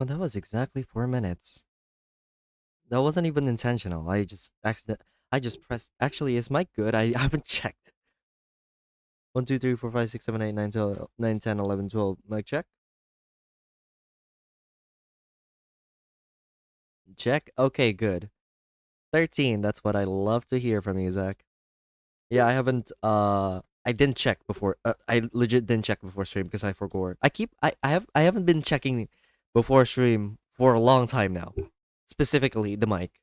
Well, that was exactly 4 minutes. That wasn't even intentional. I just pressed. Actually, is mic good? I haven't checked. 1, 2, 3, 4, 5, 6, 7, 8, 9, 10, 9, 10, 11, 12. Mic check. Check. Okay, good. 13. That's what I love to hear from you, Zach. Yeah, I haven't. I didn't check before. I legit didn't check before stream because I forgot. I haven't been checking before stream for a long time now. Specifically, the mic.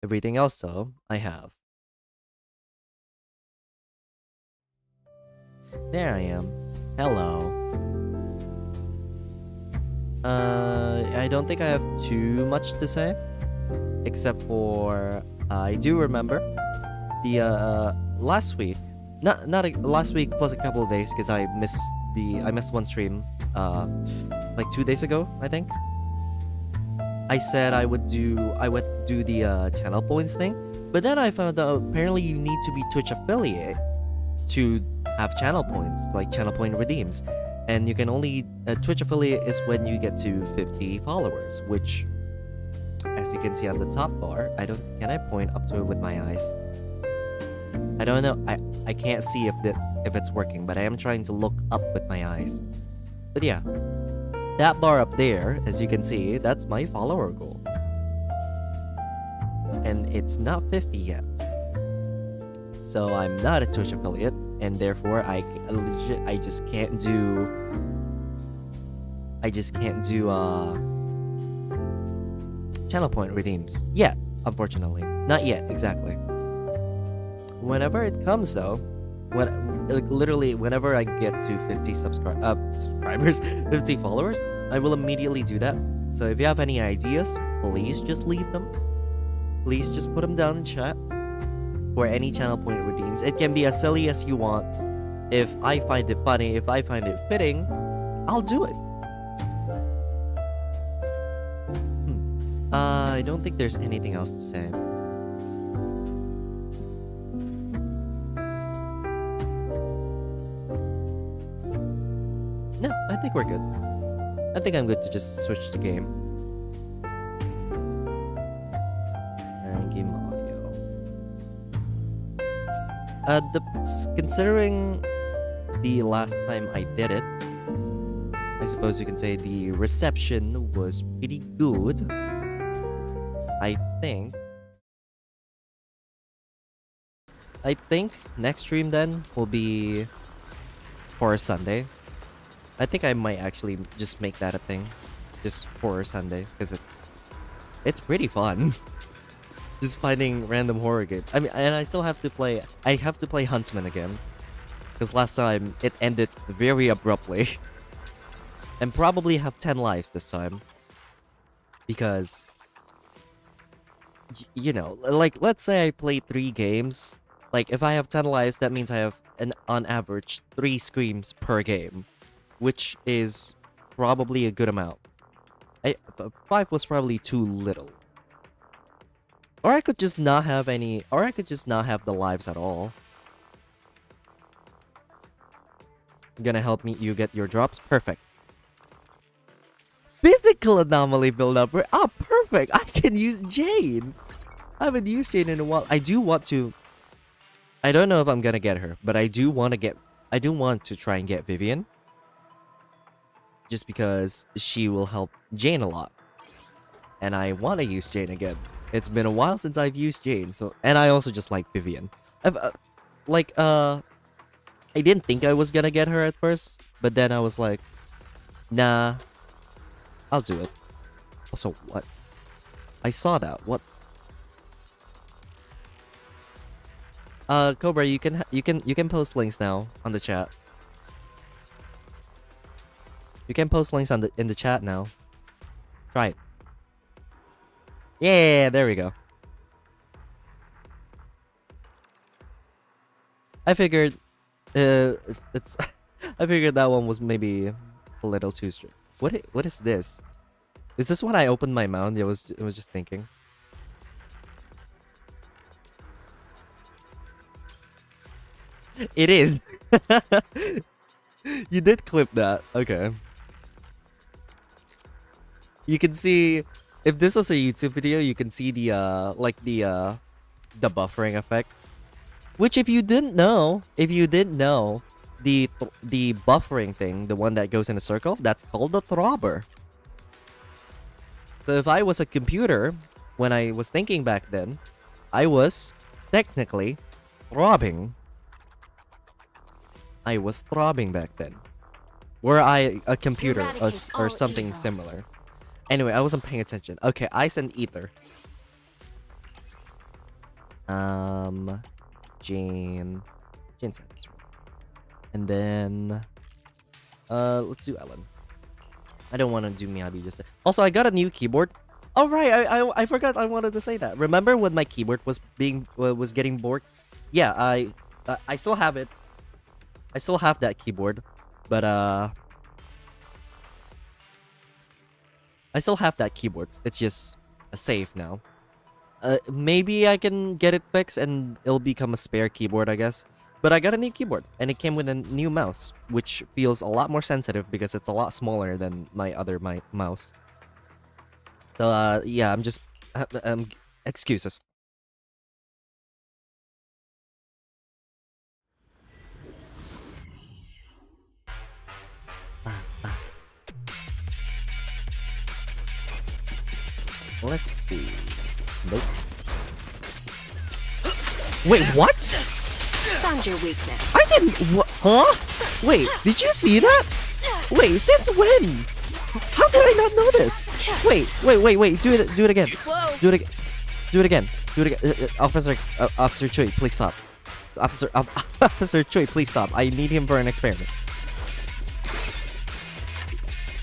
Everything else, though, I have. There I am. Hello. I don't think I have too much to say, except for I do remember the last week, last week plus a couple of days because I missed one stream like 2 days ago, I think. I said I would do the channel points thing, but then I found out apparently you need to be Twitch affiliate to have channel points, like channel point redeems, and you can only Twitch affiliate is when you get to 50 followers, which, as you can see on the top bar, can I point up to it with my eyes? I don't know. I can't see if it's working, but I am trying to look up with my eyes. But yeah, that bar up there, as you can see, that's my follower goal. And it's not 50 yet. So I'm not a Twitch affiliate, and therefore I just can't do channel point redeems yet, unfortunately. Not yet, exactly. Whenever it comes though, literally whenever I get to 50 subscribers, 50 followers, I will immediately do that. So if you have any ideas, please just leave them. Please just put them down in chat for any channel point redeems. It can be as silly as you want. If I find it funny, if I find it fitting, I'll do it. I don't think there's anything else to say. No, I think we're good. I think I'm good to just switch the game. And game audio. Considering the last time I did it, I suppose you can say the reception was pretty good. I think next stream then will be for Sunday. I think I might actually just make that a thing, just for Sunday, because it's pretty fun. Just finding random horror games. I mean, and I still have to play. I have to play Huntsman again, because last time it ended very abruptly, and probably have 10 lives this time. Because, you know, like let's say I play 3 games. Like if I have 10 lives, that means I have on average 3 screams per game, which is probably a good amount. 5 was probably too little. Or I could just not have any, or I could just not have the lives at all. Gonna help you get your drops? Perfect. Physical anomaly build-up. Ah, perfect! I can use Jane! I haven't used Jane in a while. I do want to... I don't know if I'm gonna get her, but I do want to try and get Vivian. Just because she will help Jane a lot. And I want to use Jane again. It's been a while since I've used Jane, so... And I also just like Vivian. I didn't think I was gonna get her at first, but then I was like, nah, I'll do it. Also, what? I saw that. What? Cobra, you can post links now on the chat. You can post links in the chat now. Try it. Yeah, there we go. I figured it's I figured that one was maybe a little too strict. What is this? Is this when I opened my mouth? It was just thinking. It is. You did clip that. Okay. You can see if this was a YouTube video, you can see the the buffering effect. Which if you didn't know, the buffering thing, the one that goes in a circle, that's called the throbber. So if I was a computer, when I was thinking back then, I was technically throbbing. I was throbbing back then. Were I a computer or something similar? Anyway, I wasn't paying attention. Okay, ice and ether. Jane said this one. And then let's do Ellen. I don't want to do Miyabi just. Also, I got a new keyboard. Oh right, I forgot I wanted to say that. Remember when my keyboard was getting borked? Yeah, I still have it. I still have that keyboard, but I still have that keyboard. It's just a save now. Maybe I can get it fixed and it'll become a spare keyboard, I guess. But I got a new keyboard, and it came with a new mouse, which feels a lot more sensitive because it's a lot smaller than my other mouse. So, yeah, I'm just... excuses. Let's see. Nope. Wait, what? Found your weakness. I didn't. Huh? Wait, did you see that? Wait, since when? How did I not know this? Wait. Do it again. Do it again. Do it again. Do it again. Officer Choi, please stop. Officer Choi, please stop. I need him for an experiment.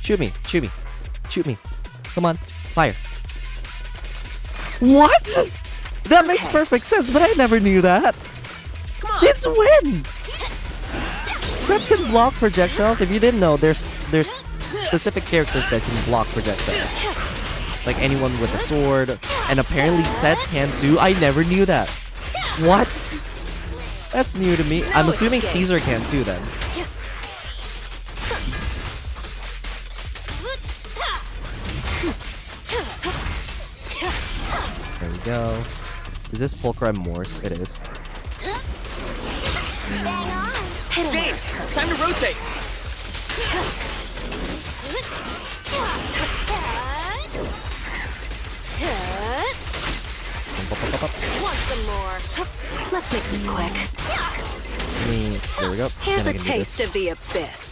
Shoot me. Come on, fire. What? That makes perfect sense, but I never knew that. Since when? That can block projectiles. If you didn't know, there's specific characters that can block projectiles. Like anyone with a sword, and apparently Set can too. I never knew that. What? That's new to me. I'm assuming Caesar can too then. There we go. Is this Pulchra Morse? It is. Jane, Time to rotate! Want some more? Let's make this quick. There we go. Here's And I a can do taste this. of the abyss.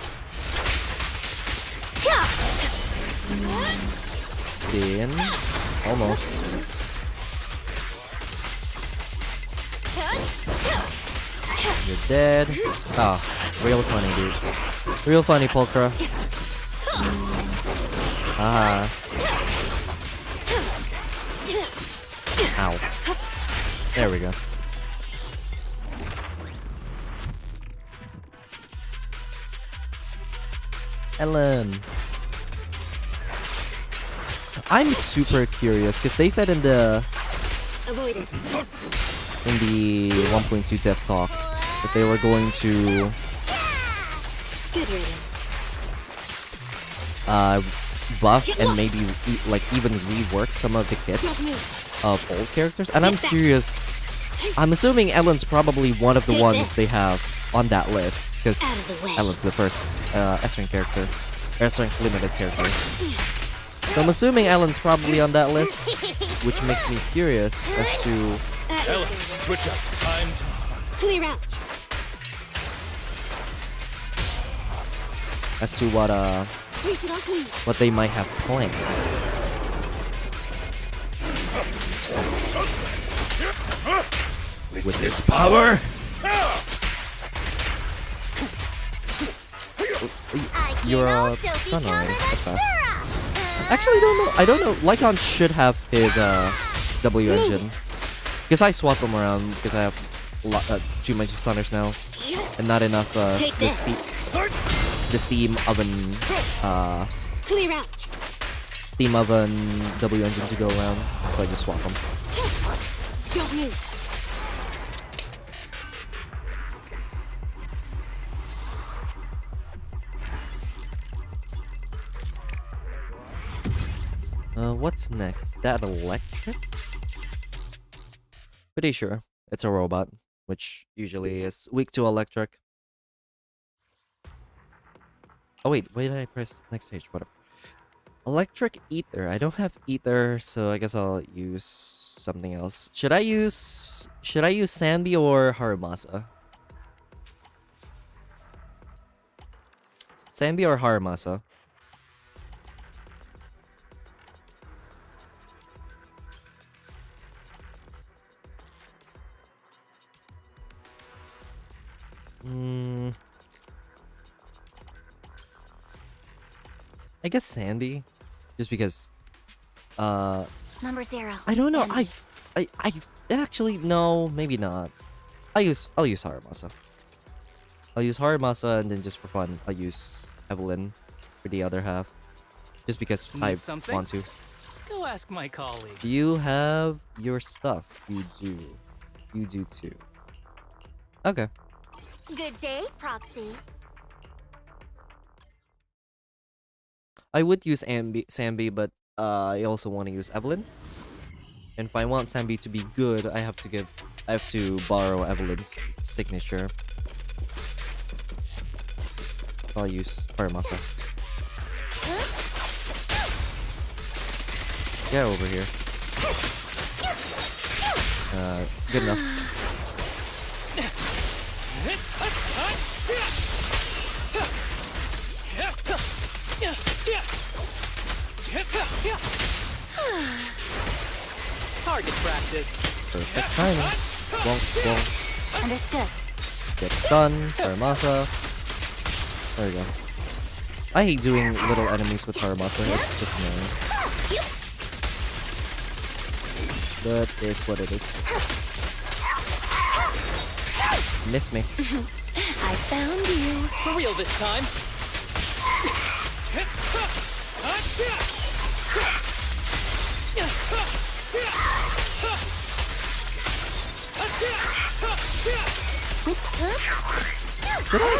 Spin. Almost. You're dead. Oh, real funny, dude. Real funny, Pulchra. Ah. Ow. There we go. Ellen. I'm super curious because they said in the Avoid it. 1.2 dev talk that they were going to Good riddance. buff and maybe even rework some of the kits of old characters, and I'm curious. I'm assuming Ellen's probably one of the ones they have on that list because Out of the way. Ellen's the first S-rank character, S-rank limited character. So I'm assuming Ellen's probably on that list, which makes me curious as to Ella, switch up. Time to... Clear out. what they might have planned. With this power. You're a son already. That's fast. Actually, I don't know. Lycon should have his W engine. Because I swap them around because I have too much stunners now. And not enough this theme of an Clear out. W engine to go around. So I just swap them. Don't move. What's next? That electric? Pretty sure it's a robot, which usually is weak to electric. Oh wait, why did I press next stage? Whatever. Electric ether. I don't have ether, so I guess I'll use something else. Should I use Sandy or Haramasa? Sandy or Haramasa? I guess Sandy, just because. Number 0. I don't know. Emily. I actually no, maybe not. I'll use Haramasa. I'll use Haramasa, and then just for fun, I'll use Evelyn for the other half. Just because I Need something? want to. Go ask my colleagues. You have your stuff. You do. You do too. Okay. Good day, Proxy. I would use Sambi, but I also want to use Evelyn. And if I want Sambi to be good, I have to borrow Evelyn's signature. I'll use Haramasa. Get over here. Good enough. Target practice. Perfect timing. Wonk, wonk. Understood. Get stunned. Haramasa. There we go. I hate doing little enemies with Haramasa. It's just annoying. That is what it is. Miss me. I found you. For real this time.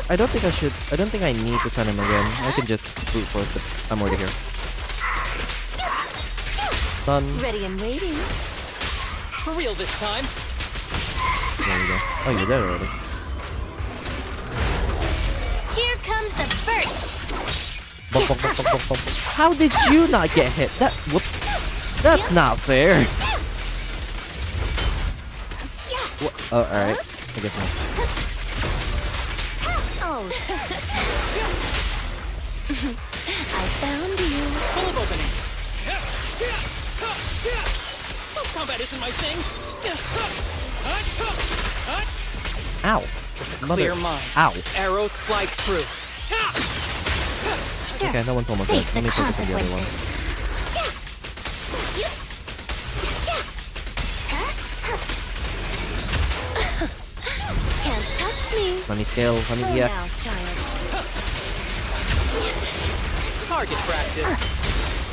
I don't think I should. I don't think I need to send him again. I can just brute force it. I'm already here. Stun. Ready and waiting. For real this time. There you go. Oh, you're dead already. Here comes the first. Bump, bump, bump, bump, bump, bump. How did you not get hit? Whoops. That's not fair. What? Oh, alright. I guess not. Oh. I found you. Full of opening. Combat isn't my thing. Ow. Clear mind. Ow. Arrows fly true. Okay, that one's almost dead. Face Let me the focus on the other one. Can't touch me. Let me scale. Let me Go now, EX. child. Target practice.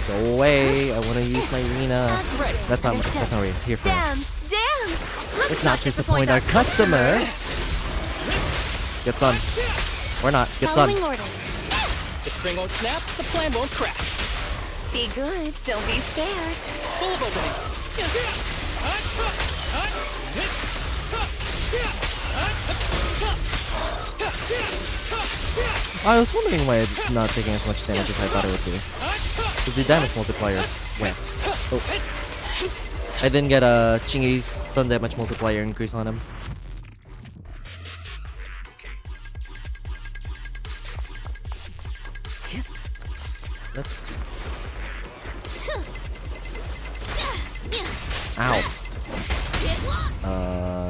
Go away. I want to use my Rena. Ready. That's not right. Here for now. Dance, dance. Let's not disappoint our customers. Get sun. Or not. Get sun. Following orders. The string won't snap, the plan won't crack. Be good. Don't be scared. Full of opening. I was wondering why it's not taking as much damage as I thought it would do. Because the damage multiplier is went. Oh. I didn't get a Chingy's stun damage multiplier increase on him. Let's see. Ow.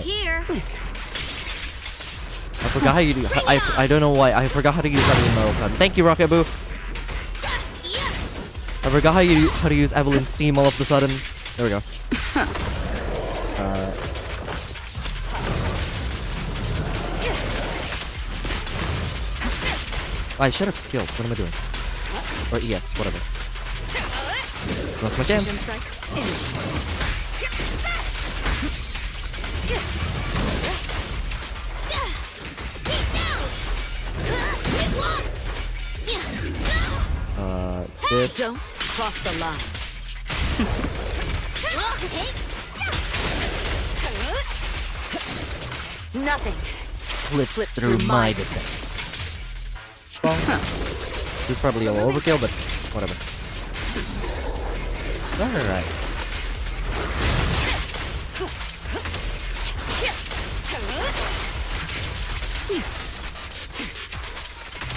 Here. I forgot how you do. I don't know why. I forgot how to use Evelyn Metal Sun. Thank you, Rocket Boo. I forgot how to use Evelyn's team all of a sudden. There we go. I should have skilled. What am I doing? Or EX, whatever. Lost my chance. This. Don't cross the line. Nothing. Flips through my defense. Strong. This is probably a little overkill, but whatever. Alright.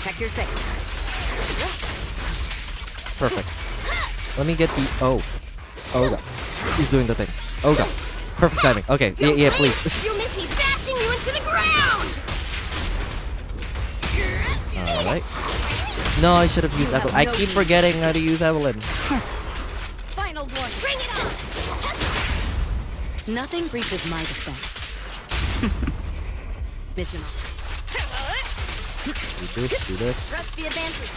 Check your signals. Perfect. Let me get the... Oh. Oh god. He's doing the thing. Oh god. Perfect timing. Okay. Yeah, please. You'll miss me bashing you into the ground! Alright. No, I should have used Evelyn. I keep forgetting how to use Evelyn. Final one. Bring it on! Nothing breaches my defense. Missing off. Do this. Press the advantage.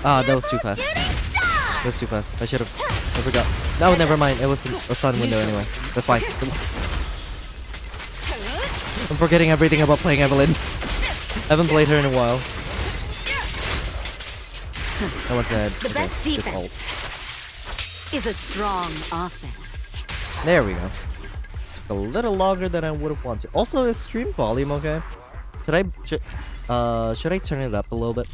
Ah, that was too fast. That was too fast. I should have. I forgot. No, never mind. It was a stun window anyway. That's fine. I'm forgetting everything about playing Evelyn. I haven't played her in a while. No one's dead. The best just ult. defense is a strong offense. There we go. Took a little longer than I would have wanted. Also, is stream volume okay? Should I turn it up a little bit?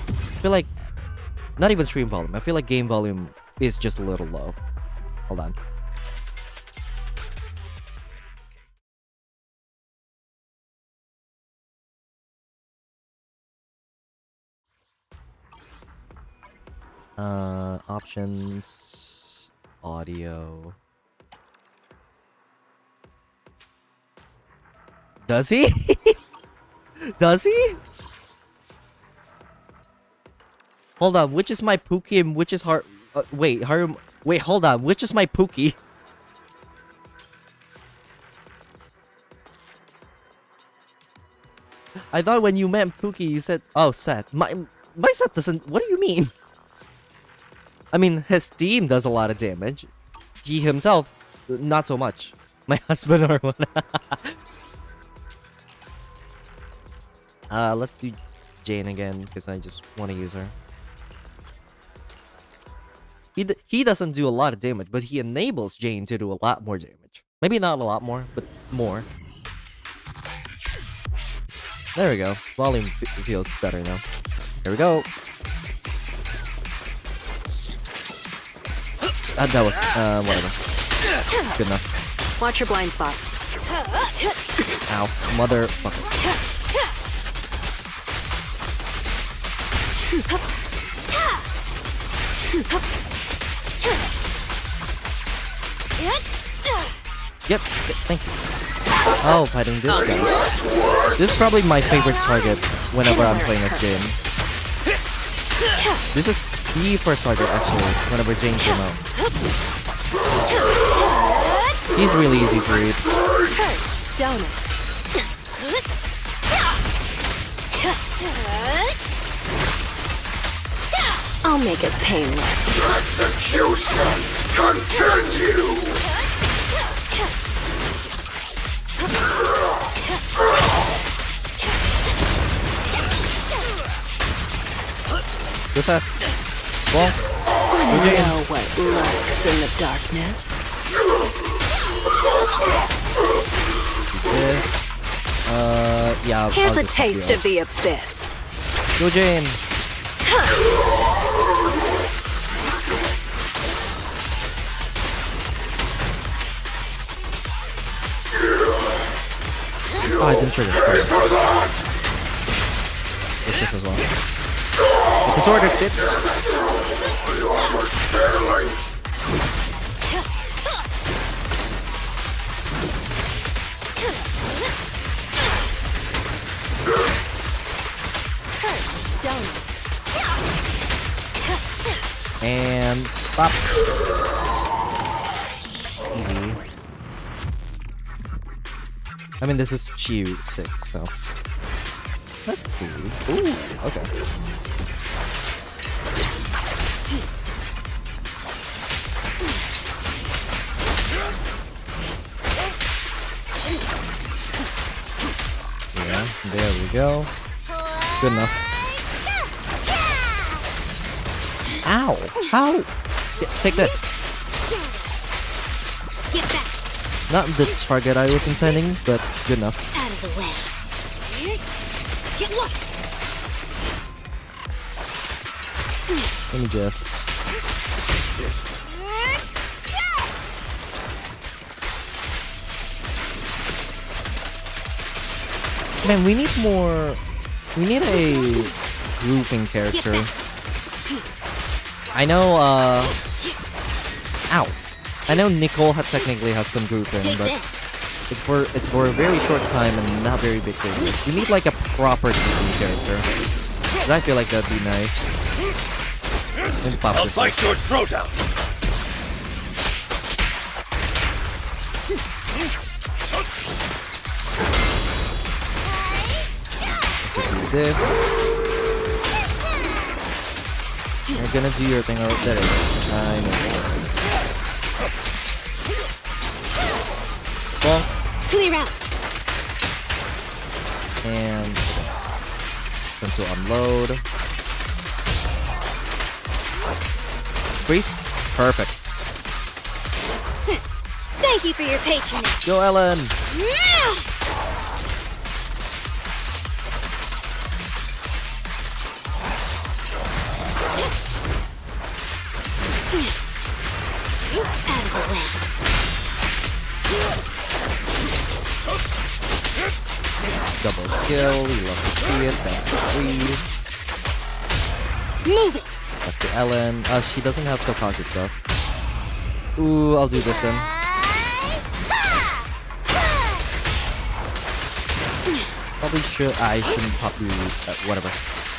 I feel like not even stream volume. I feel like game volume is just a little low. Hold on. Options, audio. Does he? Does he? Hold on, which is my Pookie and which is wait, hold on, which is my Pookie? I thought when you meant Pookie, you said, oh, Seth. My Seth doesn't, what do you mean? I mean, his team does a lot of damage. He himself, not so much. My husband or what? Let's do Jane again, because I just want to use her. He doesn't do a lot of damage, but he enables Jane to do a lot more damage. Maybe not a lot more, but more. There we go. Volume feels better now. Here we go. That was, whatever. Good enough. Watch your blind spots. Ow. Motherfucker. Yep, thank you. Oh, fighting this guy. This is probably my favorite target whenever I'm playing as Jane. This is the first target, actually, whenever Jane came out. He's really easy to read. Hurts, don't it? I'll make it painless. Execution continue. What's that? Well, I know what lurks in the darkness. this. Yeah. Here's I'll a just help you taste out. of the abyss. Go, Jane. Oh, I didn't trigger. Sorry. What's this as well? Disordered bitch. And pop. Easy. I mean, this is shiyu 6, so let's see. Ooh, okay. Yeah, there we go. Good enough. Ow! How? Take this. Get back. Not the target I was intending, but good enough. Out of the way. Get lost. Let me just. Man, we need more. We need a grouping character. I know, ow. I know Nicole technically has some grouping, but it's for a very short time and not very big things. We need like a proper grouping character. 'Cause I feel like that'd be nice. Let me pop I'll this bite one. your throat out. this. You're gonna do your thing. Oh, there it is. I know. Bonk. Clear out. And time to unload. Freeze. Perfect. Thank you for your patronage. Go, Ellen. Out of the way. Double skill. We love to see it. Thank you, please. Move it. Back to Ellen. She doesn't have subconscious buff. Ooh, I'll do this then. Probably should. I shouldn't probably. Whatever.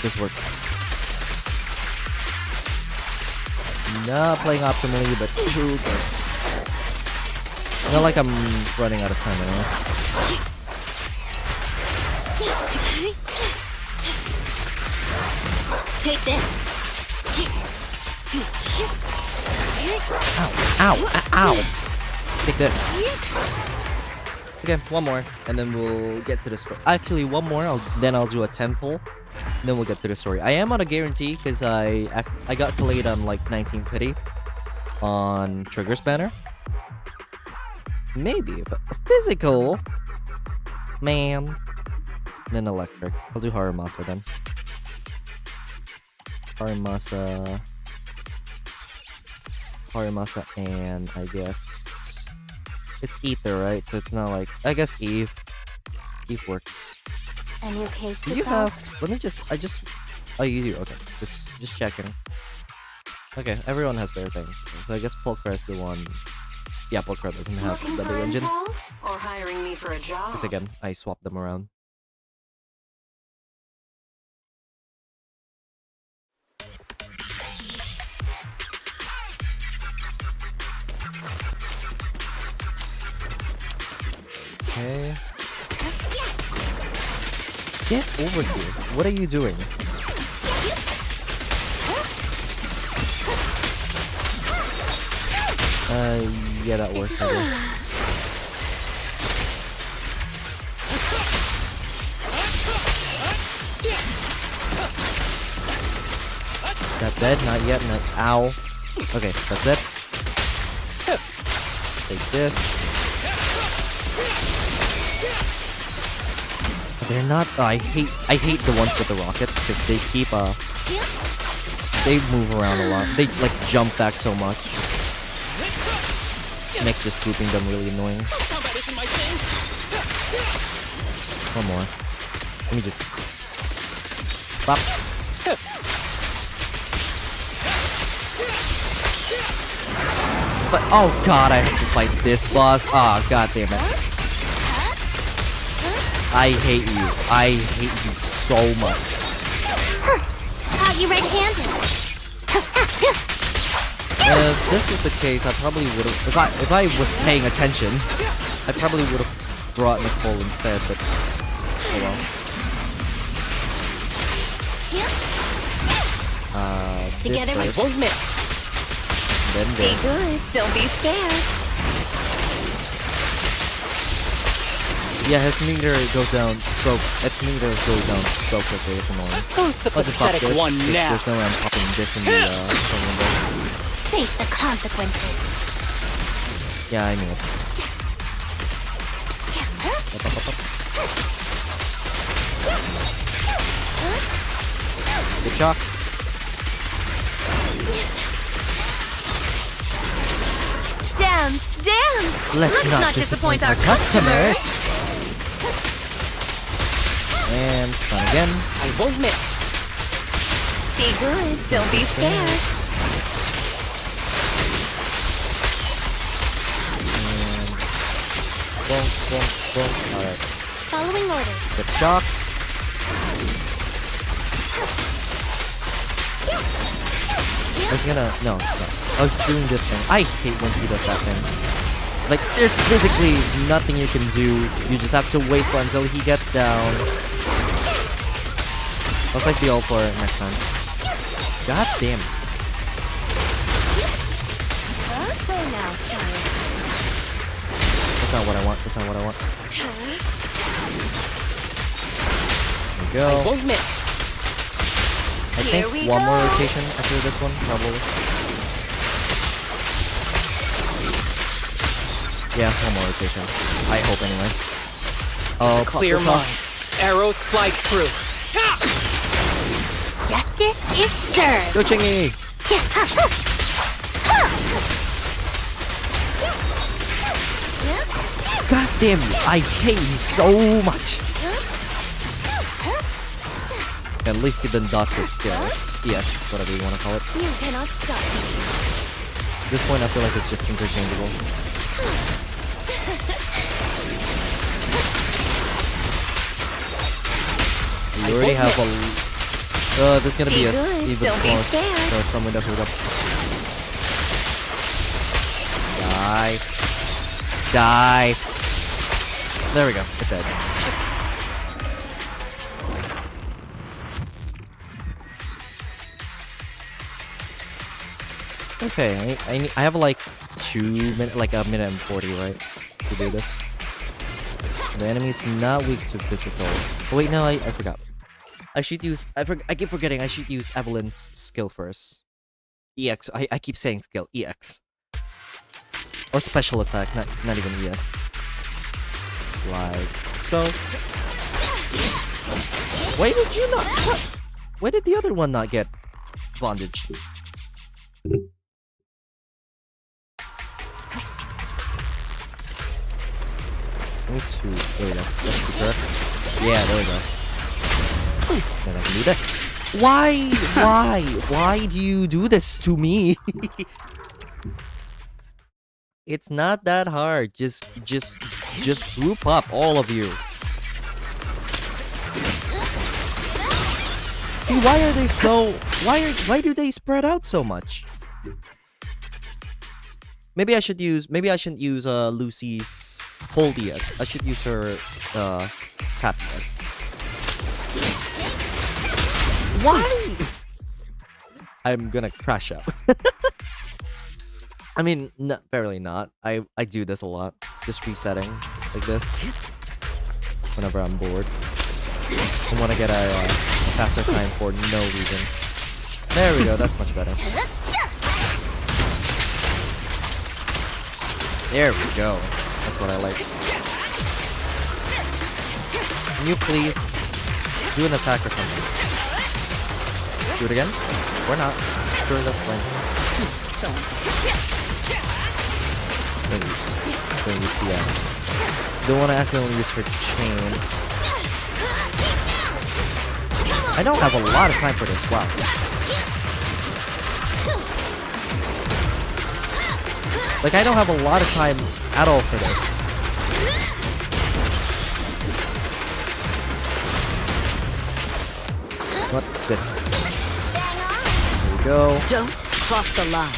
This works. Not playing optimally, but who cares? Not like I'm running out of time anyway. Take this. Ow! Ow! Ow! Take this. Okay, one more, and then we'll get to the story. Actually, one more. Then I'll do a 10 pull. Then we'll get to the story. I am on a guarantee because I got delayed on like 19 pity on Trigger's banner. Maybe but physical, man. Then electric. I'll do Haramasa then. Haramasa, and I guess it's Ether, right? So it's not like I guess Eve. Eve works. A new case Do to you solve. have? Let me just. Oh, you do. Okay, just checking. Okay, everyone has their things. So I guess Pulchra is the one. Yeah, Pulchra doesn't have Looking the for engine. info? Or hiring me for a job? Because again, I swapped them around. Okay. Get over here. What are you doing? Yeah, that works, I guess. That dead? Not yet. Not. Ow. Okay, that's it. Take this. They're not. Oh, I hate the ones with the rockets because they keep they move around a lot. They like jump back so much. Makes just scooping them really annoying. Combat isn't my thing. One more. Let me just pop. But oh god, I have to fight this boss. Oh god damn it. I hate you. I hate you so much. Are you red-handed? If this was the case, I probably would have. If I was paying attention, I probably would have brought Nicole instead. But oh well. Together this we first, won't miss. then Be this. good. Don't be scared. Yeah, his meter goes down so. Its meter goes down so quickly. It's annoying. Who's the I'll just pop pathetic this. one 'cause now? There's no way I'm popping this in the thing window. Face the consequences. Yeah, I knew it. Up, up, up, up. Good shot. Dance, dance. Let's not disappoint our customers. And try again. I won't miss. Be good. Don't be scared. And boom, boom, boom. Alright. Following orders. Good shot. I was gonna. No. I was doing this thing. I hate when he does that thing. Like, there's physically nothing you can do. You just have to wait for until he gets down. I'll save the ult for next time. God damn it. Go now, child. That's not what I want. That's not what I want. There we go. Won't miss. I Here think we one more go. rotation after this one, probably. Yeah, one more rotation. I hope anyway. Oh, Clear this off. mind. Arrows fly through. Justice is served. Go Chingy! God damn you! I hate you so much! At least he didn't dodge his skill. Yes, whatever you want to call it. You cannot stop me. At this point, I feel like it's just interchangeable. We already have a... this is gonna be Be a good, even don't be smaller... scared. So someone definitely up. Die. Die. There we go. It's dead. Okay, I have like 2 minutes, like a minute and 40, right, to do this. The enemy's not weak to physical. Oh wait, no, I forgot. I should use. I keep forgetting. I should use Evelyn's skill first. EX. I keep saying skill. EX. Or special attack. Not even EX. Like so. Why did you not? What? Why did the other one not get bondage? Me too. There we go. That should be correct. Yeah, there we go. Then I can do this. Why? Why? Why do you do this to me? It's not that hard. Just group up, all of you. See, why are they so? Why do they spread out so much? Maybe I should use. Maybe I shouldn't use Lucy's hold yet. I should use her tap yet. Why? I'm gonna crash out. I mean, barely not. I do this a lot. Just resetting like this whenever I'm bored. I want to get a faster time for no reason. There we go. That's much better. There we go. That's what I like. Can you please do an attack or something? Do it again? Or not? Sure, that's fine. Don't use the don't want to accidentally use her chain. I don't have a lot of time for this. Wow. Like, I don't have a lot of time at all for this. What? This. There we go. Don't cross the line.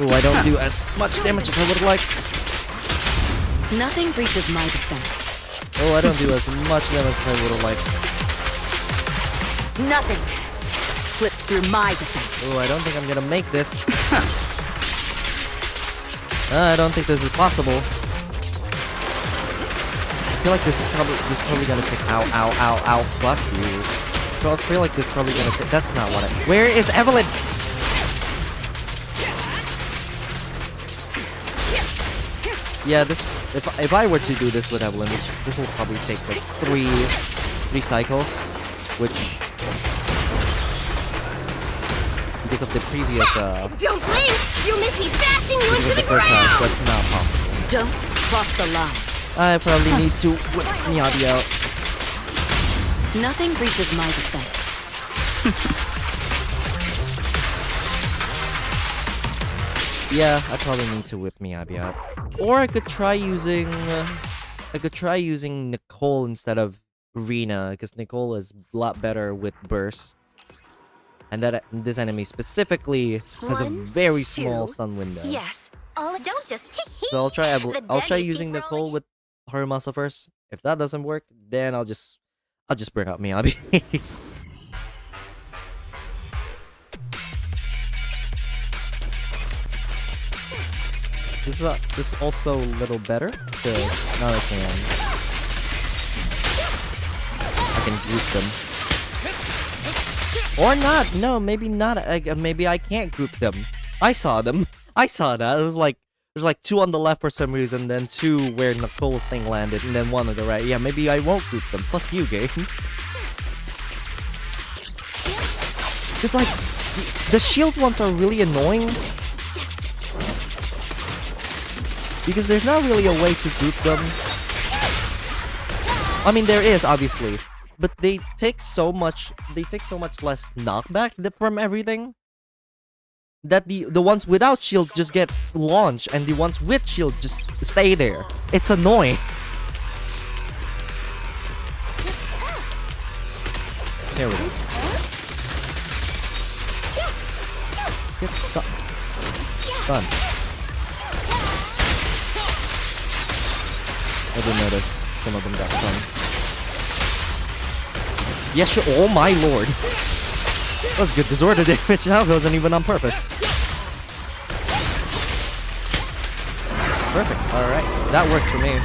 Oh, I don't do as much damage as I would like. Nothing breaches my defense. Oh, I don't do as much damage as I would have liked. Nothing slips through my defense. Oh, I don't think I'm gonna make this. I don't think this is possible. I feel like this is probably gonna take. Ow, ow, ow, ow! Fuck you. So I feel like this is probably gonna take. That's not what I. Where is Evelyn? Yeah, this. If I were to do this with Evelyn, this will probably take like three cycles, which because of the previous Don't blink! You'll miss me bashing you because into of the the first ground! half, that's not possible. Don't cross the line. I probably need to whip Miyabi out. Nothing breaches my defense. Yeah, I probably need to whip Miyabi out. Or I could try using Nicole instead of Rina, because Nicole is a lot better with burst. And that this enemy specifically has a 1, very small 2. stun window. Yes. Oh, don't just. So I'll try I'll try daddies using keep Nicole rolling. with her muscle first. If that doesn't work, then I'll just bring out Miyabi. This is also a little better because now I can group them. Or not. No, maybe not. Maybe I can't group them. I saw them. I saw that. It was like there's like 2 on the left for some reason, then 2 where Nicole's thing landed, and then 1 on the right. Yeah, maybe I won't group them. Fuck you, game. It's like the shield ones are really annoying because there's not really a way to group them. I mean, there is obviously, but they take so much less knockback from everything that the ones without shield just get launched and the ones with shield just stay there. It's annoying. There we go. Get stuck. Done. I did notice some of them got stunned. Yes, sure. Oh my lord. That was good disorder damage. That wasn't even on purpose. Perfect. Alright. That works for me.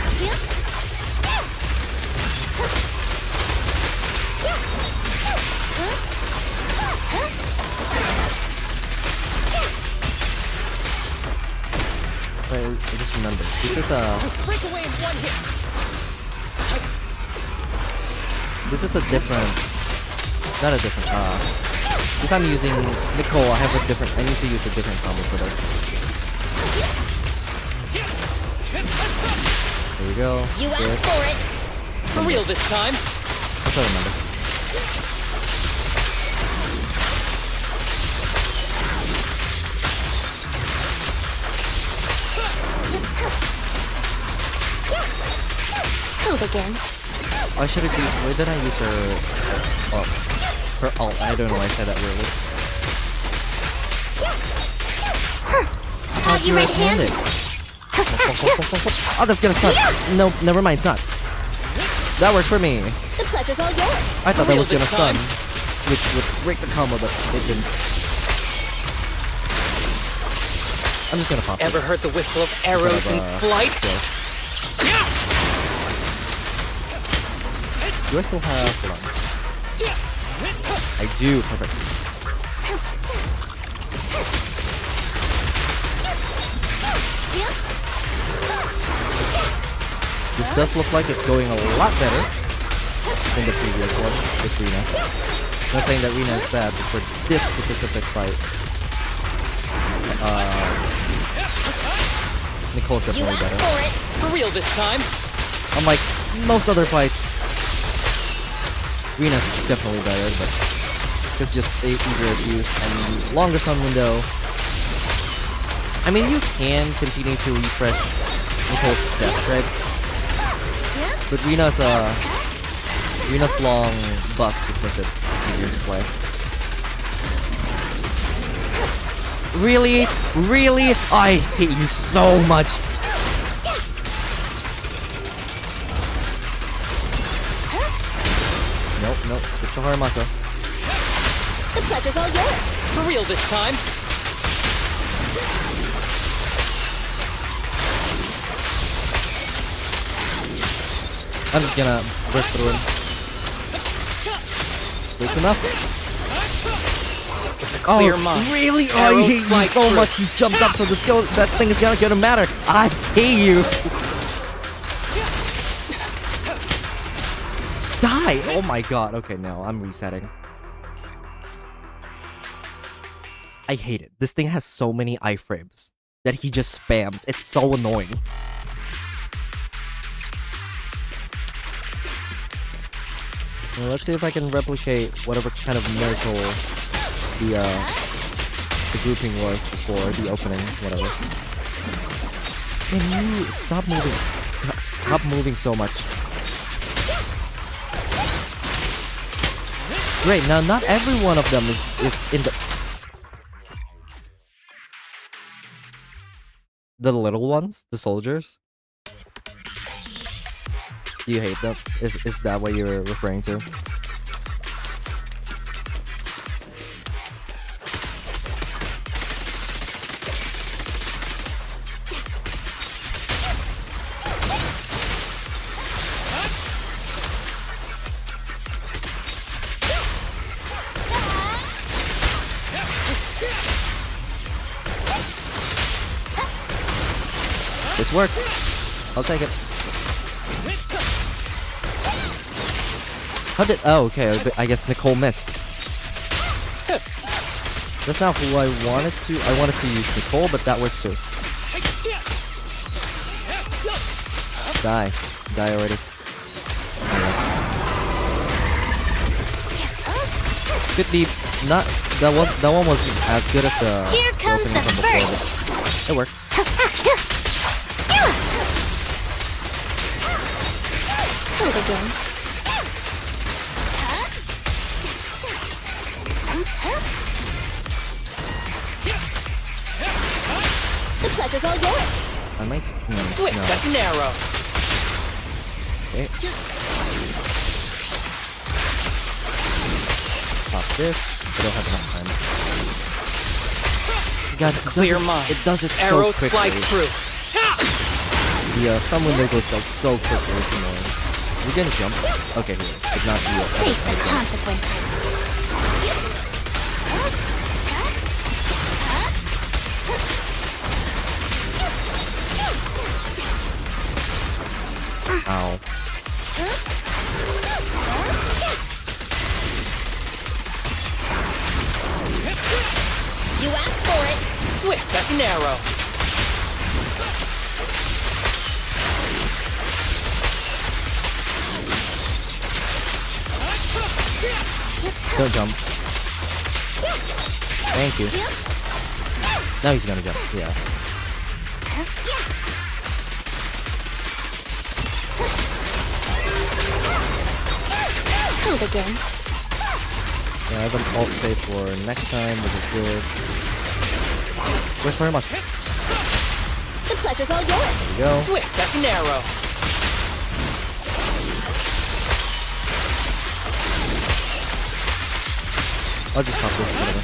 I just remembered. This is a... This is a different... Not a different... Since I'm using Nicole, I have a different... I need to use a different combo for this. There we go. You asked for it. For real this time. That's what I remember. Help again. Oh, I should have used... Where did I use her... Oh. Her ult. I don't know why I said that weirdly. Have you red-handed? Oh, that's gonna suck. No, never mind, it's not. That worked for me. The pleasure's all yours. I thought that was gonna this stun. time. Which would break the combo, but it didn't. I'm just gonna pop Ever this. heard the whistle of arrows in flight? Do I still have... Hold on. I do. Perfect. This does look like it's going a lot better than the previous one with Rina. Not saying that Rina is bad, but for this specific fight, Nicole's You definitely asked better. for it. For real this time. Unlike most other fights, Rina's definitely better, but it's just easier to use and longer stun window. I mean, you can continue to refresh Nicole's death, right? But Rina's long buff just makes it easier to play. Really? Really? I hate you so much. Nope. Switch to Haramasa. The pleasure's all yours. For real this time. I'm just gonna burst through him. Close enough. Clear mind. Really? Oh, I Arrows hate you fly so through. much. He jumped up, so that thing is gonna matter. I hate you. Die! Oh my god. Okay, no, I'm resetting. I hate it. This thing has so many iframes that he just spams. It's so annoying. Well, let's see if I can replicate whatever kind of miracle the grouping was before the opening, whatever. Can you stop moving? Stop moving so much. Great, now not every one of them is in the little ones, the soldiers. Do you hate them? Is that what you're referring to? works. I'll take it. How did? Oh, okay. I guess Nicole missed. That's not who I wanted to. I wanted to use Nicole, but that works too. Die already. Could be not that one. That one wasn't as good as the Here comes opening the from before. But it works. Hold again. The pleasure's all yours. I might. Swift No. as an arrow. Okay. Pop this. I don't have enough time. God, Clear mind. it does it so Arrows quickly. fly through. The stun window goes down so quickly. It's annoying. We're gonna jump. Okay, here. It's not you. Face the consequences. Ow. You asked for it. Swift as an arrow. Don't jump. Thank you. Now he's gonna jump. Yeah. Hold again. Yeah, I have an alt save for next time, which is good. Where's my musk? The pleasure's all yours. There we go. Swift as an arrow. I'll just pop this. Whatever.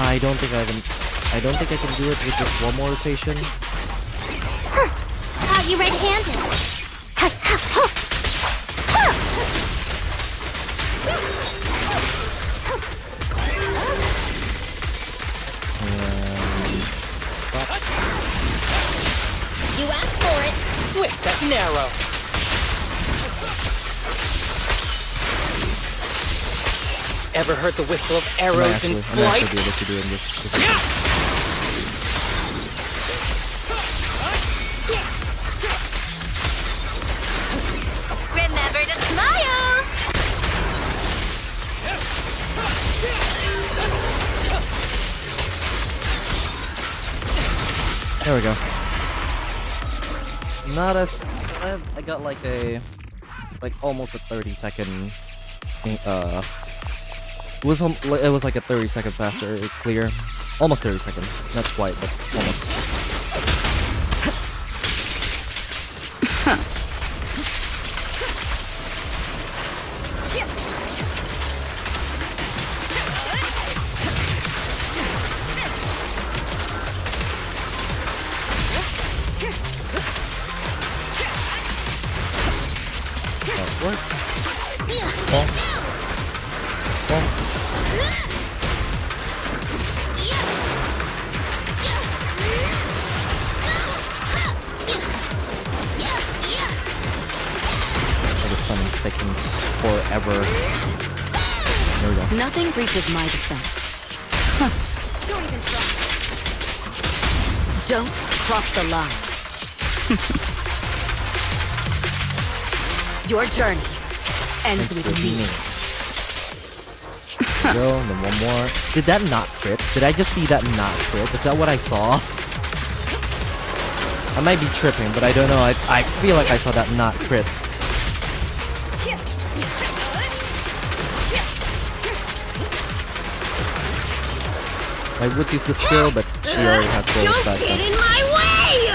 I don't think I can do it with just one more rotation. Are you red-handed? You asked for it. Swift as an arrow. Ever heard the whistle of arrows in I flight? might actually be able to do it in this. Remember to smile. There we go. Not as I got like almost a 30-second it was like a 30-second faster clear. Almost 30 seconds. Not quite, but almost. That works. Bonk. Bonk. Taking forever. There we go. Nothing breaches my defense. Don't even try. Don't cross the line. Your journey ends Thanks with for me. There we go, and then one more. Did that not crit? Did I just see that not crit? Is that what I saw? I might be tripping, but I don't know. I feel like I saw that not crit. I would use the skill, but she already has full respect. Don't get in my way!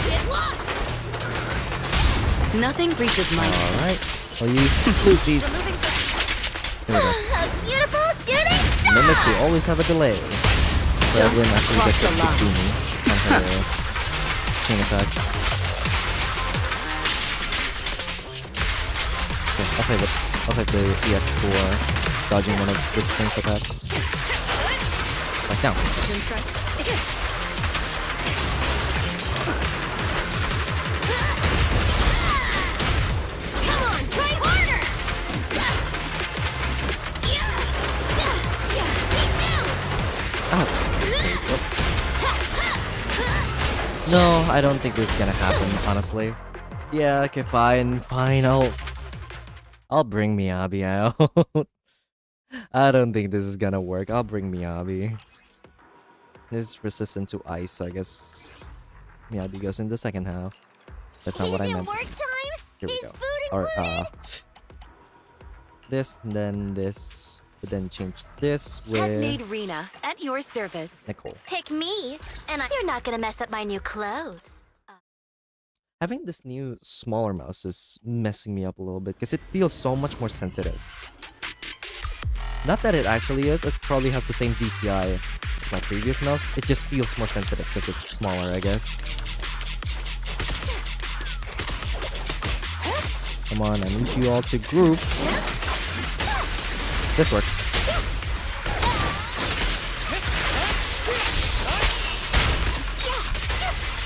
Get lost! Nothing breaches my Alright, I'll use Lucy's. There we go. A beautiful shooting Remember to always have a delay. So Evelyn actually gets cross the up to me on her chain attack. I'll save the EX for dodging one of these things like that. Like down. Come on, try harder! No, I don't think this is gonna happen, honestly. Yeah, okay, fine. I'll bring Miyabi out. I don't think this is gonna work. I'll bring Miyabi. This is resistant to ice, so I guess Miyabi goes in the second half. That's not what I meant. Work time? Here we Is go. food Or included? this, then this, but then change this Handmade with Rena, at your service. Nicole. Pick me, and you're not gonna mess up my new clothes. Having this new smaller mouse is messing me up a little bit because it feels so much more sensitive. Not that it actually is, it probably has the same DPI as my previous mouse. It just feels more sensitive because it's smaller, I guess. Come on, I need you all to group. This works.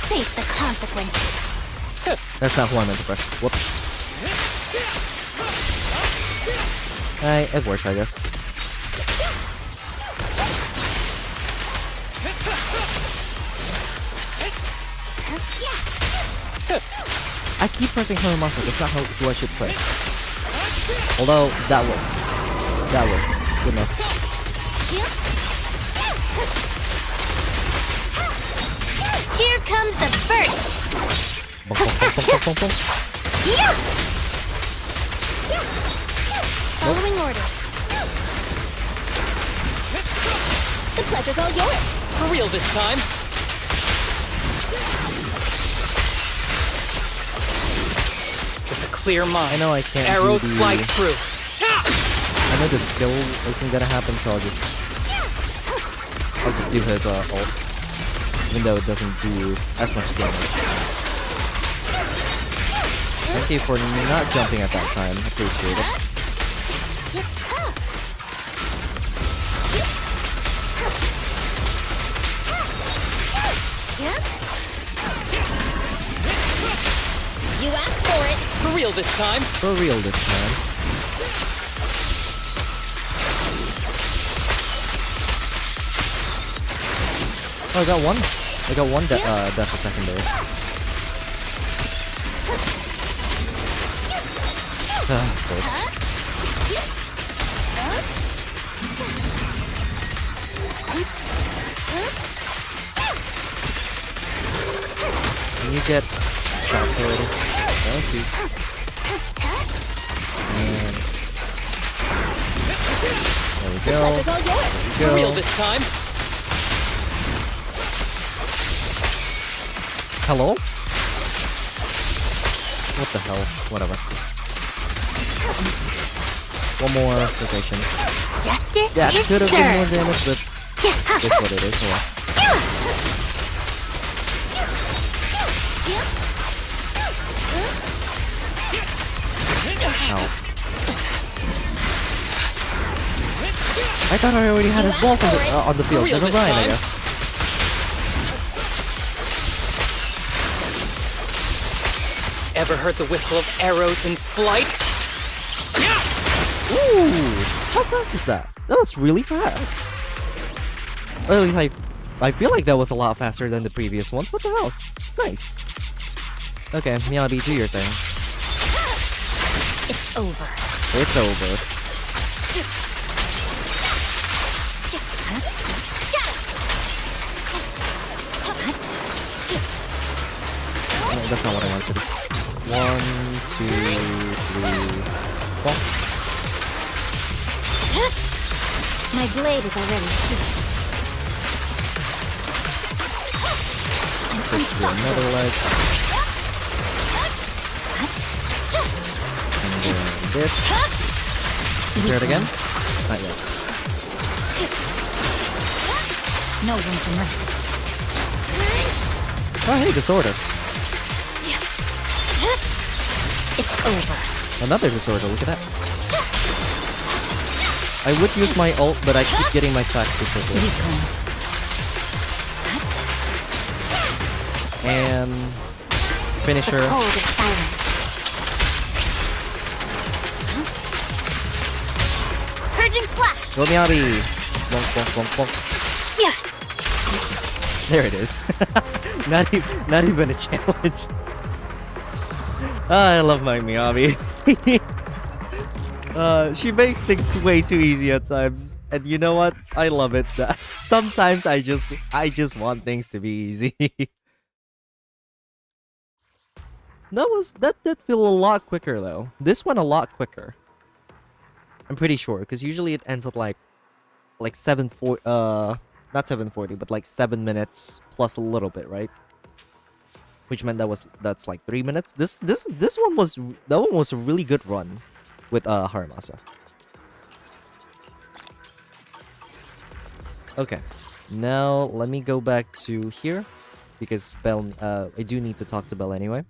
Face the consequences. That's not who I meant to press. Whoops. It worked, I guess. I keep pressing her muscle. That's not who I should press. Although, that works. That works. Good enough. Here comes the first. Bonk, bonk, bonk, bonk, bonk, bonk. Following order. The pleasure's all yours. For real this time. With a clear mind. I know I can't Arrows do the... fly through. I know the skill isn't gonna happen, so I'll just do his ult. Even though it doesn't do as much damage. Thank you for not jumping at that time. Appreciate it. You asked for it. For real this time. For real this time. Oh, I got one. I got one death a second there. Of course. Can you get shot already? Thank you. And there we The go. pleasure's all yours. There For we real go. this time. Hello? What the hell? Whatever. One more rotation. Justice Yeah, it is could have been more served. damage, but it's what it is. So ow. I thought I already had his balls on the field. real Never this mind, I time. guess. Ever heard the whistle of arrows in flight? Ooh! How fast is that? That was really fast. Or at least I feel like that was a lot faster than the previous ones. What the hell? Nice. Okay, Miyabi, do your thing. It's over. It's over. No, that's not what I wanted to do. 1, 2, 3, 4. My blade is already heated. Let's do another leg. And then this. Hear it again? Not yet. No one can rest. Oh, hey, disorder. It's over. Another disorder, look at that. I would use my ult, but I keep getting my sack too quickly. And finisher. Cold is silent. Purging slash. Go Miyabi! Bonk, bonk, bonk, bonk. Yeah. There it is. not even a challenge. I love my Miyabi. She makes things way too easy at times, and you know what? I love it. Sometimes I just want things to be easy. That did feel a lot quicker though. This one a lot quicker. I'm pretty sure, because usually it ends at like 7:40. Not 7:40, but like 7 minutes plus a little bit, right? Which meant that's like 3 minutes. This one was a really good run with Haramasa. Okay, now let me go back to here because Belle. I do need to talk to Belle anyway.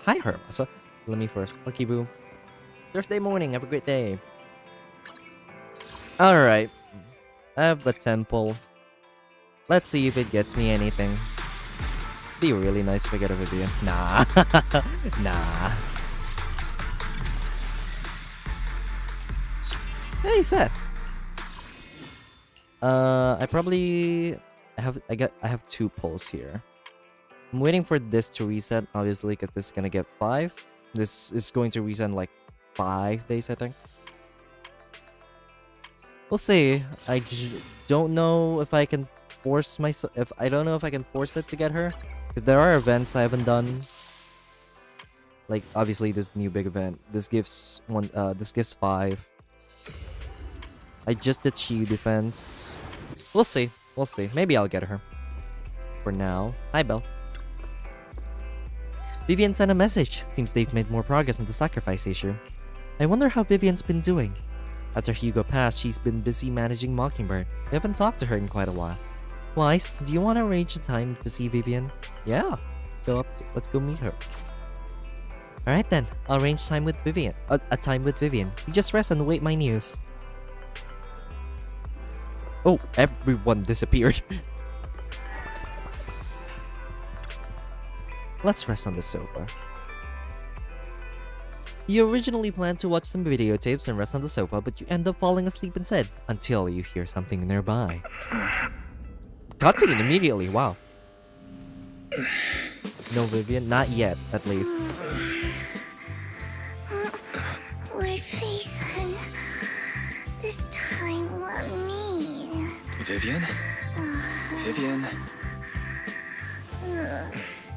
Hi Haramasa. Let me first. Lucky Boo. Thursday morning. Have a great day. All right. I have a temple. Let's see if it gets me anything. Be really nice if I get a Vivian. Nah. Nah. Hey, Seth. I have 2 pulls here. I'm waiting for this to reset, obviously, because this is gonna get 5. This is going to reset in like 5 days, I think. We'll see. I don't know if I can force myself. I don't know if I can force it to get her, because there are events I haven't done. Like obviously this new big event. This gives 1. This gives 5. I just did shiyu defense. We'll see. We'll see. Maybe I'll get her. For now. Hi, Belle. Vivian sent a message. Seems they've made more progress on the sacrifice issue. I wonder how Vivian's been doing. After Hugo passed, she's been busy managing Mockingbird. We haven't talked to her in quite a while. Weiss, do you want to arrange a time to see Vivian? Yeah. Let's go meet her. Alright then, I'll arrange time with Vivian. A time with Vivian. You just rest and wait my news. Oh, everyone disappeared. Let's rest on the sofa. You originally planned to watch some videotapes and rest on the sofa, but you end up falling asleep instead, until you hear something nearby. Cutscene immediately, wow. No Vivian? Not yet, at least. Lord Phaethon, this time let me. Vivian? Vivian?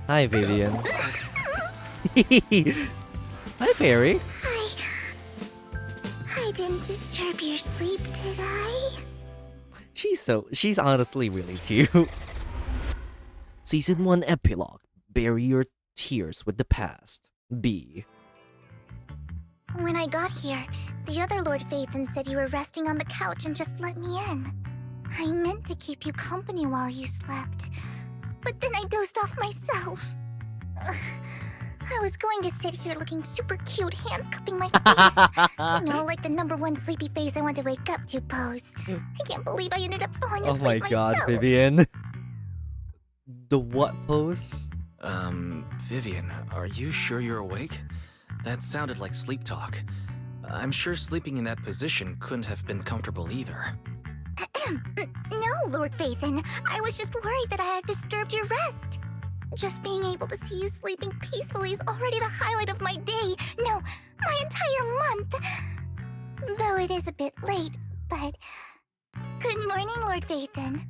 Hi, Vivian. Hi, Fairy. I didn't disturb your sleep, did I? She's honestly really cute. Season 1 epilogue. Bury your tears with the past. B. When I got here, the other Lord Phaethon said you were resting on the couch and just let me in. I meant to keep you company while you slept, but then I dozed off myself. Ugh. I was going to sit here looking super cute, hands cupping my face. You know, like the #1 sleepy face I want to wake up to pose. I can't believe I ended up falling Oh asleep my god, myself. Vivian. The what pose? Vivian, are you sure you're awake? That sounded like sleep talk. I'm sure sleeping in that position couldn't have been comfortable either. No, Lord Phaethon. I was just worried that I had disturbed your rest. Just being able to see you sleeping peacefully is already the highlight of my day. No, my entire month. Though it is a bit late, but... Good morning, Lord Phaethon.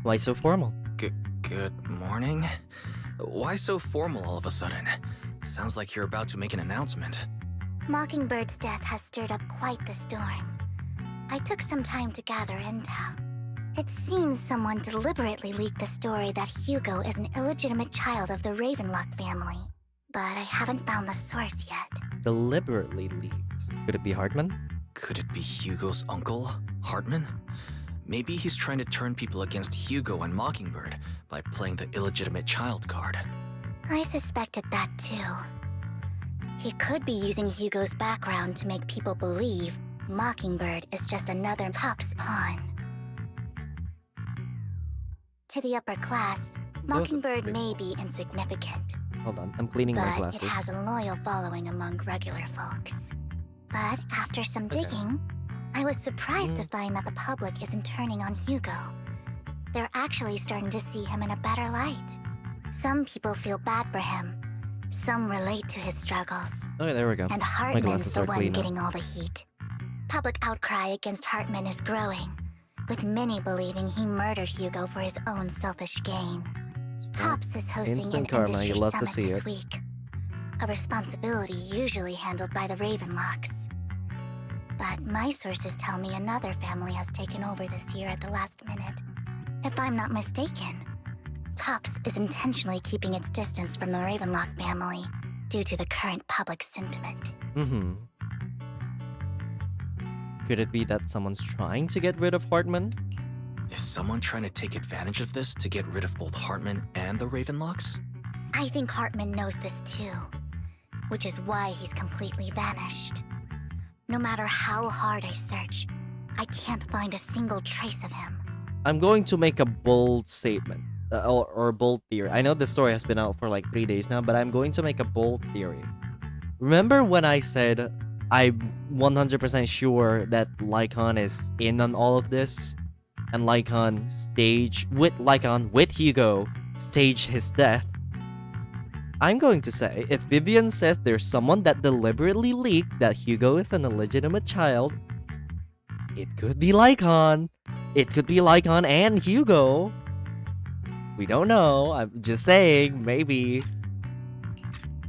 Why so formal? Good morning? Why so formal all of a sudden? Sounds like you're about to make an announcement. Mockingbird's death has stirred up quite the storm. I took some time to gather intel. It seems someone deliberately leaked the story that Hugo is an illegitimate child of the Ravenlock family. But I haven't found the source yet. Deliberately leaked. Could it be Hartman? Could it be Hugo's uncle, Hartman? Maybe he's trying to turn people against Hugo and Mockingbird by playing the illegitimate child card. I suspected that too. He could be using Hugo's background to make people believe Mockingbird is just another Top's pawn. To the upper class, Mockingbird may be insignificant, Hold on, I'm cleaning my but glasses. it has a loyal following among regular folks. But after some digging, I was surprised to find that the public isn't turning on Hugo. They're actually starting to see him in a better light. Some people feel bad for him. Some relate to his struggles. Okay, there we go. And My Hartman's glasses the are one clean now. getting all the heat. Public outcry against Hartman is growing, with many believing he murdered Hugo for his own selfish gain. Tops is hosting an Instant karma, industry you love to summit see this it. week. A responsibility usually handled by the Ravenlocks. But my sources tell me another family has taken over this year at the last minute. If I'm not mistaken, Tops is intentionally keeping its distance from the Ravenlock family due to the current public sentiment. Mm-hmm. Could it be that someone's trying to get rid of Hartman? Is someone trying to take advantage of this to get rid of both Hartman and the Ravenlocks? I think Hartman knows this too, which is why he's completely vanished. No matter how hard I search, I can't find a single trace of him. I'm going to make a bold statement. Or bold theory. I know this story has been out for like 3 days now, but I'm going to make a bold theory. Remember when I said I'm 100% sure that Lycon is in on all of this? And Lycon with Hugo stage his death? I'm going to say, if Vivian says there's someone that deliberately leaked that Hugo is an illegitimate child, it could be Lycon. It could be Lycon and Hugo. We don't know. I'm just saying, maybe.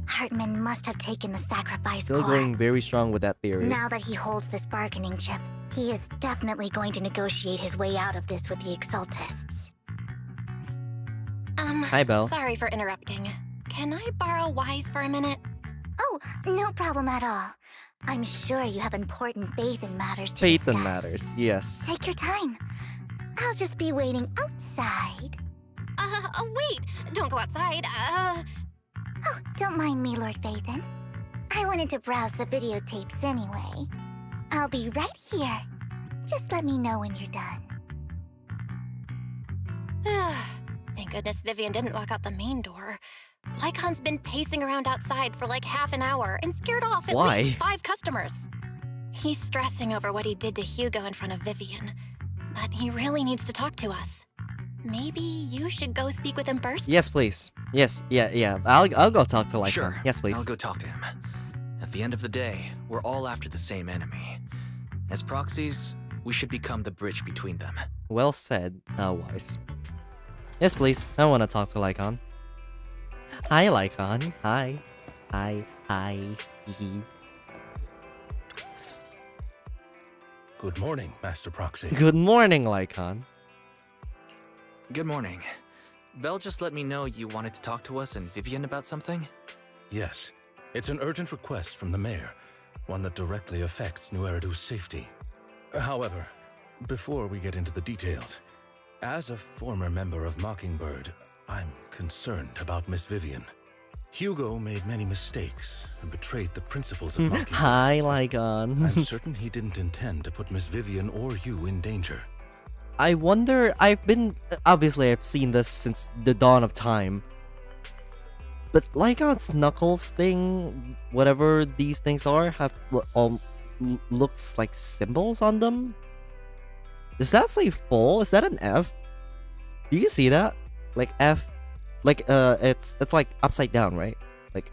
Hartman must have taken the sacrifice Still core. going very strong with that theory. Now that he holds this bargaining chip, he is definitely going to negotiate his way out of this with the Exaltists. Hi, Belle. Sorry for interrupting. Can I borrow Wise for a minute? Oh, no problem at all. I'm sure you have important faith in matters to Faith discuss. and matters, yes. Take your time. I'll just be waiting outside. Wait! Don't go outside. Oh, don't mind me, Lord Phaethon. I wanted to browse the videotapes anyway. I'll be right here. Just let me know when you're done. Thank goodness Vivian didn't walk out the main door. Lycon's been pacing around outside for like half an hour and scared off at Why? least 5 customers. He's stressing over what he did to Hugo in front of Vivian, but he really needs to talk to us. Maybe you should go speak with him first? Yes, please. Yes, yeah. I'll go talk to Lycon. Sure. Yes, please. I'll go talk to him. At the end of the day, we're all after the same enemy. As proxies, we should become the bridge between them. Well said, Wise. Yes, please. I want to talk to Lycon. Hi, Lycon. Hi. Hee. Good morning, Master Proxy. Good morning, Lycon. Good morning. Belle just let me know you wanted to talk to us and Vivian about something? Yes, it's an urgent request from the mayor, one that directly affects New Eridu's safety. However, before we get into the details, as a former member of Mockingbird, I'm concerned about Miss Vivian. Hugo made many mistakes and betrayed the principles of Mockingbird. Hi, Lycon. I'm certain he didn't intend to put Miss Vivian or you in danger. I wonder, obviously I've seen this since the dawn of time. But Lycon's knuckles thing, whatever these things are, have looks like symbols on them. Does that say full? Is that an F? Do you see that? Like F, like it's like upside down, right? Like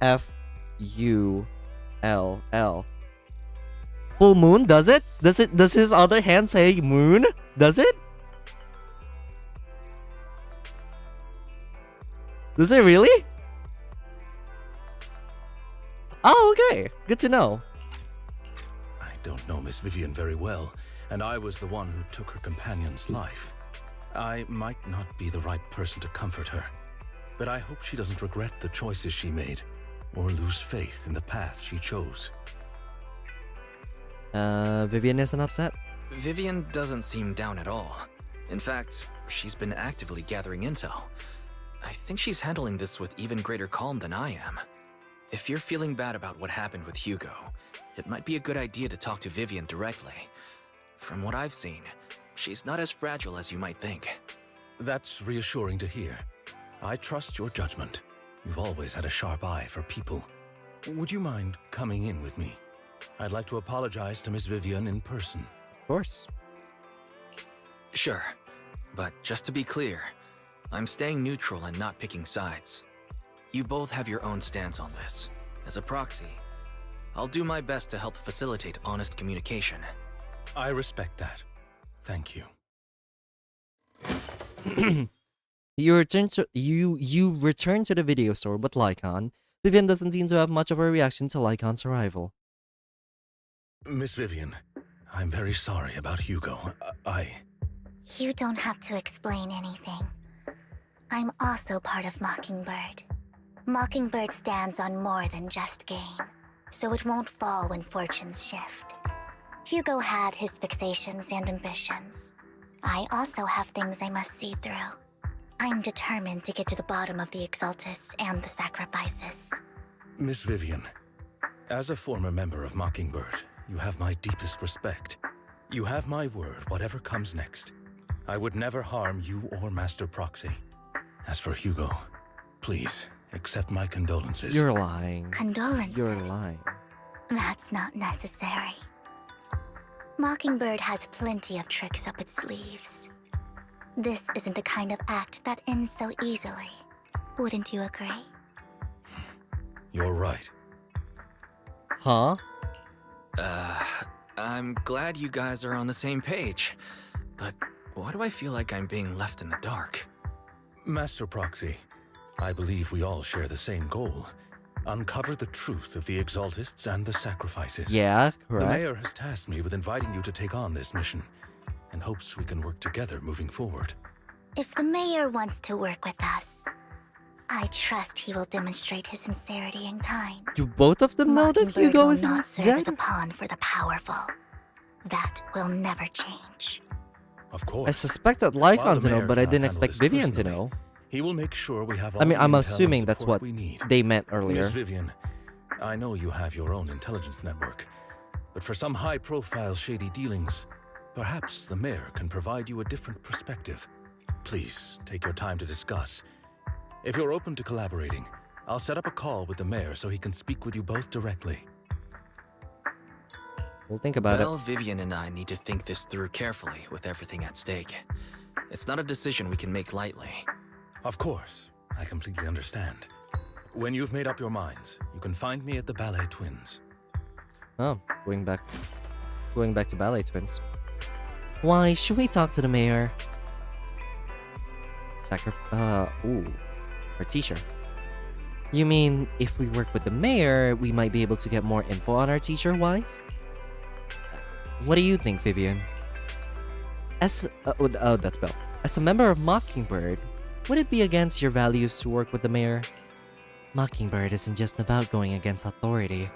F U L L. Full moon, does it? Does his other hand say moon? Does it? Does it really? Oh, okay. Good to know. I don't know Miss Vivian very well, and I was the one who took her companion's life. I might not be the right person to comfort her, but I hope she doesn't regret the choices she made, or lose faith in the path she chose. Vivian isn't upset? Vivian doesn't seem down at all. In fact, she's been actively gathering intel. I think she's handling this with even greater calm than I am. If you're feeling bad about what happened with Hugo, it might be a good idea to talk to Vivian directly. From what I've seen, she's not as fragile as you might think. That's reassuring to hear. I trust your judgment. You've always had a sharp eye for people. Would you mind coming in with me? I'd like to apologize to Miss Vivian in person. Of course. Sure, but just to be clear, I'm staying neutral and not picking sides. You both have your own stance on this. As a proxy, I'll do my best to help facilitate honest communication. I respect that. Thank you. You return to the video store, but Lycon. Vivian doesn't seem to have much of a reaction to Lycon's arrival. Miss Vivian, I'm very sorry about Hugo. You don't have to explain anything. I'm also part of Mockingbird. Mockingbird stands on more than just gain, so it won't fall when fortunes shift. Hugo had his fixations and ambitions. I also have things I must see through. I'm determined to get to the bottom of the Exaltists and the sacrifices. Miss Vivian, as a former member of Mockingbird, you have my deepest respect. You have my word, whatever comes next. I would never harm you or Master Proxy. As for Hugo, please, accept my condolences. You're lying. Condolences? You're lying. That's not necessary. Mockingbird has plenty of tricks up its sleeves. This isn't the kind of act that ends so easily. Wouldn't you agree? You're right. Huh? I'm glad you guys are on the same page. But why do I feel like I'm being left in the dark? Master Proxy, I believe we all share the same goal. Uncover the truth of the Exaltists and the sacrifices. Yeah, The correct. mayor has tasked me with inviting you to take on this mission, and hopes we can work together moving forward. If the mayor wants to work with us, I trust he will demonstrate his sincerity and kind. Do both of them know that Mockingbird Hugo will isn't not serve dead? as a pawn for the powerful. That will never change. Of course. I suspect that While Lycon the to know, mayor but I cannot didn't handle expect this Vivian to personally, know. He will make sure we have all I mean, the I'm intel assuming and that's support what we need. they meant earlier. Miss Vivian, I know you have your own intelligence network, but for some high-profile shady dealings, perhaps the mayor can provide you a different perspective. Please, take your time to discuss. If you're open to collaborating, I'll set up a call with the mayor so he can speak with you both directly. We'll think about Well, Vivian and I need to think this through carefully with everything at stake. It's not a decision we can make lightly. Of course, I completely understand. When you've made up your minds, you can find me at the Ballet Twins. it. Oh, going back to Ballet Twins. Why should we talk to the mayor? Our teacher. You mean if we work with the mayor, we might be able to get more info on our teacher, Wise? What do you think, Vivian? That's Belle. As a member of Mockingbird, would it be against your values to work with the mayor? Mockingbird isn't just about going against authority.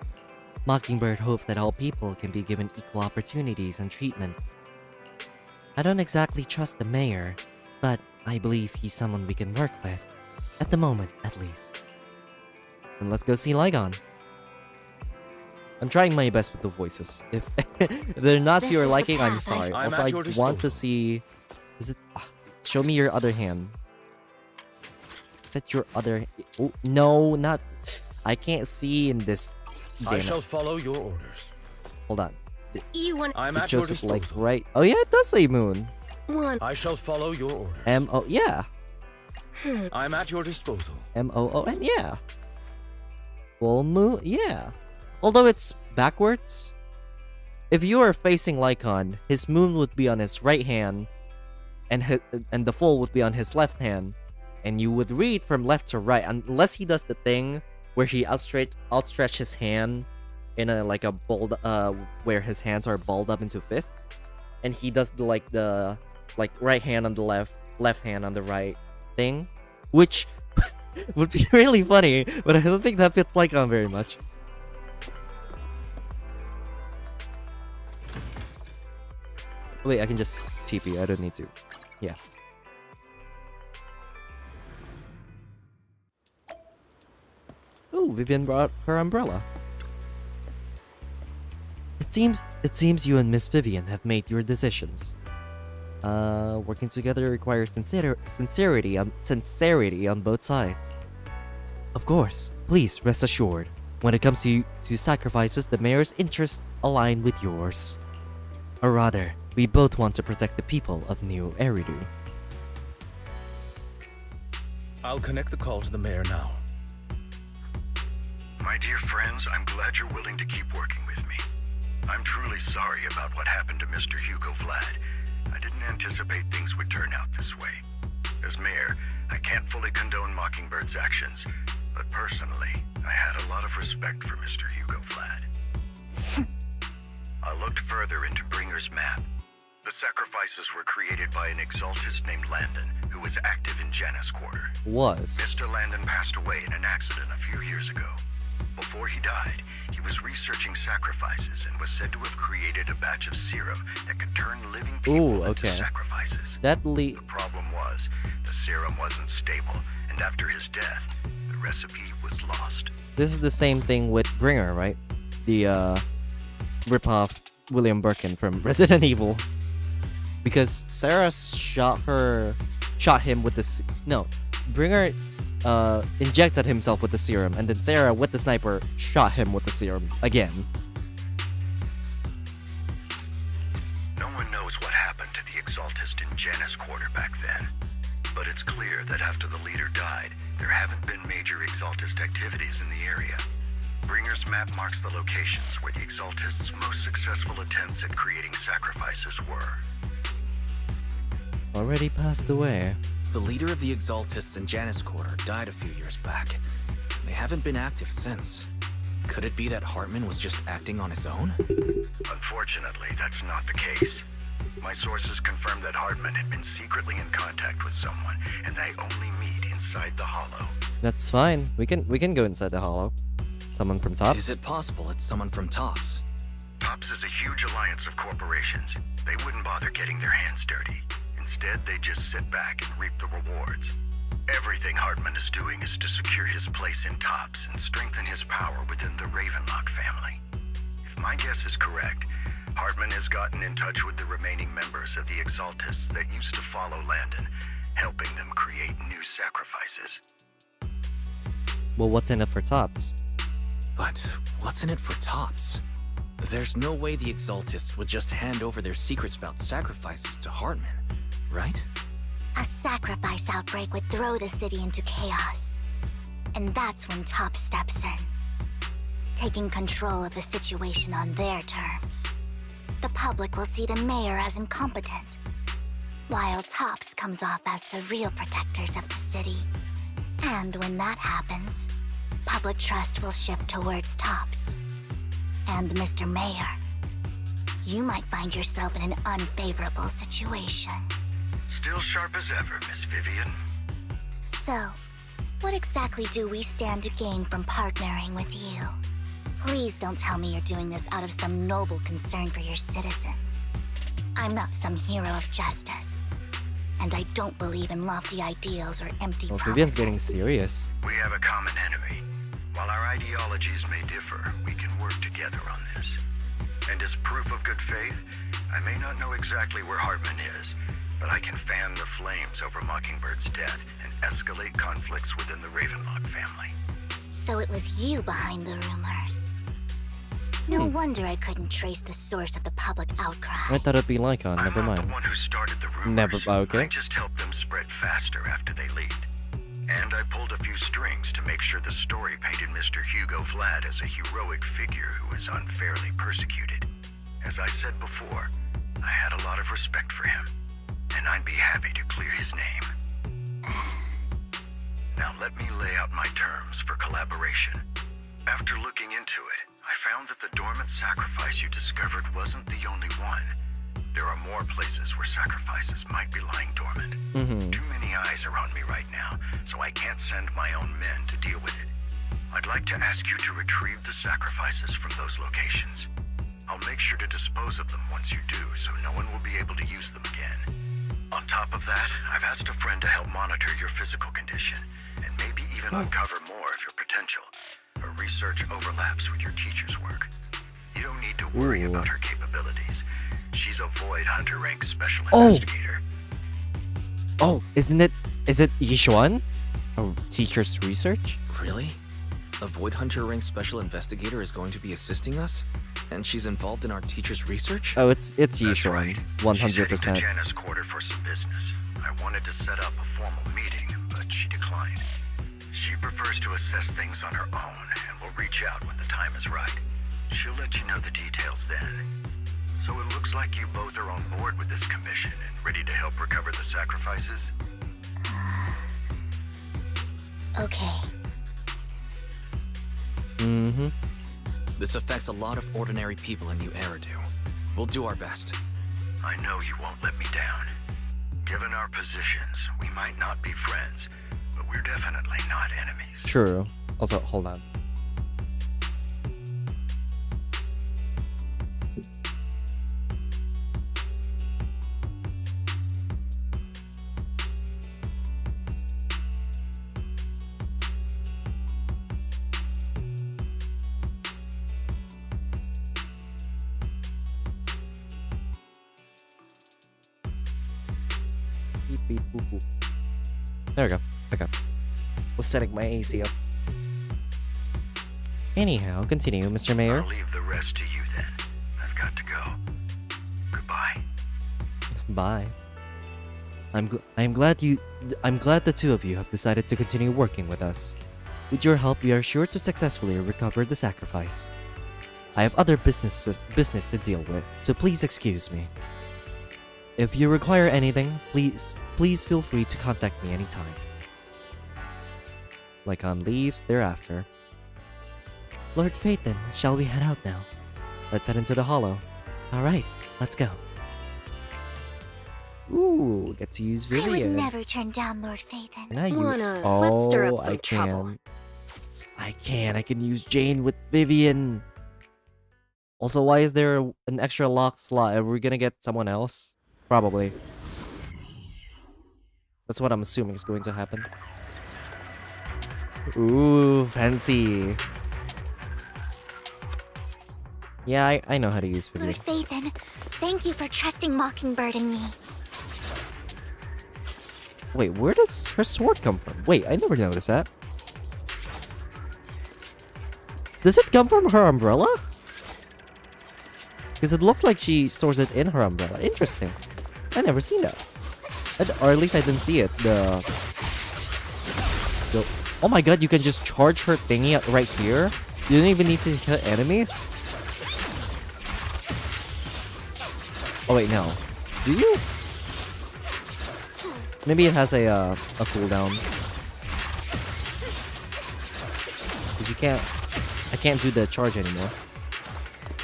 Mockingbird hopes that all people can be given equal opportunities and treatment. I don't exactly trust the mayor, but I believe he's someone we can work with. At the moment, at least. And let's go see Lygon. I'm trying my best with the voices. If they're not to This your is the liking, I'm path I- sorry. I'm Also, at I your want to disposal. see... Is it... show me your other hand. Is that your other... Oh, no, not... I can't see in this... I Damn shall it. follow your orders. Hold on. You want I'm It at your shows up disposal. like right... Oh yeah, it does say moon. one? I shall follow your orders. M-O... Yeah. I'm at your disposal. M-O-O-N, yeah. Full moon, yeah. Although it's backwards. If you are facing Lycon, his moon would be on his right hand, and the full would be on his left hand, and you would read from left to right, unless he does the thing where he outstretch his hand in a like a balled where his hands are balled up into fists, and he does the right hand on the left hand on the right thing, which would be really funny, but I don't think that fits Lycon very much. Wait, I can just TP. I don't need to. Yeah. Ooh, Vivian brought her umbrella. It seems you and Miss Vivian have made your decisions. Working together requires sincerity on both sides. Of course, please rest assured, when it comes to sacrifices, the mayor's interests align with yours. Or rather, we both want to protect the people of New Eridu. I'll connect the call to the mayor now. My dear friends, I'm glad you're willing to keep working with me. I'm truly sorry about what happened to Mr. Hugo Vlad. I didn't anticipate things would turn out this way. As mayor, I can't fully condone Mockingbird's actions, but personally, I had a lot of respect for Mr. Hugo Vlad. I looked further into Bringer's map. The sacrifices were created by an exaltist named Landon, who was active in Janus Quarter. Mr. Landon passed away in an accident a few years ago. Before he died, he was researching sacrifices and was said to have created a batch of serum that could turn living people into sacrifices. The problem was, the serum wasn't stable, and after his death, the recipe was lost. This is the same thing with Bringer, right? The ripoff William Birkin from Resident Evil. Because Sarah shot him with the Bringer injected himself with the serum, and then Sarah with the sniper shot him with the serum again. No one knows what happened to the exaltist in Janus Quarter back then, but it's clear that after the leader died, there haven't been major exaltist activities in the area. Bringer's map marks the locations where the exaltist's most successful attempts at creating sacrifices were. Already passed away. The leader of the Exaltists in Janus Quarter died a few years back. They haven't been active since. Could it be that Hartman was just acting on his own? Unfortunately, that's not the case. My sources confirmed that Hartman had been secretly in contact with someone, and they only meet inside the Hollow. That's fine. We can go inside the Hollow. Someone from Tops? Is it possible it's someone from Tops? Tops is a huge alliance of corporations. They wouldn't bother getting their hands dirty. Instead, they just sit back and reap the rewards. Everything Hartman is doing is to secure his place in Tops and strengthen his power within the Ravenlock family. If my guess is correct, Hartman has gotten in touch with the remaining members of the Exaltists that used to follow Landon, helping them create new sacrifices. Well, what's in it for Tops? But what's in it for Tops? There's no way the Exaltists would just hand over their secrets about sacrifices to Hartman, right? A sacrifice outbreak would throw the city into chaos. And that's when Tops steps in, taking control of the situation on their terms. The public will see the mayor as incompetent, while Tops comes off as the real protectors of the city. And when that happens, public trust will shift towards Tops. And Mr. Mayor, you might find yourself in an unfavorable situation. Still sharp as ever, Miss Vivian. So, what exactly do we stand to gain from partnering with you? Please don't tell me you're doing this out of some noble concern for your citizens. I'm not some hero of justice, and I don't believe in lofty ideals or empty promises. Vivian's getting serious. We have a common enemy. While our ideologies may differ, we can work together on this. And as proof of good faith, I may not know exactly where Hartman is, but I can fan the flames over Mockingbird's death and escalate conflicts within the Ravenlock family. So it was you behind the rumors. No wonder I couldn't trace the source of the public outcry. I thought it'd be Lycon, never I'm not mind. the one who started the rumors. Okay. I just helped them spread faster after they leaked. And I pulled a few strings to make sure the story painted Mr. Hugo Vlad as a heroic figure who was unfairly persecuted. As I said before, I had a lot of respect for him, and I'd be happy to clear his name. Now let me lay out my terms for collaboration. After looking into it, I found that the dormant sacrifice you discovered wasn't the only one. There are more places where sacrifices might be lying dormant. Too many eyes are on me right now, so I can't send my own men to deal with it. I'd like to ask you to retrieve the sacrifices from those locations. I'll make sure to dispose of them once you do, so no one will be able to use them again. On top of that, I've asked a friend to help monitor your physical condition, and maybe even uncover more of your potential. A her research overlaps with your teacher's work. You don't need to worry about her capabilities. She's a Void Hunter rank special investigator. Oh, is it Yishuan? Of teacher's research? Really? A Void Hunter rank special investigator is going to be assisting us? And she's involved in our teacher's research? Oh, it's That's Yishuan. right. 100%. She's heading to Janna's quarter for some business. I wanted to set up a formal meeting, but she declined. She prefers to assess things on her own, and will reach out when the time is right. She'll let you know the details then. So it looks like you both are on board with this commission and ready to help recover the sacrifices? Okay. Mm-hmm. This affects a lot of ordinary people in New Eridu. We'll do our best. I know you won't let me down. Given our positions, we might not be friends, but we're definitely not enemies. True. Also, hold on. Beep, beep, boop, boop. There we go. Okay. Was setting my AC up. Anyhow, continue, Mr. Mayor. I'll leave the rest to you then. I've got to go. Goodbye. Bye. I'm glad the two of you have decided to continue working with us. With your help, we are sure to successfully recover the sacrifice. I have other business to deal with, so please excuse me. If you require anything, please feel free to contact me anytime. Lycon leaves thereafter. Lord Phaethon, shall we head out now? Let's head into the hollow. Alright, let's go. Ooh, get to use I would Vivian. never turn down Lord Phaethon. Can I use... Let's stir up some I trouble. can. I can use Jane with Vivian. Also, why is there an extra lock slot? Are we gonna get someone else? Probably. That's what I'm assuming is going to happen. Ooh, fancy. Yeah, I know how to use Vivian. Lord Phaethon, thank you for trusting Mockingbird and me. Wait, where does her sword come from? Wait, I never noticed that. Does it come from her umbrella? Because it looks like she stores it in her umbrella. Interesting. I never seen that. Or at least I didn't see it. Oh my god, you can just charge her thingy right here? You don't even need to hit enemies? Oh wait, no. Do you? Maybe it has a cooldown. Because you can't... I can't do the charge anymore.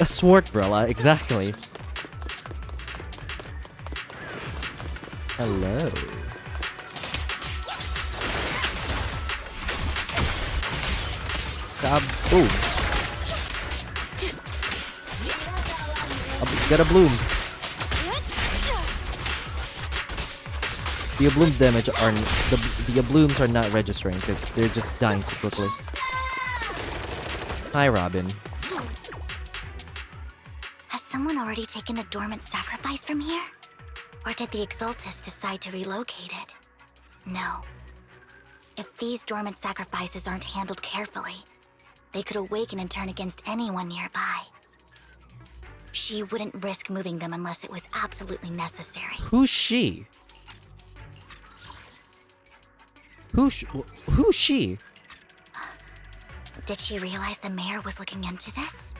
A sword umbrella, exactly. Hello. Boom. Get a bloom. The bloom damage are the blooms are not registering because they're just dying too quickly. Hi, Robin. Has someone already taken the dormant sacrifice from here? Or did the Exaltus decide to relocate it? No. If these dormant sacrifices aren't handled carefully, they could awaken and turn against anyone nearby. She wouldn't risk moving them unless it was absolutely necessary. Who's she? Who's she? Did she realize the mayor was looking into this?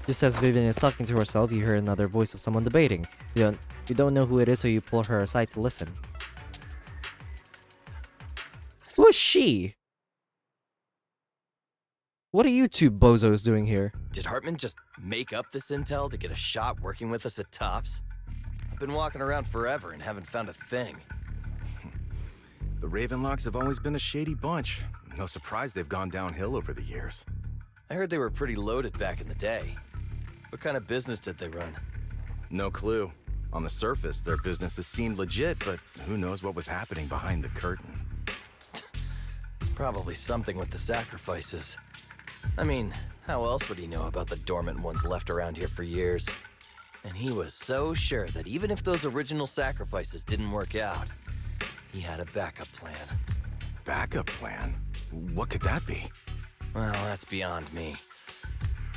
Just as Vivian is talking to herself, you hear another voice of someone debating. You don't know who it is, so you pull her aside to listen. Who is she? What are you two bozos doing here? Did Hartman just make up this intel to get a shot working with us at Tops? I've been walking around forever and haven't found a thing. The Ravenlocks have always been a shady bunch. No surprise they've gone downhill over the years. I heard they were pretty loaded back in the day. What kind of business did they run? No clue. On the surface, their businesses seemed legit, but who knows what was happening behind the curtain. Probably something with the sacrifices. I mean, how else would he know about the dormant ones left around here for years? And he was so sure that even if those original sacrifices didn't work out, he had a backup plan. Backup plan? What could that be? Well, that's beyond me.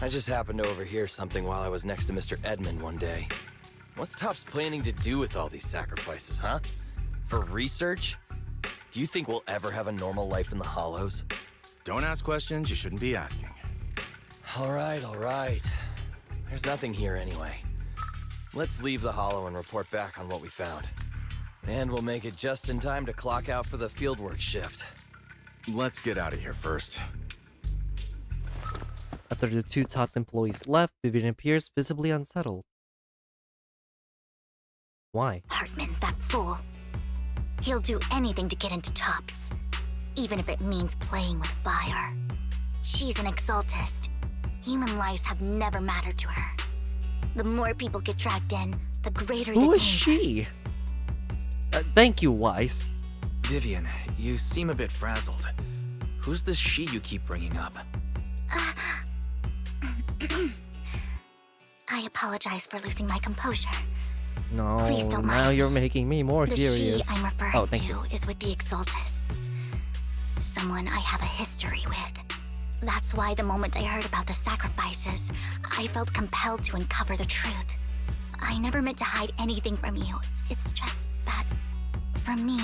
I just happened to overhear something while I was next to Mr. Edmund one day. What's Topps planning to do with all these sacrifices, huh? For research? Do you think we'll ever have a normal life in the Hollows? Don't ask questions you shouldn't be asking. All right. There's nothing here anyway. Let's leave the Hollow and report back on what we found. And we'll make it just in time to clock out for the fieldwork shift. Let's get out of here first. After the two Topps employees left, Vivian appears visibly unsettled. Why? Hartman, that fool. He'll do anything to get into Topps, even if it means playing with fire. She's an exaltist. Human lives have never mattered to her. The more people get dragged in, the greater the danger. Who is she? Thank you, Wise. Vivian, you seem a bit frazzled. Who's this she you keep bringing up? I apologize for losing my composure. No, Please don't now mind. you're making me more The curious. she I'm referring thank you. to is with the exaltists. Someone I have a history with. That's why the moment I heard about the sacrifices, I felt compelled to uncover the truth. I never meant to hide anything from you. It's just that, for me,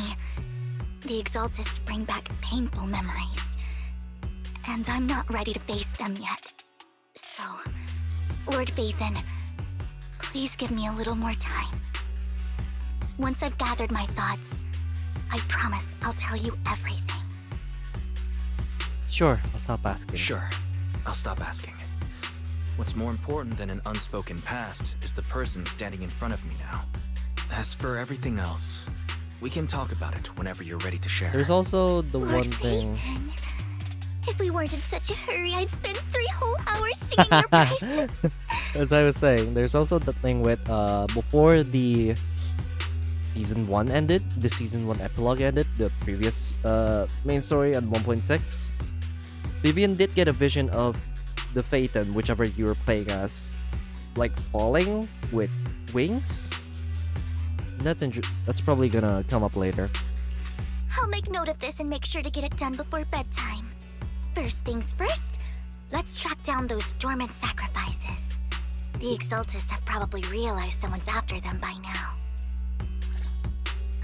the exaltists bring back painful memories. And I'm not ready to face them yet. So, Lord Vathan, please give me a little more time. Once I've gathered my thoughts, I promise I'll tell you everything. Sure, I'll stop asking. Sure, I'll stop asking. What's more important than an unspoken past is the person standing in front of me now. As for everything else, we can talk about it whenever you're ready to share. There's also the Lord one thing. Vathan, if we weren't in such a hurry, I'd spend 3 whole hours singing your praises. As I was saying, there's also the thing with before the season 1 ended, the season 1 epilogue ended, the previous main story at 1.6, Vivian did get a vision of the Phaeton, whichever you were playing as, like falling with wings. That's probably gonna come up later. I'll make note of this and make sure to get it done before bedtime. First things first, let's track down those dormant sacrifices. The exaltists have probably realized someone's after them by now.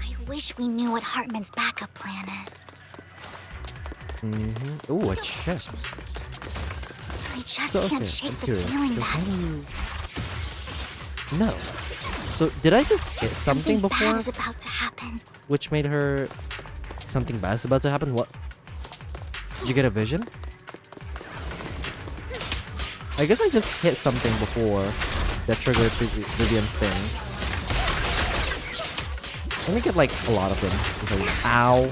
I wish we knew what Hartman's backup plan is. Ooh, a chest. I just So, can't okay, shake I'm the curious. feeling So that how do you... No. So did I just hit something bad before, is about to happen. which made her something bad is about to happen? What? Did you get a vision? I guess I just hit something before that triggered Vivian's thing. Let me get like a lot of them. It's like, ow.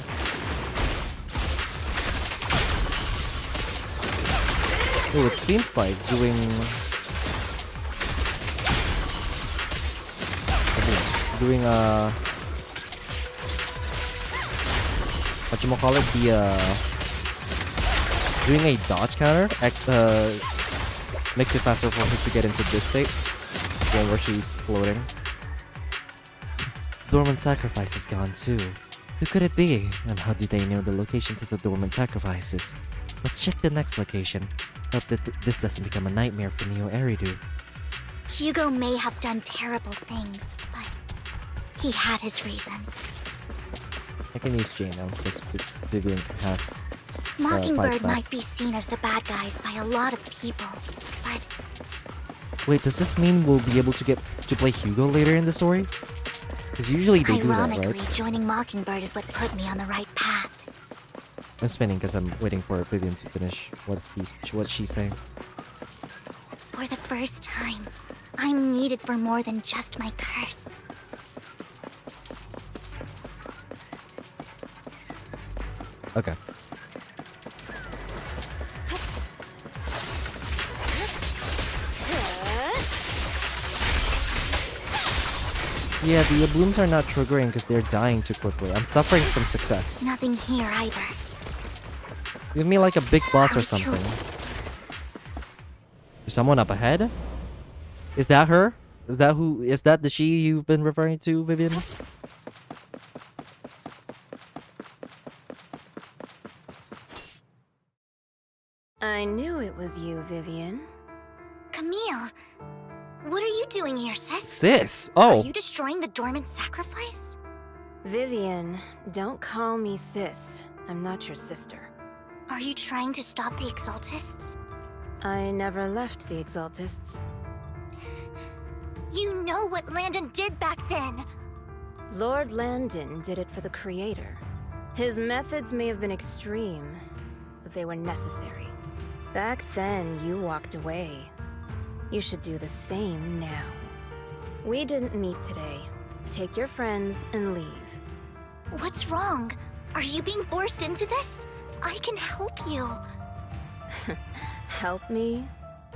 Ooh, it seems like doing whatchamacallit, doing a dodge counter makes it faster for her to get into this state, one where she's floating. Dormant sacrifice is gone too. Who could it be? And how did they know the locations of the dormant sacrifices? Let's check the next location. Hope that this doesn't become a nightmare for Neo Eridu. Hugo may have done terrible things, but he had his reasons. I can use Jane now because Vivian has Mockingbird 5 star. might be seen as the bad guys by a lot of people, but Wait, does this mean we'll be able to get to play Hugo later in the story? Because usually they do that, ironically, right? joining Mockingbird is what put me on the right path. I'm spinning because I'm waiting for Vivian to finish what she's saying. For the first time, I'm needed for more than just my curse. Okay. Yeah, the blooms are not triggering because they're dying too quickly. I'm suffering from success. Nothing here either. Give me like a big boss or Hurry, too. something. There's someone up ahead? Is that her? Is that who? Is that the she you've been referring to, Vivian? I knew it was you, Vivian. Camille, what are you doing here, sis? Sis? Are Oh. you destroying the dormant sacrifice? Vivian, don't call me sis. I'm not your sister. Are you trying to stop the Exaltists? I never left the Exaltists. You know what Landon did back then. Lord Landon did it for the Creator. His methods may have been extreme, but they were necessary. Back then, you walked away. You should do the same now. We didn't meet today. Take your friends and leave. What's wrong? Are you being forced into this? I can help you. Help me?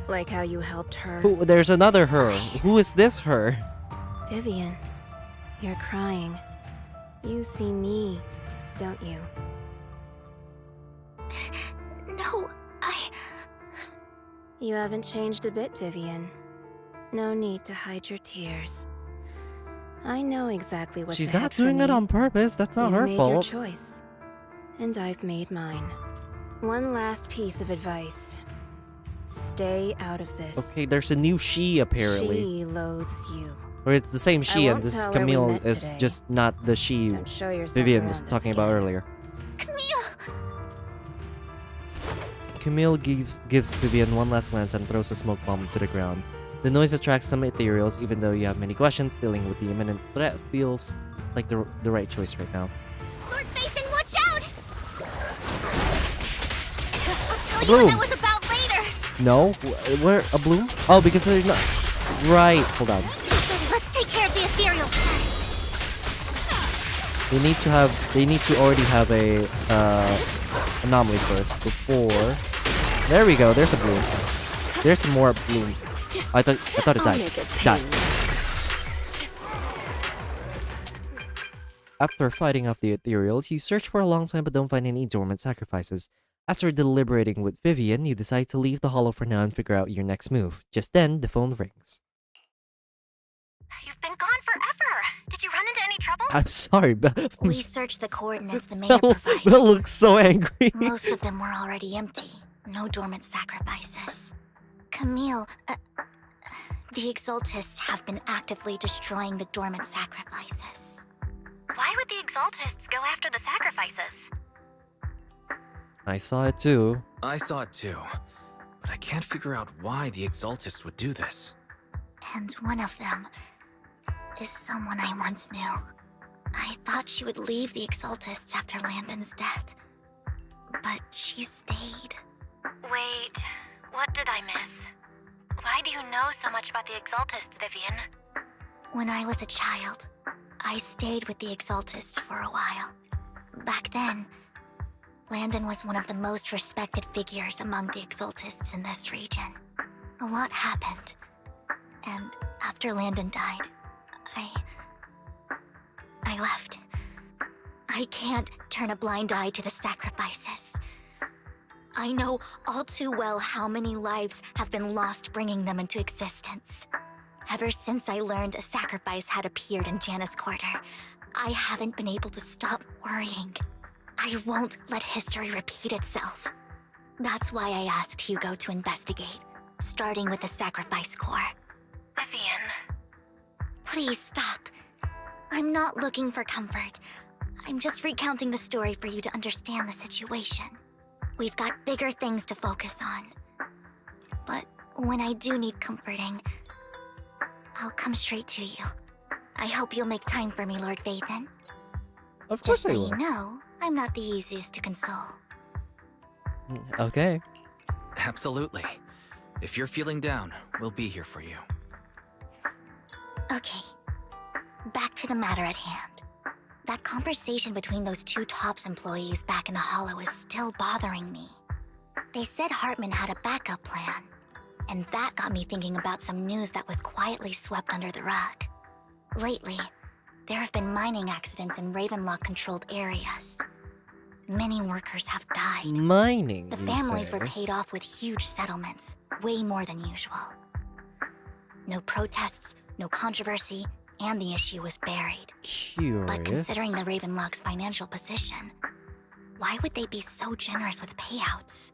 Like how you helped her? Who, there's another her. Who is this her? Vivian, you're crying. You see me, don't you? No, You haven't changed a bit, Vivian. No need to hide your tears. I know exactly what's She's ahead not for doing it me. on purpose. That's not You've her made your fault. choice, and I've made mine. One last piece of advice. Stay out of this. Okay, there's a new she apparently. She loathes you. Or it's the same she and won't this tell her we Camille met is today. just not the she Don't show yourself Vivian around was us talking about again. earlier. Camille! Camille gives Vivian one last glance and throws a smoke bomb to the ground. The noise attracts some ethereals, even though you have many questions. Dealing with the imminent threat feels like the right choice right now. Lord Phaethon, watch out! I'll tell you Bloom. what that was about later. No? Where? A bloom? Oh, because they're not... Right, hold on. Let's take care of the ethereals first. They need to already have a anomaly first before. There we go. There's a bloom. There's some more bloom. I thought it died. Died. After fighting off the ethereals, you search for a long time but don't find any dormant sacrifices. After deliberating with Vivian, you decide to leave the hollow for now and figure out your next move. Just then, the phone rings. You've been gone forever. Did you run into any trouble? I'm sorry, but We searched the coordinates the mayor Belle provided. looks so angry. Most of them were already empty. No dormant sacrifices. Camille, the Exaltists have been actively destroying the dormant sacrifices. Why would the Exaltists go after the sacrifices? I saw it too. I saw it too, but I can't figure out why the Exaltists would do this. And one of them is someone I once knew. I thought she would leave the Exaltists after Landon's death, but she stayed. Wait, what did I miss? Why do you know so much about the Exaltists, Vivian? When I was a child, I stayed with the Exaltists for a while. Back then, Landon was one of the most respected figures among the Exaltists in this region. A lot happened, and after Landon died, I left. I can't turn a blind eye to the sacrifices. I know all too well how many lives have been lost bringing them into existence. Ever since I learned a sacrifice had appeared in Janna's quarter, I haven't been able to stop worrying. I won't let history repeat itself. That's why I asked Hugo to investigate, starting with the sacrifice core. Vivian. Please stop. I'm not looking for comfort. I'm just recounting the story for you to understand the situation. We've got bigger things to focus on. But when I do need comforting, I'll come straight to you. I hope you'll make time for me, Lord Phaethon. Of course Just I so will. you know, I'm not the easiest to console. Okay. Absolutely. If you're feeling down, we'll be here for you. Okay, back to the matter at hand. That conversation between those two TOPS employees back in the Hollow is still bothering me. They said Hartman had a backup plan, and that got me thinking about some news that was quietly swept under the rug. Lately, there have been mining accidents in Ravenlock-controlled areas. Many workers have died. Mining, The you families say? were paid off with huge settlements, way more than usual. No protests, no controversy, and the issue was buried. Curious. But considering the Ravenlock's financial position, why would they be so generous with payouts?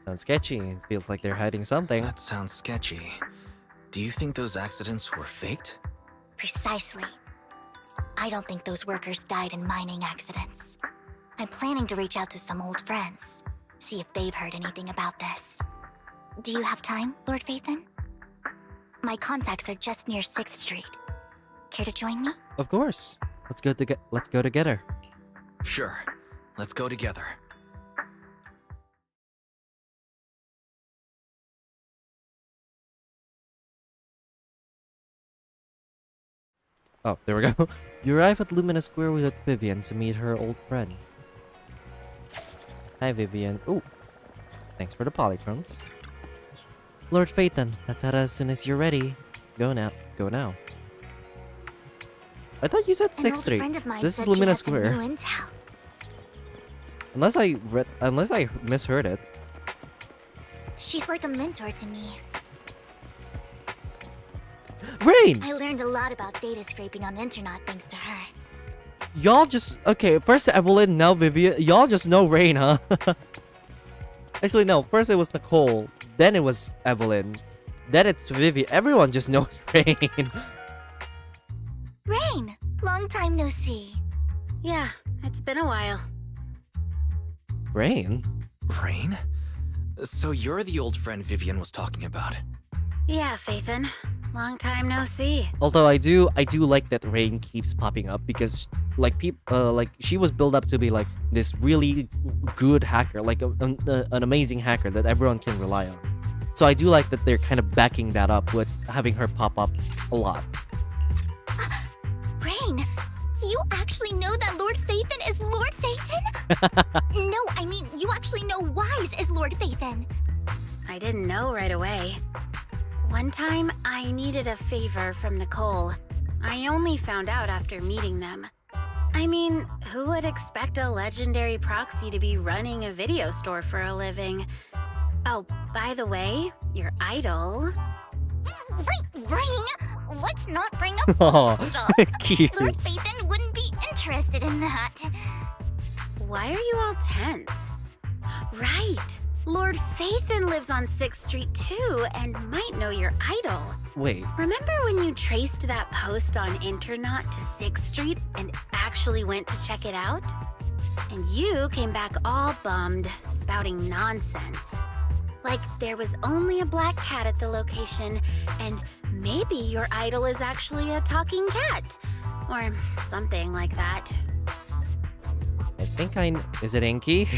Sounds sketchy. It feels like they're hiding something. That sounds sketchy. Do you think those accidents were faked? Precisely. I don't think those workers died in mining accidents. I'm planning to reach out to some old friends, see if they've heard anything about this. Do you have time, Lord Phaethon? My contacts are just near 6th Street. Care to join me? Of course. Let's go together. Sure. Let's go together. Oh, there we go. You arrive at Luminous Square with Vivian to meet her old friend. Hi, Vivian. Ooh. Thanks for the polychromes. Lord Phaethon, let's head as soon as you're ready. Go now. Go now. I thought you said 6th Street. This is Luminous Square. Unless I misheard it. She's like a mentor to me. Rain! I learned a lot about data scraping on internet thanks to her. Y'all just... Okay, first Evelyn, now Vivian. Y'all just know Rain, huh? Actually, no. First it was Nicole. Then it was Evelyn. Then it's Vivian. Everyone just knows Rain. Rain! Long time no see. Yeah, it's been a while. Rain? Rain? So you're the old friend Vivian was talking about. Yeah, Phaethon. Long time no see. Although I do like that Rain keeps popping up because like she was built up to be like this really good hacker, like an amazing hacker that everyone can rely on. So I do like that they're kind of backing that up with having her pop up a lot. Rain, you actually know that Lord Phaethon is Lord Phaethon? No, I mean, you actually know Wise is Lord Phaethon. I didn't know right away. One time, I needed a favor from Nicole. I only found out after meeting them. I mean, who would expect a legendary proxy to be running a video store for a living? Oh, by the way, your idol... Rain, let's not bring up Oh, that stuff. cute. Lord Phaethon wouldn't be interested in that. Why are you all tense? Right! Lord Phaethon lives on 6th Street too, and might know your idol. Wait. Remember when you traced that post on Internet to 6th Street and actually went to check it out? And you came back all bummed, spouting nonsense. Like there was only a black cat at the location, and maybe your idol is actually a talking cat. Or something like that. I think is it Inky?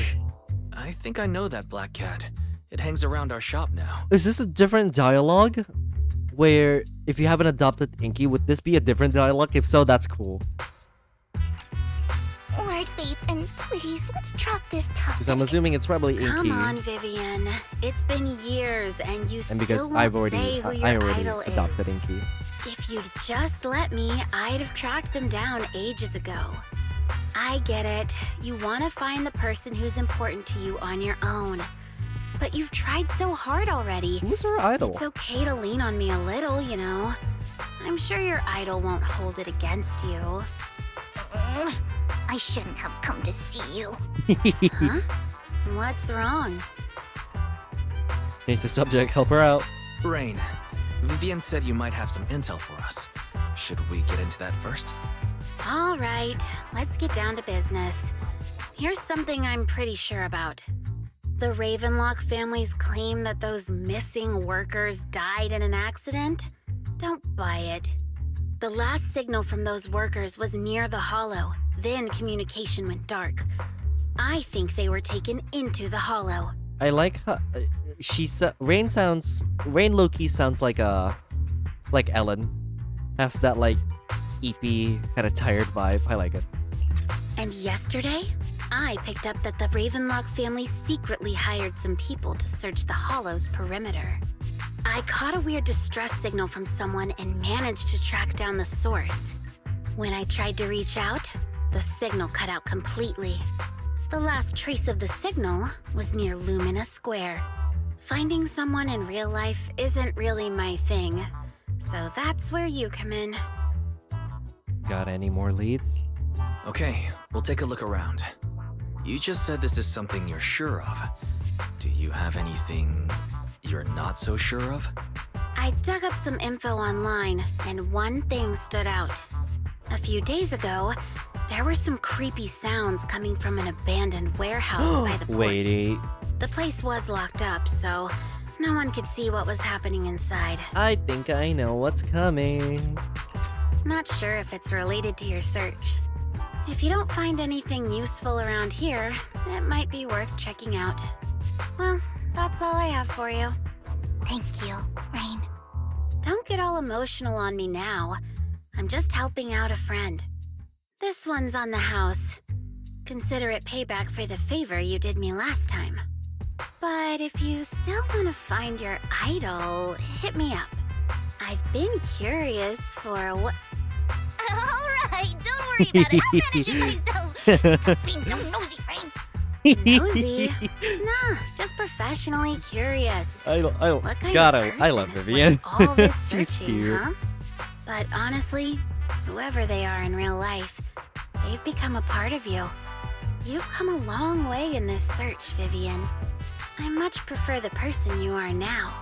I think I know that black cat. It hangs around our shop now. Is this a different dialogue? Where if you haven't adopted Inky, would this be a different dialogue? If so, that's cool. Lord Phaethon, please, let's drop this topic. Because I'm assuming it's probably Inky. Come on, Vivian. It's been years, and you And because still won't I say who your already idol adopted is. Inky. If you'd just let me, I'd have tracked them down ages ago. I get it. You want to find the person who's important to you on your own. But you've tried so hard already. Who's her idol? It's okay to lean on me a little, you know. I'm sure your idol won't hold it against you. I shouldn't have come to see you. Huh? What's wrong? Change the subject, help her out. Rain, Vivian said you might have some intel for us. Should we get into that first? All right, let's get down to business. Here's something I'm pretty sure about. The Ravenlock family's claim that those missing workers died in an accident? Don't buy it. The last signal from those workers was near the Hollow. Then communication went dark. I think they were taken into the Hollow. I like how Rain low-key sounds like Ellen. Has that like EP kind of tired vibe. I like it. And yesterday, I picked up that the Ravenlock family secretly hired some people to search the Hollow's perimeter. I caught a weird distress signal from someone and managed to track down the source. When I tried to reach out, the signal cut out completely. The last trace of the signal was near Lumina Square. Finding someone in real life isn't really my thing, so that's where you come in. Got any more leads? Okay, we'll take a look around. You just said this is something you're sure of. Do you have anything you're not so sure of? I dug up some info online, and one thing stood out. A few days ago, there were some creepy sounds coming from an abandoned warehouse by the port. Wait. The place was locked up, so no one could see what was happening inside. I think I know what's coming. Not sure if it's related to your search. If you don't find anything useful around here, it might be worth checking out. Well, that's all I have for you. Thank you, Rain. Don't get all emotional on me now. I'm just helping out a friend. This one's on the house. Consider it payback for the favor you did me last time. But if you still want to find your idol, hit me up. I've been curious for what... Alright, don't worry about it. I'll manage it myself. Stop being so nosy, Rain. Nosy? Nah, just professionally curious. What kind of I love person is Vivian. worth all this She's searching, cute. huh? But honestly, whoever they are in real life, they've become a part of you. You've come a long way in this search, Vivian. I much prefer the person you are now.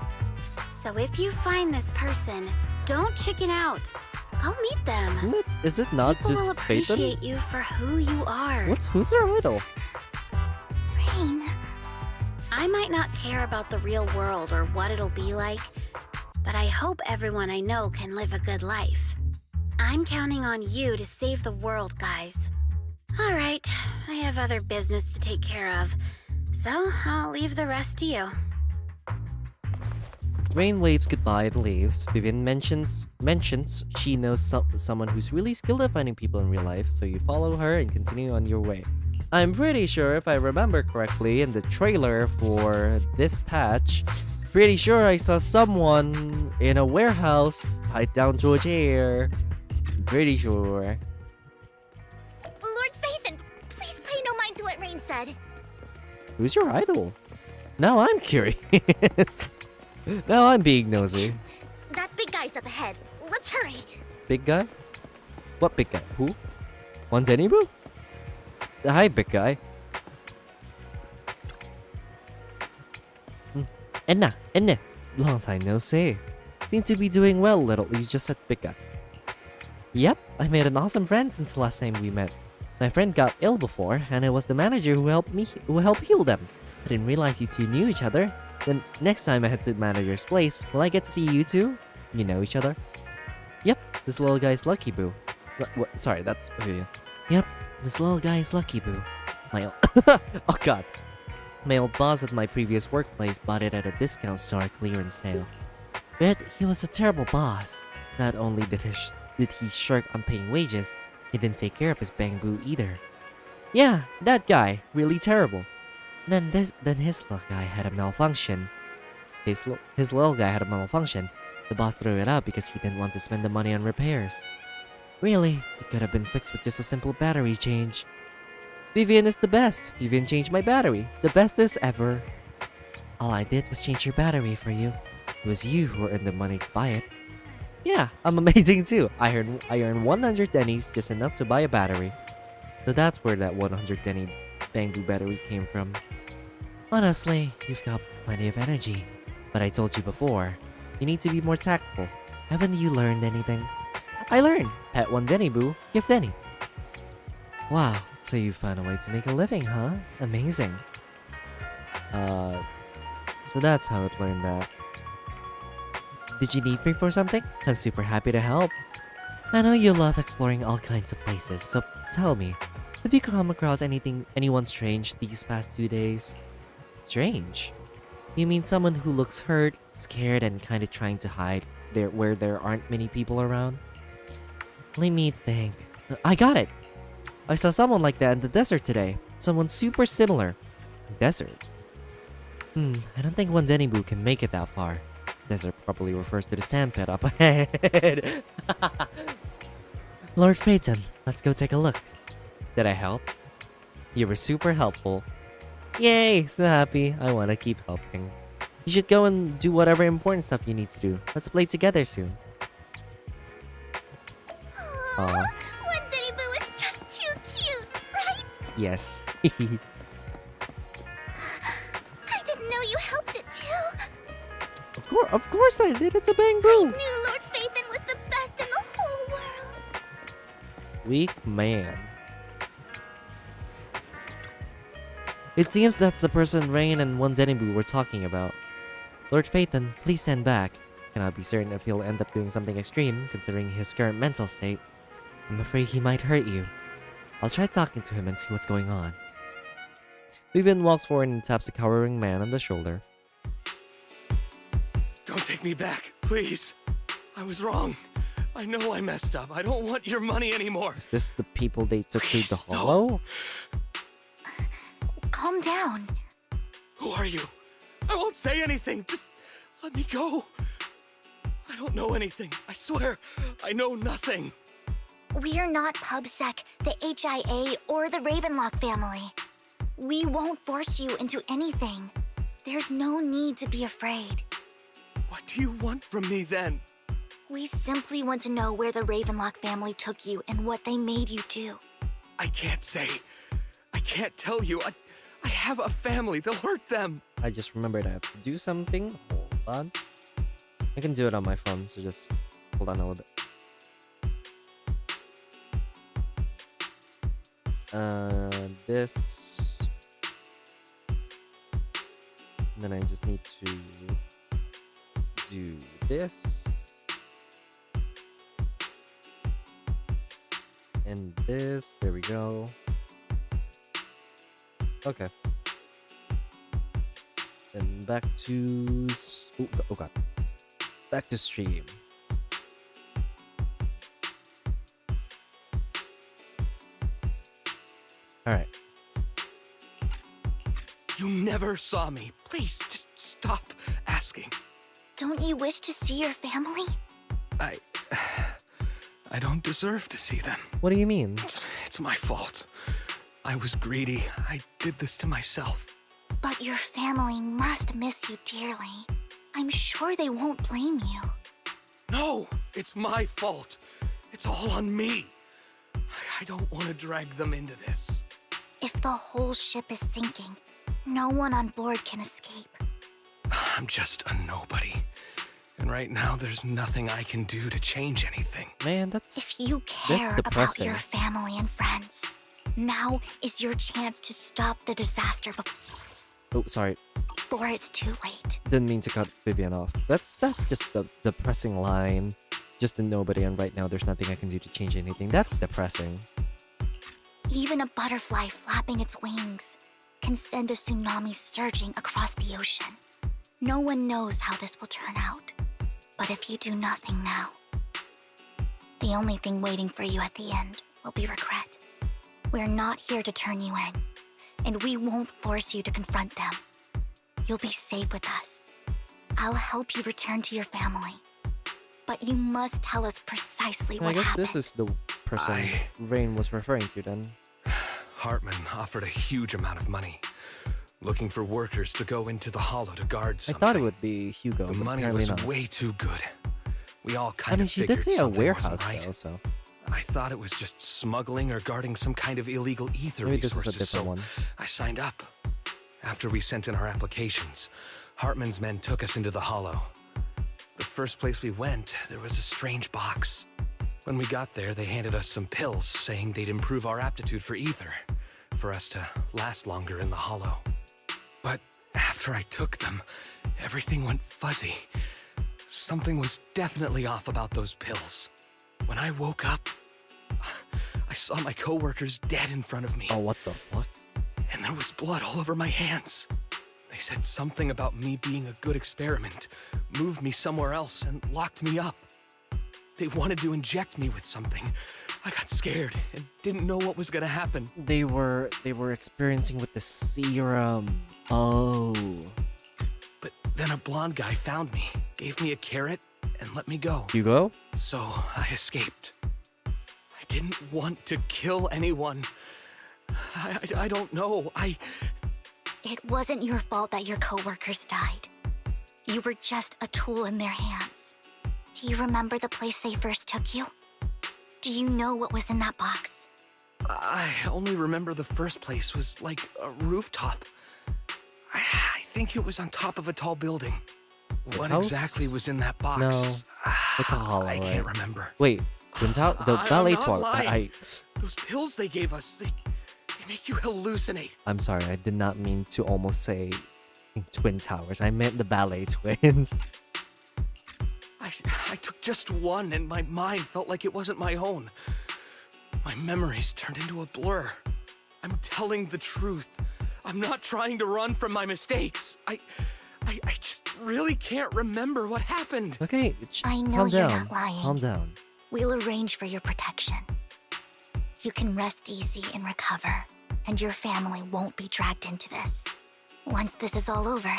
So if you find this person, don't chicken out. Go meet them. Is it not People will just Phaeton? appreciate you for who you are. Who's her idol? Rain. I might not care about the real world or what it'll be like, but I hope everyone I know can live a good life. I'm counting on you to save the world, guys. Alright, I have other business to take care of, so I'll leave the rest to you. Rain waves goodbye and leaves. Vivian mentions she knows someone who's really skilled at finding people in real life, so you follow her and continue on your way. I'm pretty sure, if I remember correctly, in the trailer for this patch, pretty sure I saw someone in a warehouse tied down to a chair. I'm pretty sure. Lord Phaeton, please pay no mind to what Rain said. Who's your idol? Now I'm curious. Now I'm being nosy. That big guy's up ahead. Let's hurry. Big guy? What big guy? Who? Wanzenibu? Hi, big guy. Enna. Long time no see. Seem to be doing well, little. You just said big guy. Yep, I made an awesome friend since the last time we met. My friend got ill before, and it was the manager who helped heal them. I didn't realize you two knew each other. Then next time I head to the manager's place, will I get to see you two? You know each other? Yep, this little guy's Lucky Boo. Sorry, that's... Yep, this little guy's Lucky Boo. My oh god. My old boss at my previous workplace bought it at a discount store clearance sale. But he was a terrible boss. Not only did he shirk on paying wages, he didn't take care of his bamboo either. Yeah, that guy, really terrible. Then his little guy had a malfunction. His little guy had a malfunction. The boss threw it out because he didn't want to spend the money on repairs. Really, it could have been fixed with just a simple battery change. Vivian is the best. Vivian changed my battery. The bestest ever. All I did was change your battery for you. It was you who earned the money to buy it. Yeah, I'm amazing too. I earned 100 dennies, just enough to buy a battery. So that's where that 100 denny bamboo battery came from. Honestly, you've got plenty of energy. But I told you before, you need to be more tactful. Haven't you learned anything? I learned! Pet one denny boo, give denny. Wow, so you found a way to make a living, huh? Amazing. So that's how it learned that. Did you need me for something? I'm super happy to help. I know you love exploring all kinds of places, so tell me, have you come across anyone strange these past 2 days? Strange? You mean someone who looks hurt, scared, and kinda trying to hide where there aren't many people around? Let me think. I got it! I saw someone like that in the desert today. Someone super similar. Desert? I don't think one Zenibu can make it that far. Desert probably refers to the sand pit up ahead. Lord Phaeton, let's go take a look. Did I help? You were super helpful. Yay! So happy. I want to keep helping. You should go and do whatever important stuff you need to do. Let's play together soon. Aww. One Denny Boo is just too cute, right? Yes. I didn't know you helped it too. Of course I did. It's a bang I boo. knew Lord Phaethon was the best in the whole world. Weak man. It seems that's the person Rain and One Zenibu were talking about. Lord Phaethon, please stand back. Cannot be certain if he'll end up doing something extreme, considering his current mental state. I'm afraid he might hurt you. I'll try talking to him and see what's going on. Vivian walks forward and taps the cowering man on the shoulder. Don't take me back, please. I was wrong. I know I messed up. I don't want your money anymore. Is this the people they took Please, to the Hollow? Calm down. Who are you? I won't say anything. Just let me go. I don't know anything. I swear, I know nothing. We're not PubSec, the HIA, or the Ravenlock family. We won't force you into anything. There's no need to be afraid. What do you want from me then? We simply want to know where the Ravenlock family took you and what they made you do. I can't say. I can't tell you. I have a family. They'll hurt them. I just remembered I have to do something. Hold on. I can do it on my phone, so just hold on a little bit. This. And then I just need to do this. And this. There we go. Okay. Then back to... Oh god. Back to stream. Alright. You never saw me. Please, just stop asking. Don't you wish to see your family? I don't deserve to see them. What do you mean? It's my fault. I was greedy. I did this to myself. But your family must miss you dearly. I'm sure they won't blame you. No, it's my fault. It's all on me. I don't want to drag them into this. If the whole ship is sinking, no one on board can escape. I'm just a nobody. And right now, there's nothing I can do to change anything. Man, that's... If you care about depressing. your family and friends, now is your chance to stop the disaster Oh, sorry. before it's too late. Didn't mean to cut Vivian off. That's just the depressing line. Just a nobody, and right now there's nothing I can do to change anything. That's depressing. Even a butterfly flapping its wings can send a tsunami surging across the ocean. No one knows how this will turn out. But if you do nothing now, the only thing waiting for you at the end will be regret. We're not here to turn you in, and we won't force you to confront them. You'll be safe with us. I'll help you return to your family. But you must tell us precisely what I guess happened. this is the person Rain was referring to then. Hartman offered a huge amount of money, looking for workers to go into the Hollow to guard something. I thought it would be Hugo, The but money apparently was not. way too good. We all I kind mean, of she figured did say a something warehouse wasn't right. though, so I thought it was just smuggling or guarding some kind of illegal ether maybe this is a resources, so different one. I signed up. After we sent in our applications, Hartman's men took us into the Hollow. The first place we went, there was a strange box. When we got there, they handed us some pills, saying they'd improve our aptitude for ether, for us to last longer in the Hollow. But after I took them, everything went fuzzy. Something was definitely off about those pills. When I woke up, I saw my coworkers dead in front of me. Oh, what the fuck? And there was blood all over my hands. They said something about me being a good experiment, moved me somewhere else, and locked me up. They wanted to inject me with something. I got scared and didn't know what was gonna happen. They were experiencing with the serum. Oh. But then a blonde guy found me, gave me a carrot, and let me go. Hugo? So I escaped. I didn't want to kill anyone. I don't know. It wasn't your fault that your coworkers died. You were just a tool in their hands. Do you remember the place they first took you? Do you know what was in that box? I only remember the first place was like a rooftop. I think it was on top of a tall building. What house? exactly was in that box? No, it's a hollow. I can't remember. Wait, Twin Tower? The I'm ballet not tower. lying. Those pills they gave us, they make you hallucinate. I'm sorry, I did not mean to almost say Twin Towers. I meant the ballet twins. I took just one and my mind felt like it wasn't my own. My memories turned into a blur. I'm telling the truth. I'm not trying to run from my mistakes. I just really can't remember what happened. Okay, I know calm you're down. not lying. Calm down. We'll arrange for your protection. You can rest easy and recover, and your family won't be dragged into this. Once this is all over,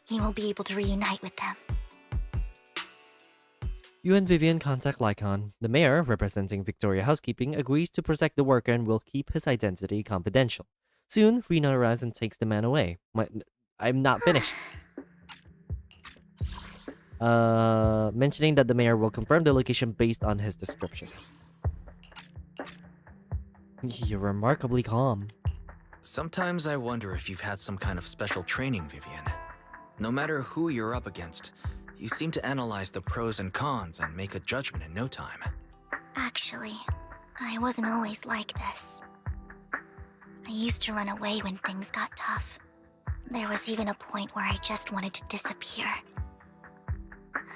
you will be able to reunite with them. You and Vivian contact Lycon. The mayor, representing Victoria Housekeeping, agrees to protect the worker and will keep his identity confidential. Soon, Rena arrives and takes the man away. I'm not finished. Mentioning that the mayor will confirm the location based on his description. You're remarkably calm. Sometimes I wonder if you've had some kind of special training, Vivian. No matter who you're up against, you seem to analyze the pros and cons and make a judgment in no time. Actually, I wasn't always like this. I used to run away when things got tough. There was even a point where I just wanted to disappear.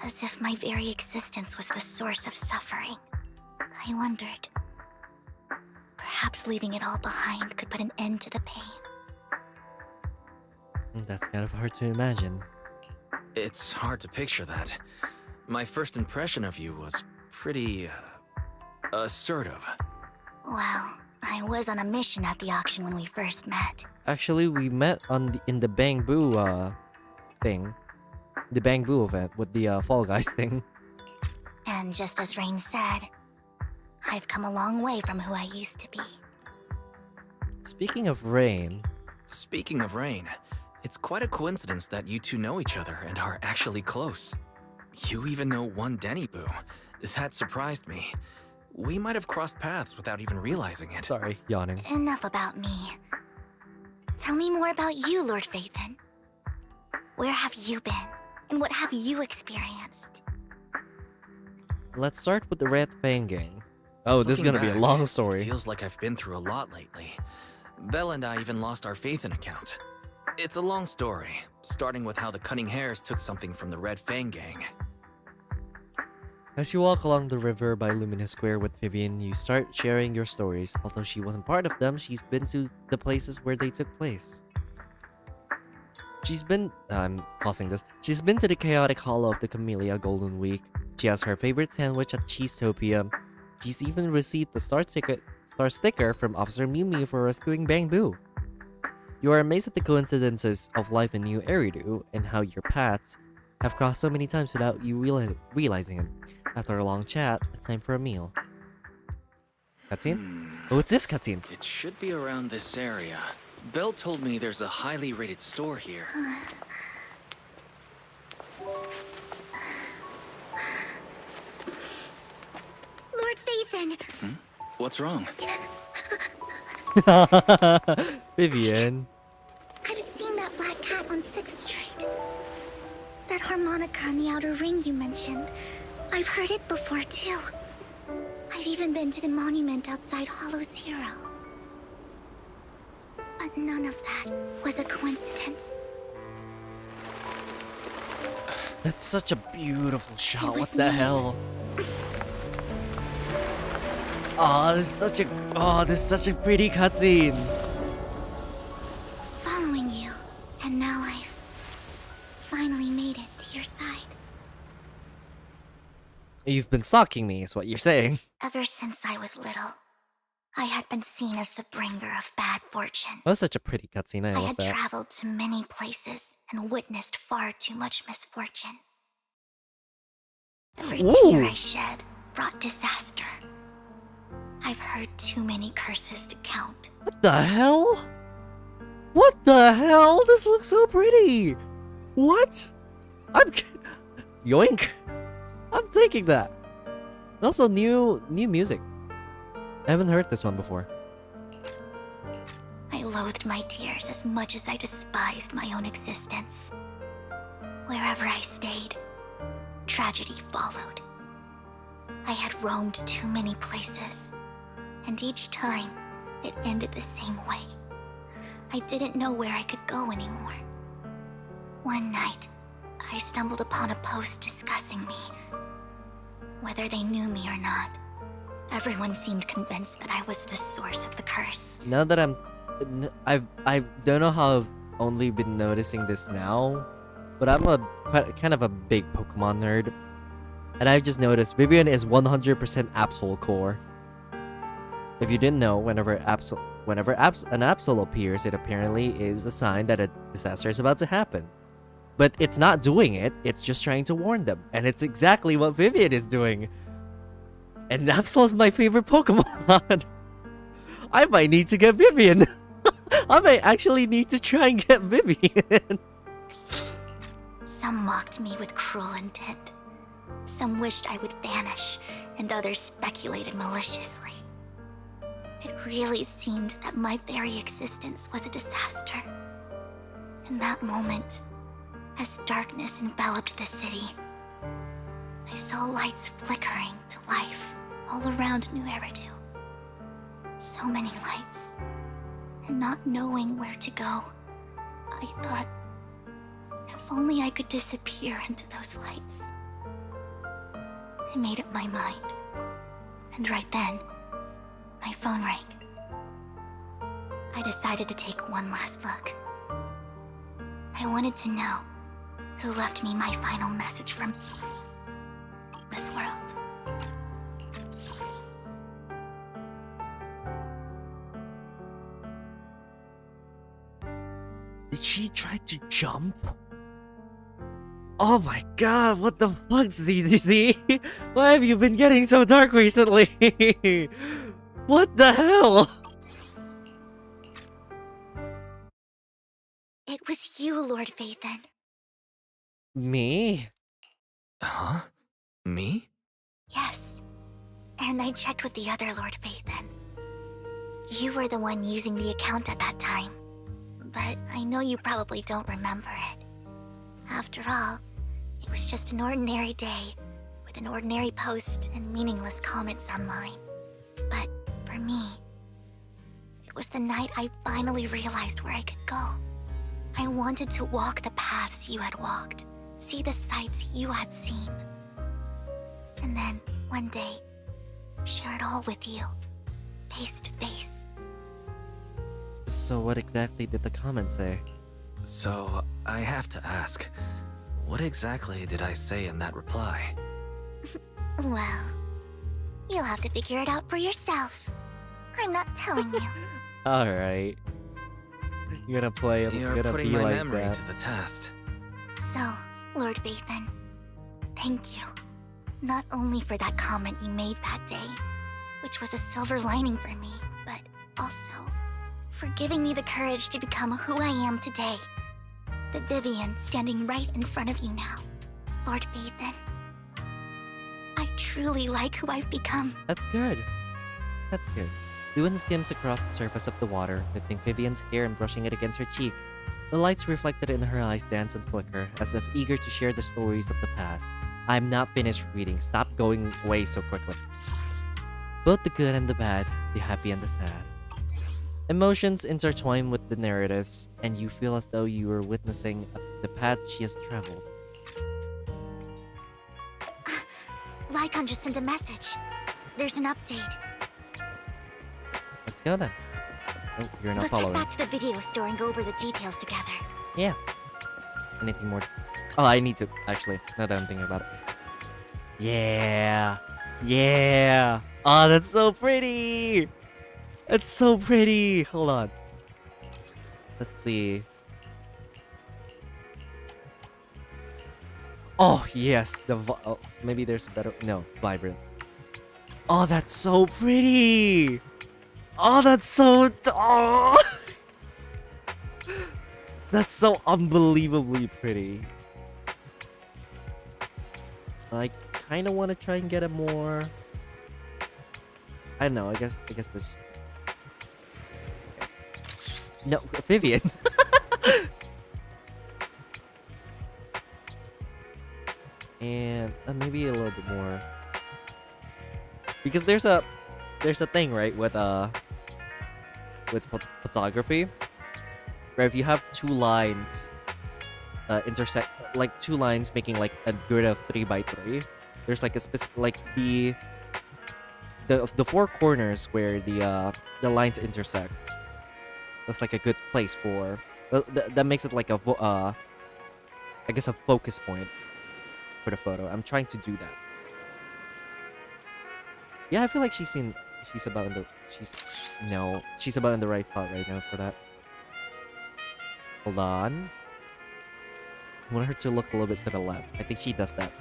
As if my very existence was the source of suffering. I wondered. Perhaps leaving it all behind could put an end to the pain. That's kind of hard to imagine. It's hard to picture that. My first impression of you was pretty, assertive. Well, I was on a mission at the auction when we first met. Actually, we met in the Bamboo thing. The Bamboo event with the Fall Guys thing. And just as Rain said, I've come a long way from who I used to be. Speaking of Rain... Speaking of Rain, it's quite a coincidence that you two know each other and are actually close. You even know one Denny Boo. That surprised me. We might have crossed paths without even realizing it. Sorry, yawning. Enough about me. Tell me more about you, Lord Phaethon. Where have you been? And what have you experienced? Let's start with the Red Fang gang. Oh, this is Looking gonna be a back, long story. It feels like I've been through a lot lately. Belle and I even lost our Phaethon account. It's a long story, starting with how the Cunning Hares took something from the Red Fang gang. As you walk along the river by Luminous Square with Vivian, you start sharing your stories. Although she wasn't part of them, she's been to the places where they took place. I'm pausing this. She's been to the chaotic hollow of the Camellia Golden Week. She has her favorite sandwich at Cheesetopia. She's even received the star sticker from Officer Mew Mew for rescuing Bamboo. You are amazed at the coincidences of life in New Eridu and how your paths have crossed so many times without you realizing it. After a long chat, it's time for a meal. Cutscene? Oh, it's this cutscene. It should be around this area. Belle told me there's a highly rated store here. Lord Phaethon! What's wrong? Vivian. I've seen that black cat on 6th Street. That harmonica in the outer ring you mentioned. I've heard it before, too. I've even been to the monument outside Hollow Zero. But none of that was a coincidence. That's such a beautiful shot. was What the me. hell? Oh, this is such a pretty cutscene. Following you, and now I've finally made it to your side. You've been stalking me, is what you're saying. Ever since I was little, I had been seen as the bringer of bad fortune. That was such a pretty cutscene. I I love had that. traveled to many places and witnessed far too much misfortune. Every Ooh. tear I shed brought disaster. I've heard too many curses to count. What the hell? What the hell? This looks so pretty. What? Yoink. I'm taking that. And also new music. I haven't heard this one before. I loathed my tears as much as I despised my own existence. Wherever I stayed, tragedy followed. I had roamed too many places, and each time, it ended the same way. I didn't know where I could go anymore. One night, I stumbled upon a post discussing me. Whether they knew me or not, everyone seemed convinced that I was the source of the curse. Now that I don't know how I've only been noticing this now, but I'm kind of a big Pokemon nerd, and I've just noticed Vivian is 100% Absol core. If you didn't know, whenever an Absol appears, it apparently is a sign that a disaster is about to happen. But it's not doing it, it's just trying to warn them. And it's exactly what Vivian is doing. And Absol is my favorite Pokemon. I might need to get Vivian. I might actually need to try and get Vivian. Some mocked me with cruel intent. Some wished I would vanish, and others speculated maliciously. It really seemed that my very existence was a disaster. In that moment, as darkness enveloped the city, I saw lights flickering to life all around New Eridu. So many lights, and not knowing where to go, I thought, if only I could disappear into those lights. I made up my mind, and right then, my phone rang. I decided to take one last look. I wanted to know who left me my final message from this world. Did she try to jump? Oh my god, what the fuck, ZZZ? Why have you been getting so dark recently? What the hell? It was you, Lord Phaethon. Me? Huh? Me? Yes. And I checked with the other Lord Phaethon. You were the one using the account at that time. But I know you probably don't remember it. After all, it was just an ordinary day, with an ordinary post and meaningless comments online. But for me, it was the night I finally realized where I could go. I wanted to walk the paths you had walked, see the sights you had seen. And then, one day, share it all with you, face to face. So what exactly did the comment say? So, I have to ask, what exactly did I say in that reply? Well, you'll have to figure it out for yourself. I'm not telling you. Alright. You're gonna play, You're gonna putting be my like memory that. to the test. So, Lord Phaethon, thank you. Not only for that comment you made that day, which was a silver lining for me, but also for giving me the courage to become who I am today. The Vivian standing right in front of you now. Lord Phaethon, I truly like who I've become. That's good. That's good. Luan skims across the surface of the water, lifting Vivian's hair and brushing it against her cheek. The lights reflected in her eyes dance and flicker, as if eager to share the stories of the past. I'm not finished reading. Stop going away so quickly. Both the good and the bad, the happy and the sad. Emotions intertwine with the narratives, and you feel as though you are witnessing the path she has traveled. Lycon just sent a message. There's an update. Let's go then. Oh, you're not Let's following. head back to the video store and go over the details together. Yeah. Anything more to say? Oh, I need to, actually, now that I'm thinking about it. Yeah. Yeah. Oh, that's so pretty. That's so pretty. Hold on. Let's see. Oh, yes. Oh, maybe there's a better... No, vibrant. Oh, that's so pretty. Oh, that's so. Oh. That's so unbelievably pretty. I kind of want to try and get it more. I don't know. I guess this. No, Vivian. And maybe a little bit more. Because there's a thing, right, with photography, where if you have two lines intersect, like two lines making like a grid of 3x3, there's like a specific, like the four corners where the lines intersect. That's like a good place for that makes it like a I guess a focus point for the photo. I'm trying to do that. Yeah, I feel like she's about in the right spot right now for that. Hold on. I want her to look a little bit to the left. I think she does that.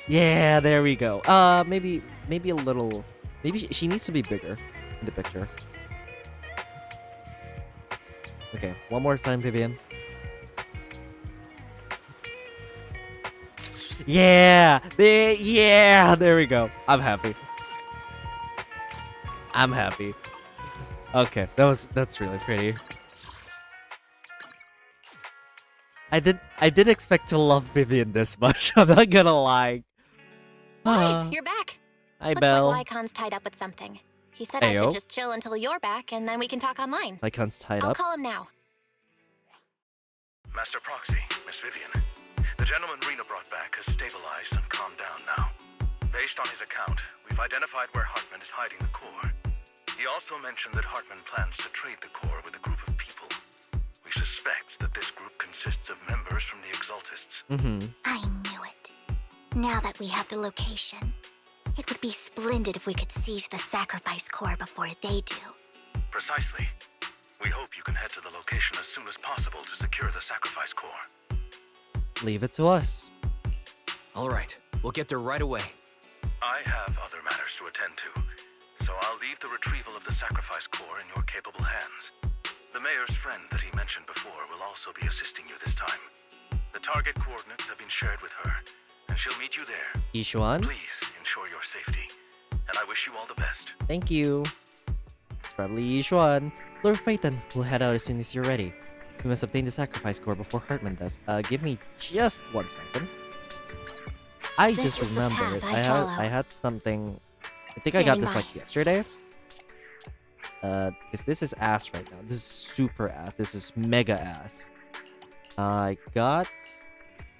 Yeah, there we go. Maybe a little. Maybe she needs to be bigger in the picture. Okay, one more time, Vivian. Yeah, there we go. I'm happy. Okay, that's really pretty. I did expect to love Vivian this much. I'm not gonna lie. Boys, you're back. Hi, Looks Belle. like Lycon's tied up with something. He said I Ayo. should just chill until you're back, and then we can talk online. Lycon's tied I'll up. call him now. Master Proxy, Miss Vivian. The gentleman Rena brought back has stabilized and calmed down now. Based on his account, we've identified where Hartman is hiding the core. He also mentioned that Hartman plans to trade the core with a group of people. We suspect that this group consists of members from the Exaltists. I knew it. Now that we have the location, it would be splendid if we could seize the sacrifice core before they do. Precisely. We hope you can head to the location as soon as possible to secure the sacrifice core. Leave it to us. All right, we'll get there right away. I have other matters to attend to, so I'll leave the retrieval of the sacrifice core in your capable hands. The mayor's friend that he mentioned before will also be assisting you this time. The target coordinates have been shared with her, and she'll meet you there. Yishuan? Please ensure your safety, and I wish you all the best. Thank you. It's probably Yishuan. Lord Phaeton, we'll head out as soon as you're ready. We must obtain the sacrifice core before Hartman does. Give me just 1 second. I This just is the remembered path I follow. I had something. I think I got Standing this by. like yesterday. Because this is ass right now. This is super ass. This is mega ass. I got.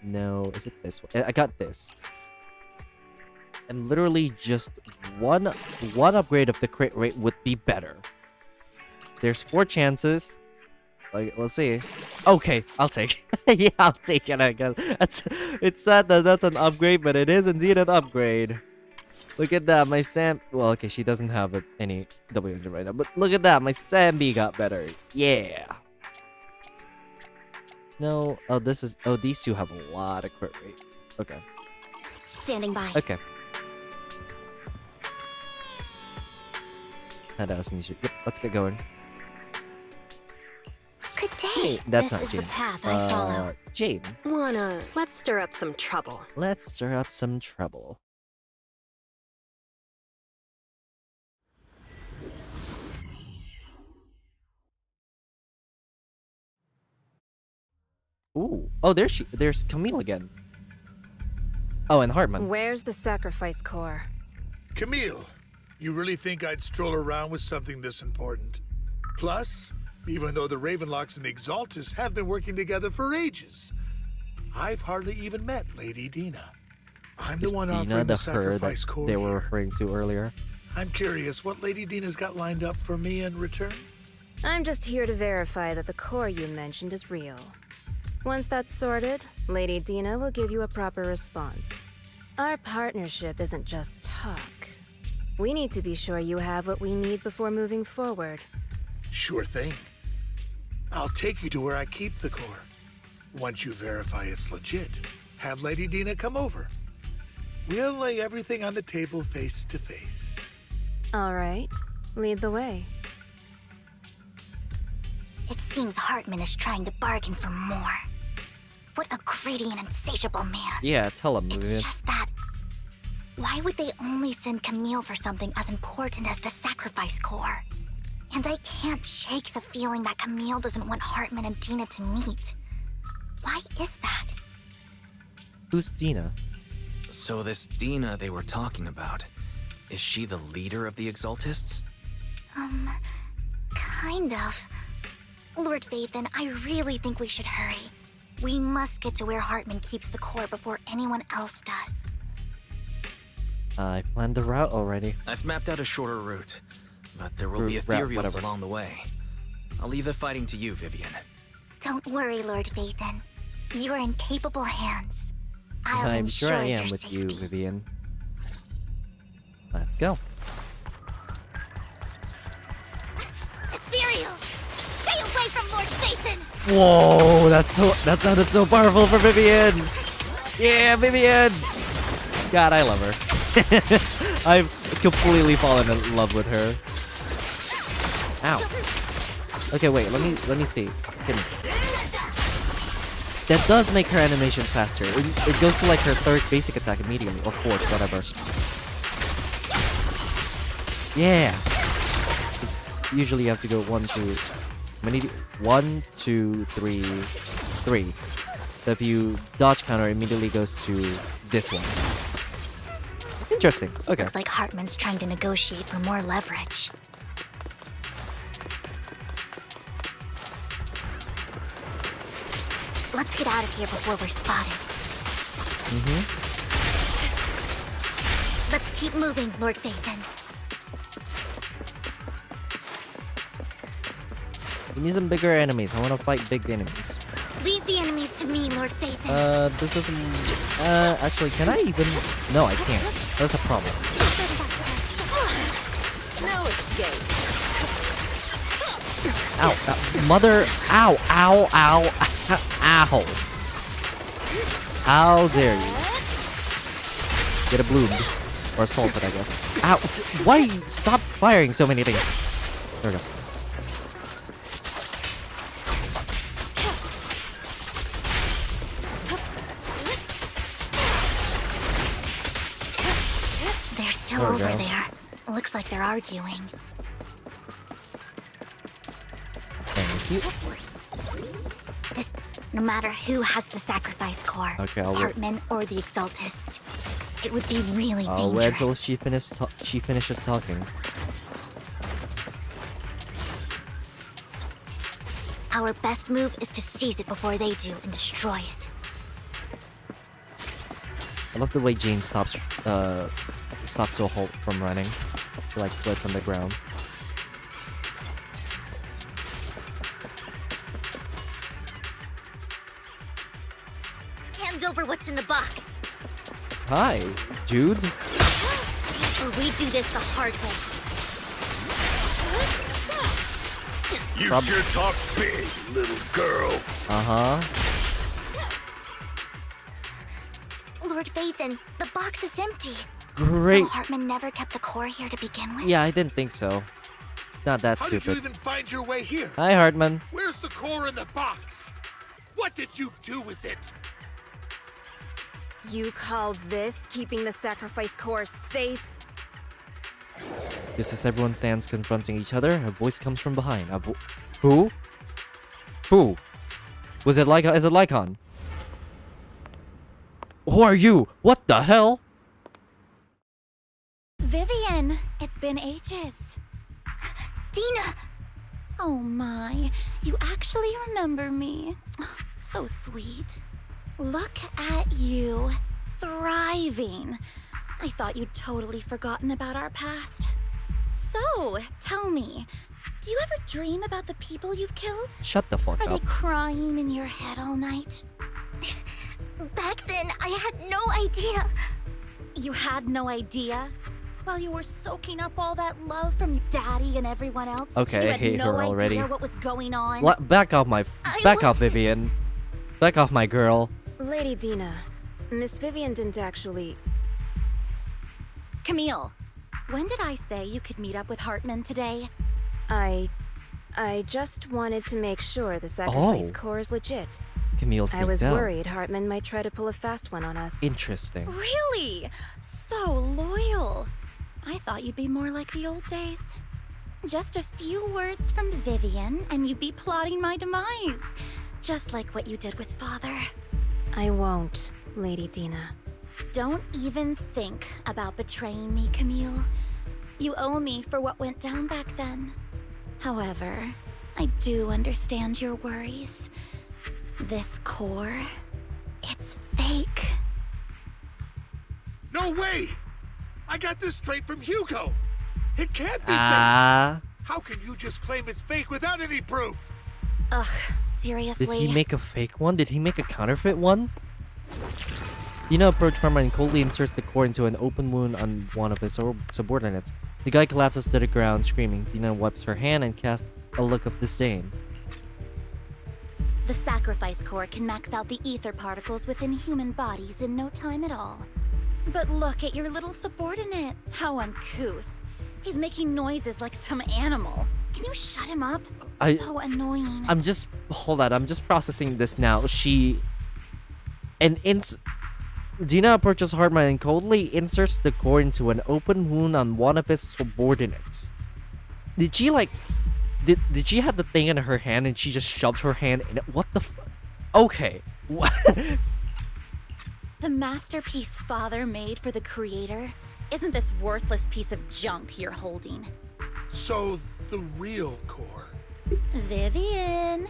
No, is it this one? I got this. And literally just one upgrade of the crit rate would be better. There's 4 chances. Like, let's see. Okay, I'll take it. Yeah, I'll take it, I guess. It's sad that that's an upgrade, but it is indeed an upgrade. Look at that, my Sam... Well, okay, she doesn't have any W engine right now, but look at that, my Sambi got better. Yeah. No, oh, this is... Oh, these two have a lot of crit rate. Okay. Standing by. Okay. Head out as soon as you... Yep, let's get going. Good day. Hey, that's This not is the Jane. path I follow. Jane. Let's stir up some trouble. Let's stir up some trouble. Ooh. Oh, there's Camille again. Oh, and Hartman. Where's the sacrifice core? Camille, you really think I'd stroll around with something this important? Plus, even though the Ravenlocks and the Exaltists have been working together for ages, I've hardly even met Lady Dina. I'm the one offering Dina, the the her that sacrifice core they were here. referring to earlier. I'm curious what Lady Dina's got lined up for me in return. I'm just here to verify that the core you mentioned is real. Once that's sorted, Lady Dina will give you a proper response. Our partnership isn't just talk. We need to be sure you have what we need before moving forward. Sure thing. I'll take you to where I keep the core. Once you verify it's legit, have Lady Dina come over. We'll lay everything on the table face to face. All right, lead the way. It seems Hartman is trying to bargain for more. What a greedy and insatiable man. Yeah, tell him, It's Vivian. just that... Why would they only send Camille for something as important as the sacrifice core? And I can't shake the feeling that Camille doesn't want Hartman and Dina to meet. Why is that? Who's Dina? So this Dina they were talking about, is she the leader of the Exaltists? Kind of. Lord Vathan, I really think we should hurry. We must get to where Hartman keeps the core before anyone else does. I planned the route already. I've mapped out a shorter route, but there will be ethereals along the way. I'll leave the fighting to you, Vivian. Don't worry, Lord Vathan. You're in capable hands. I'll I'm ensure sure I am your with safety. you, Vivian. Let's go. Ethereal! Stay away from Lord Vathan! Whoa, that sounded so powerful for Vivian. Yeah, Vivian. God, I love her. I've completely fallen in love with her. Ow. Okay, wait. Let me see. Hit me. That does make her animations faster. It goes to like her third basic attack immediately, or fourth, whatever. Yeah. 'Cause usually you have to go 1, 2. Many 1, 2, 3, 3. So if you dodge counter, it immediately goes to this one. Interesting. Okay. Looks like Hartman's trying to negotiate for more leverage. Let's get out of here before we're spotted. Let's keep moving, Lord Vathan. We need some bigger enemies. I want to fight big enemies. Leave the enemies to me, Lord Vathan. This doesn't... actually, can I even... No, I can't. That's a problem. No escape. Ow. Mother... Ow. Ow. Ow. Ow. How dare you. Get a bloomed. Or assaulted, I guess. Ow. Why? Stop firing so many things. There we go. They're still There we over go. there. Looks like they're arguing. Thank you. No matter who has the sacrifice core, Okay, I'll wait. Hartman or the Exaltists, it would be really I'll wait dangerous. till she finishes talking. Our best move is to seize it before they do and destroy it. I love the way Jane stops so Holt from running. She like slits on the ground. Hand over what's in the box, Hi, dude. or we do this the hard way. You sure talk big, little girl. Uh-huh. Lord Vathan, the box is empty. Great. So Hartman never kept the core here to begin with? Yeah, I didn't think so. It's not that How did you stupid. even find your way here? Hi, Hartman. Where's the core in the box? What did you do with it? You call this keeping the sacrifice core safe? Just as everyone stands confronting each other, a voice comes from behind. Who? Who? Was it Lycon? Is it Lycon? Who are you? What the hell? Vivian, it's been ages. Dina! Oh my, you actually remember me. So sweet. Look at you, thriving. I thought you'd totally forgotten about our past. So, tell me, do you ever dream about the people you've killed? Shut the fuck Are they up. crying in your head all night? Back then, I had no idea. You had no idea? While you were soaking up all that love from Daddy and everyone else, Okay, you I had hate no her already. idea what was going on. Back off my... Back off, was- Vivian. Back off my girl. Lady Dina, Miss Vivian didn't actually... Camille, when did I say you could meet up with Hartman today? I just wanted to make sure the sacrifice Oh. core is legit. Camille I was sneaked out. worried Hartman might try to pull a fast one on us. Interesting. Really? So loyal. I thought you'd be more like the old days. Just a few words from Vivian, and you'd be plotting my demise. Just like what you did with Father. I won't, Lady Dina. Don't even think about betraying me, Camille. You owe me for what went down back then. However, I do understand your worries. This core, it's fake. No way! I got this straight from Hugo. It can't be fake. Ah. How can you just claim it's fake without any proof? Ugh, Did seriously. he make a fake one? Did he make a counterfeit one? Dina approached Hartman and coldly inserts the core into an open wound on one of his subordinates. The guy collapses to the ground, screaming. Dina wipes her hand and casts a look of disdain. The sacrifice core can max out the ether particles within human bodies in no time at all. But look at your little subordinate. How uncouth. He's making noises like some animal. Can you shut him up? So annoying. Hold on, I'm just processing this now. Dina approaches Hartman and coldly inserts the core into an open wound on one of his subordinates. Did she did she have the thing in her hand and she just shoved her hand in it? What the Okay. The masterpiece Father made for the Creator isn't this worthless piece of junk you're holding. So, the real core. Vivian,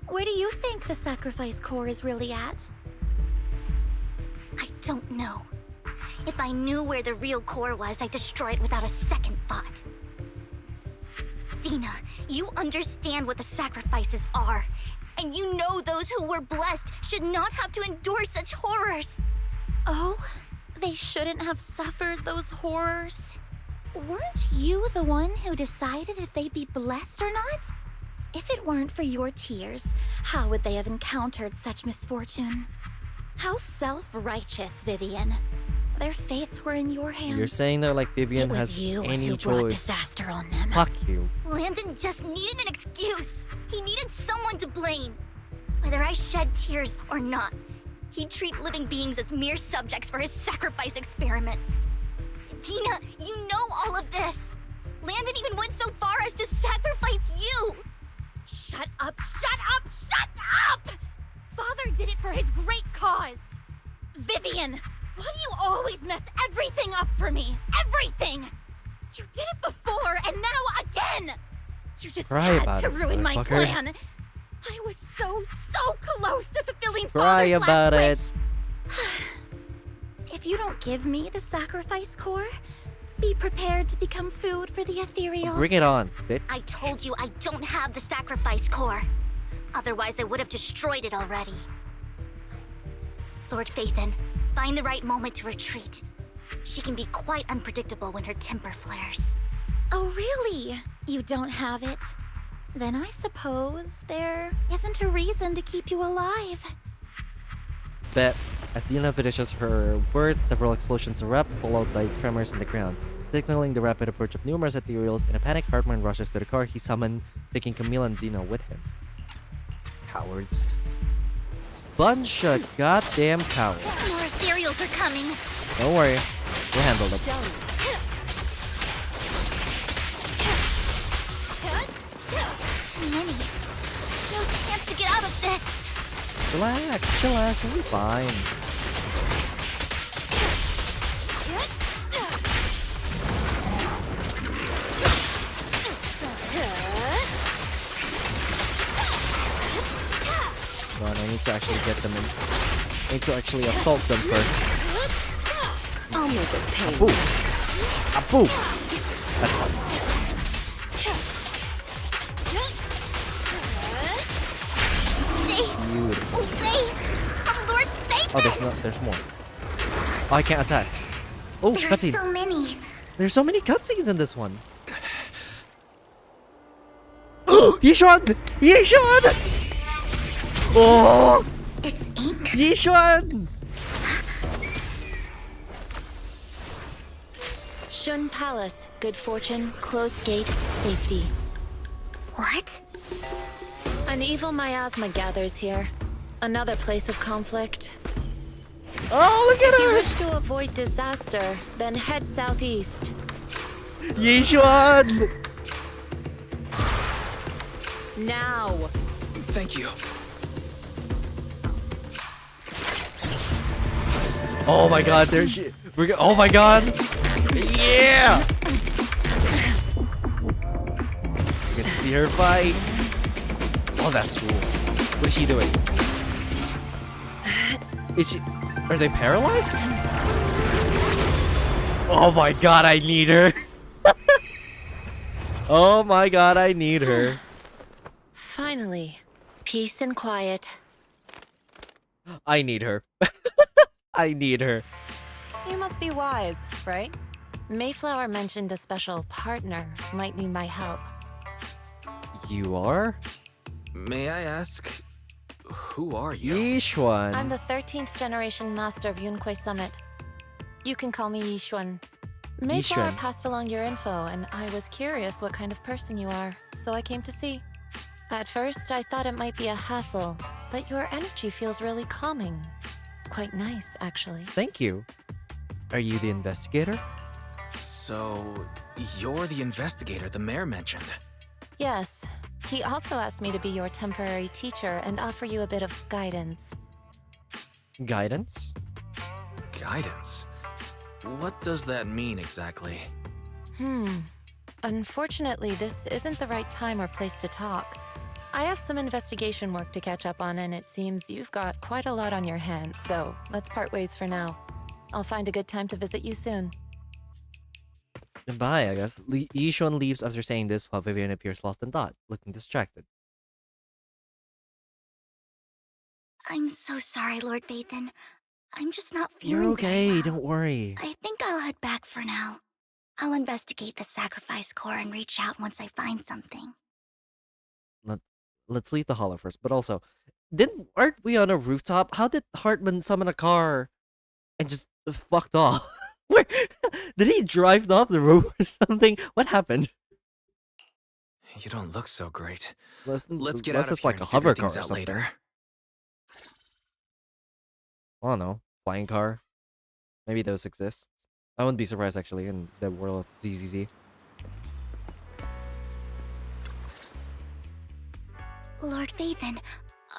where do you think the sacrifice core is really at? I don't know. If I knew where the real core was, I'd destroy it without a second thought. Dina, you understand what the sacrifices are. And you know those who were blessed should not have to endure such horrors. Oh, they shouldn't have suffered those horrors. Weren't you the one who decided if they'd be blessed or not? If it weren't for your tears, how would they have encountered such misfortune? How self-righteous, Vivian. Their fates were in your hands. You're saying that like Vivian it was has you any who brought choice. disaster on them. Fuck you. Landon just needed an excuse. He needed someone to blame. Whether I shed tears or not, he'd treat living beings as mere subjects for his sacrifice experiments. Dina, you know all of this. Landon even went so far as to sacrifice you. Shut up, shut up, shut up! Father did it for his great cause. Vivian, why do you always mess everything up for me? Everything! You did it before, and now again! You just Cry had about to it, ruin my motherfucker. plan. I was so close to fulfilling Cry Father's about last it. wish. If you don't give me the sacrifice core, be prepared to become food for the ethereals. Bring it on, bitch. I told you I don't have the sacrifice core. Otherwise, I would have destroyed it already. Lord Phaethon, find the right moment to retreat. She can be quite unpredictable when her temper flares. Oh, really? You don't have it? Then I suppose there isn't a reason to keep you alive. Bet. As Dina finishes her words, several explosions erupt, followed by tremors in the ground, signaling the rapid approach of numerous ethereals. In a panic, Hartman rushes to the car he summoned, taking Camille and Dina with him. Cowards. Bunch of goddamn cowards. More ethereals are coming. Don't worry. We'll handle them. Too many. No chance to get out of this. Relax, we'll be fine. Come on, I need to actually get them in. I need to actually assault them first. I'll make it pain. Abu! Abu! That's fine. Beautiful. Away from Lord Phaethon! Oh, there's more. Oh, I can't attack. Oh, There are cutscene. so many. There's so many cutscenes in this one. Yishuan! Yishuan! Oh! It's ink. Yishuan! Shun Palace, good fortune, closed gate, safety. What? An evil miasma gathers here. Another place of conflict. Oh, look at If you her! wish to avoid disaster, then head southeast. Yishuan! Now! Thank you. Oh my god, there's oh my god! Yeah! You get to see her fight. Oh, that's cool. What is she doing? Is she... Are they paralyzed? Oh my god, I need her. Oh my god, I need her. Finally, peace and quiet. I need her. I need her. You must be wise, right? Mayflower mentioned a special partner might need my help. You are? May I ask, who are you? Yishuan. I'm the 13th generation master of Yunque Summit. You can call me Yishuan. Mayflower Yishuan. passed along your info, and I was curious what kind of person you are, so I came to see. At first, I thought it might be a hassle, but your energy feels really calming. Quite nice, actually. Thank you. Are you the investigator? So, you're the investigator the mayor mentioned. Yes. He also asked me to be your temporary teacher and offer you a bit of guidance. Guidance? Guidance? What does that mean exactly? Unfortunately, this isn't the right time or place to talk. I have some investigation work to catch up on, and it seems you've got quite a lot on your hands, so let's part ways for now. I'll find a good time to visit you soon. Goodbye, I guess. Yishuan leaves after saying this while Vivian appears lost in thought, looking distracted. I'm so sorry, Lord Vathan. I'm just not feeling You're okay, very well. don't worry. I think I'll head back for now. I'll investigate the sacrifice core and reach out once I find something. Let's leave the hollow first, but also, aren't we on a rooftop? How did Hartman summon a car and just fucked off? Where did he drive off the roof or something? What happened? You don't look so great. Let's get out of here like a and hover figure car things or out something. later. I don't know, flying car. Maybe those exist. I wouldn't be surprised actually in the world of ZZZ. Lord Vathan,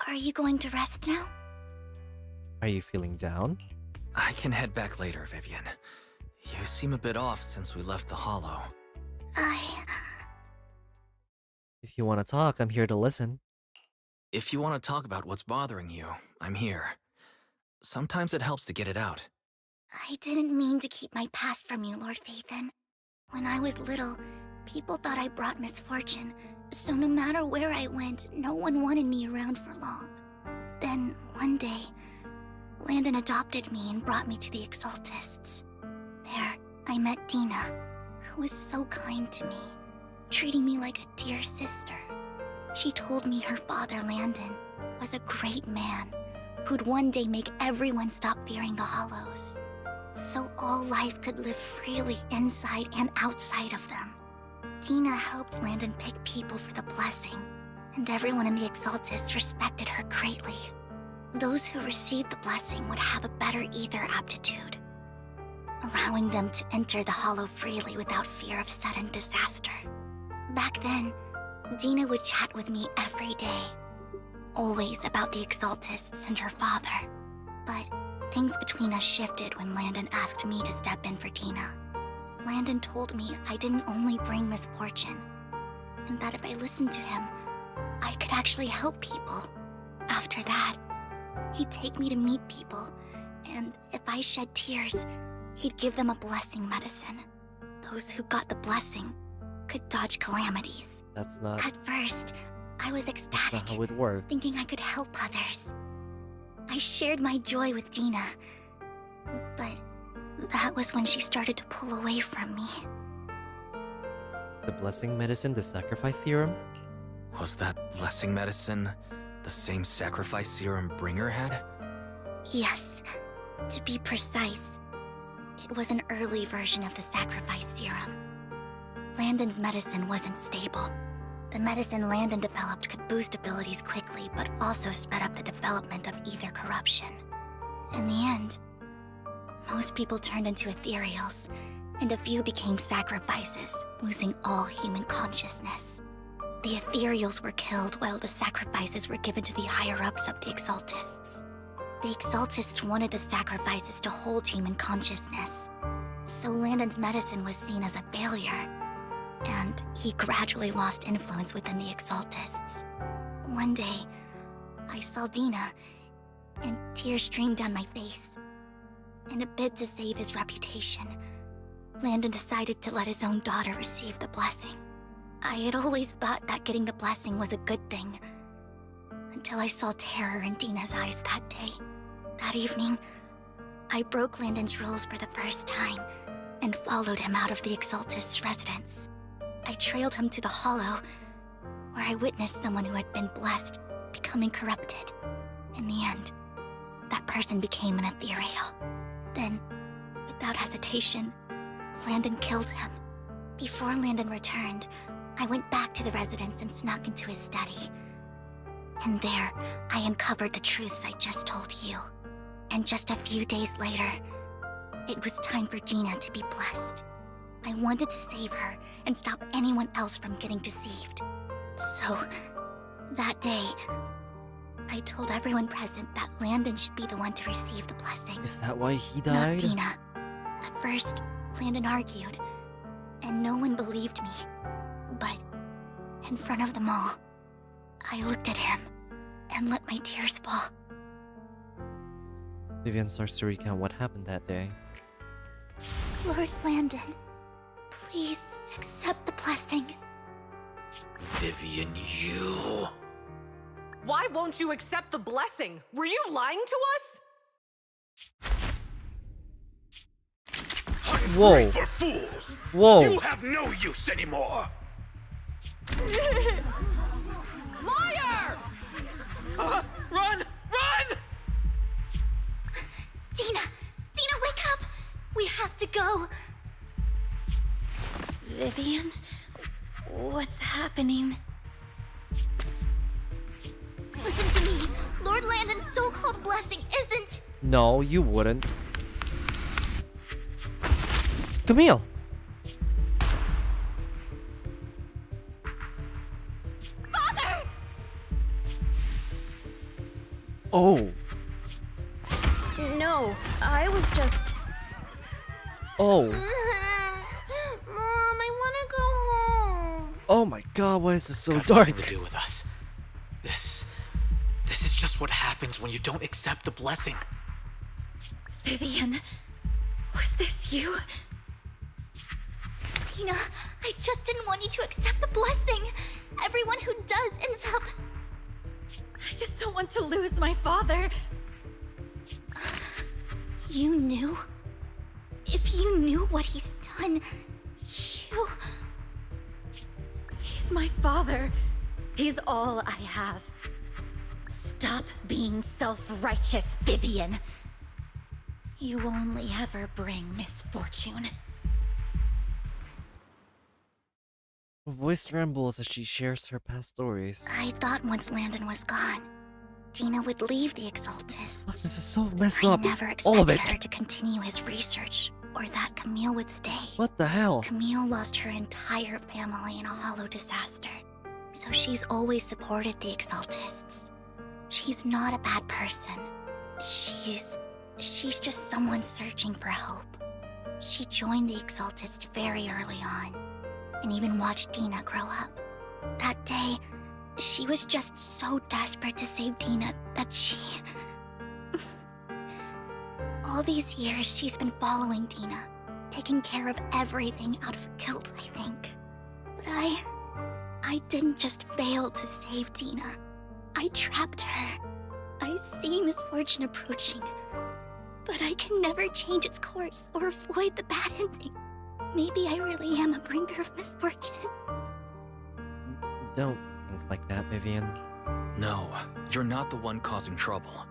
are you going to rest now? Are you feeling down? I can head back later, Vivian. You seem a bit off since we left the hollow. If you want to talk, I'm here to listen. If you want to talk about what's bothering you, I'm here. Sometimes it helps to get it out. I didn't mean to keep my past from you, Lord Vathan. When I was little, people thought I brought misfortune, so no matter where I went, no one wanted me around for long. Then, one day, Landon adopted me and brought me to the Exaltists. There, I met Dina, who was so kind to me, treating me like a dear sister. She told me her father, Landon, was a great man who'd one day make everyone stop fearing the Hollows, so all life could live freely inside and outside of them. Dina helped Landon pick people for the blessing, and everyone in the Exaltists respected her greatly. Those who received the blessing would have a better ether aptitude, allowing them to enter the Hollow freely without fear of sudden disaster. Back then, Dina would chat with me every day, always about the Exaltists and her father. But things between us shifted when Landon asked me to step in for Dina. Landon told me I didn't only bring misfortune, and that if I listened to him, I could actually help people. After that, he'd take me to meet people, and if I shed tears, he'd give them a blessing medicine. Those who got the blessing could dodge calamities. That's not... At first, I was ecstatic, That's not how it works. thinking I could help others. I shared my joy with Dina, but that was when she started to pull away from me. The blessing medicine, the sacrifice serum? Was that blessing medicine the same sacrifice serum Bringer had? Yes, to be precise. It was an early version of the sacrifice serum. Landon's medicine wasn't stable. The medicine Landon developed could boost abilities quickly, but also sped up the development of ether corruption. In the end, most people turned into ethereals, and a few became sacrifices, losing all human consciousness. The ethereals were killed while the sacrifices were given to the higher-ups of the Exaltists. The Exaltists wanted the sacrifices to hold human consciousness, so Landon's medicine was seen as a failure, and he gradually lost influence within the Exaltists. One day, I saw Dina, and tears streamed down my face. In a bid to save his reputation, Landon decided to let his own daughter receive the blessing. I had always thought that getting the blessing was a good thing, until I saw terror in Dina's eyes that day. That evening, I broke Landon's rules for the first time and followed him out of the Exaltist's residence. I trailed him to the Hollow, where I witnessed someone who had been blessed becoming corrupted. In the end, that person became an ethereal. Then, without hesitation, Landon killed him. Before Landon returned, I went back to the residence and snuck into his study. And there, I uncovered the truths I just told you. And just a few days later, it was time for Gina to be blessed. I wanted to save her and stop anyone else from getting deceived. So, that day, I told everyone present that Landon should be the one to receive the blessing. Is that why he Not died? Dina. At first, Landon argued, and no one believed me. But, in front of them all, I looked at him and let my tears fall. Vivian starts to recount what happened that day. Lord Landon, please accept the blessing. Vivian, you... Why won't you accept the blessing? Were you lying to us? Whoa. Great for fools! Whoa. You have no use anymore! Liar! Run! Run! Dina! Dina, wake up! We have to go! Vivian? What's happening? Listen to me! Lord Landon's so-called blessing isn't... No, you wouldn't. Camille! Father! Oh. No, I was just... Oh. Mom, I wanna go home. Oh my god, why is this so Got dark? nothing to do with us. This is just what happens when you don't accept the blessing. Vivian, was this you? Dina, I just didn't want you to accept the blessing. Everyone who does ends up... I just don't want to lose my father. You knew? If you knew what he's done, you... He's my father. He's all I have. Stop being self-righteous, Vivian. You only ever bring misfortune. Her voice trembles as she shares her past stories. I thought once Landon was gone, Dina would leave the Exaltists. Fuck, this is so messed I up. never All of expected it. her to continue his research, or that Camille would stay. What the hell? Camille lost her entire family in a hollow disaster, so she's always supported the Exaltists. She's not a bad person. She's just someone searching for hope. She joined the Exaltists very early on, and even watched Dina grow up. That day, she was just so desperate to save Dina that she... All these years, she's been following Dina, taking care of everything out of guilt, I think. But I didn't just fail to save Dina. I trapped her. I see misfortune approaching, but I can never change its course or avoid the bad ending. Maybe I really am a bringer of misfortune. Don't think like that, Vivian. No, you're not the one causing trouble.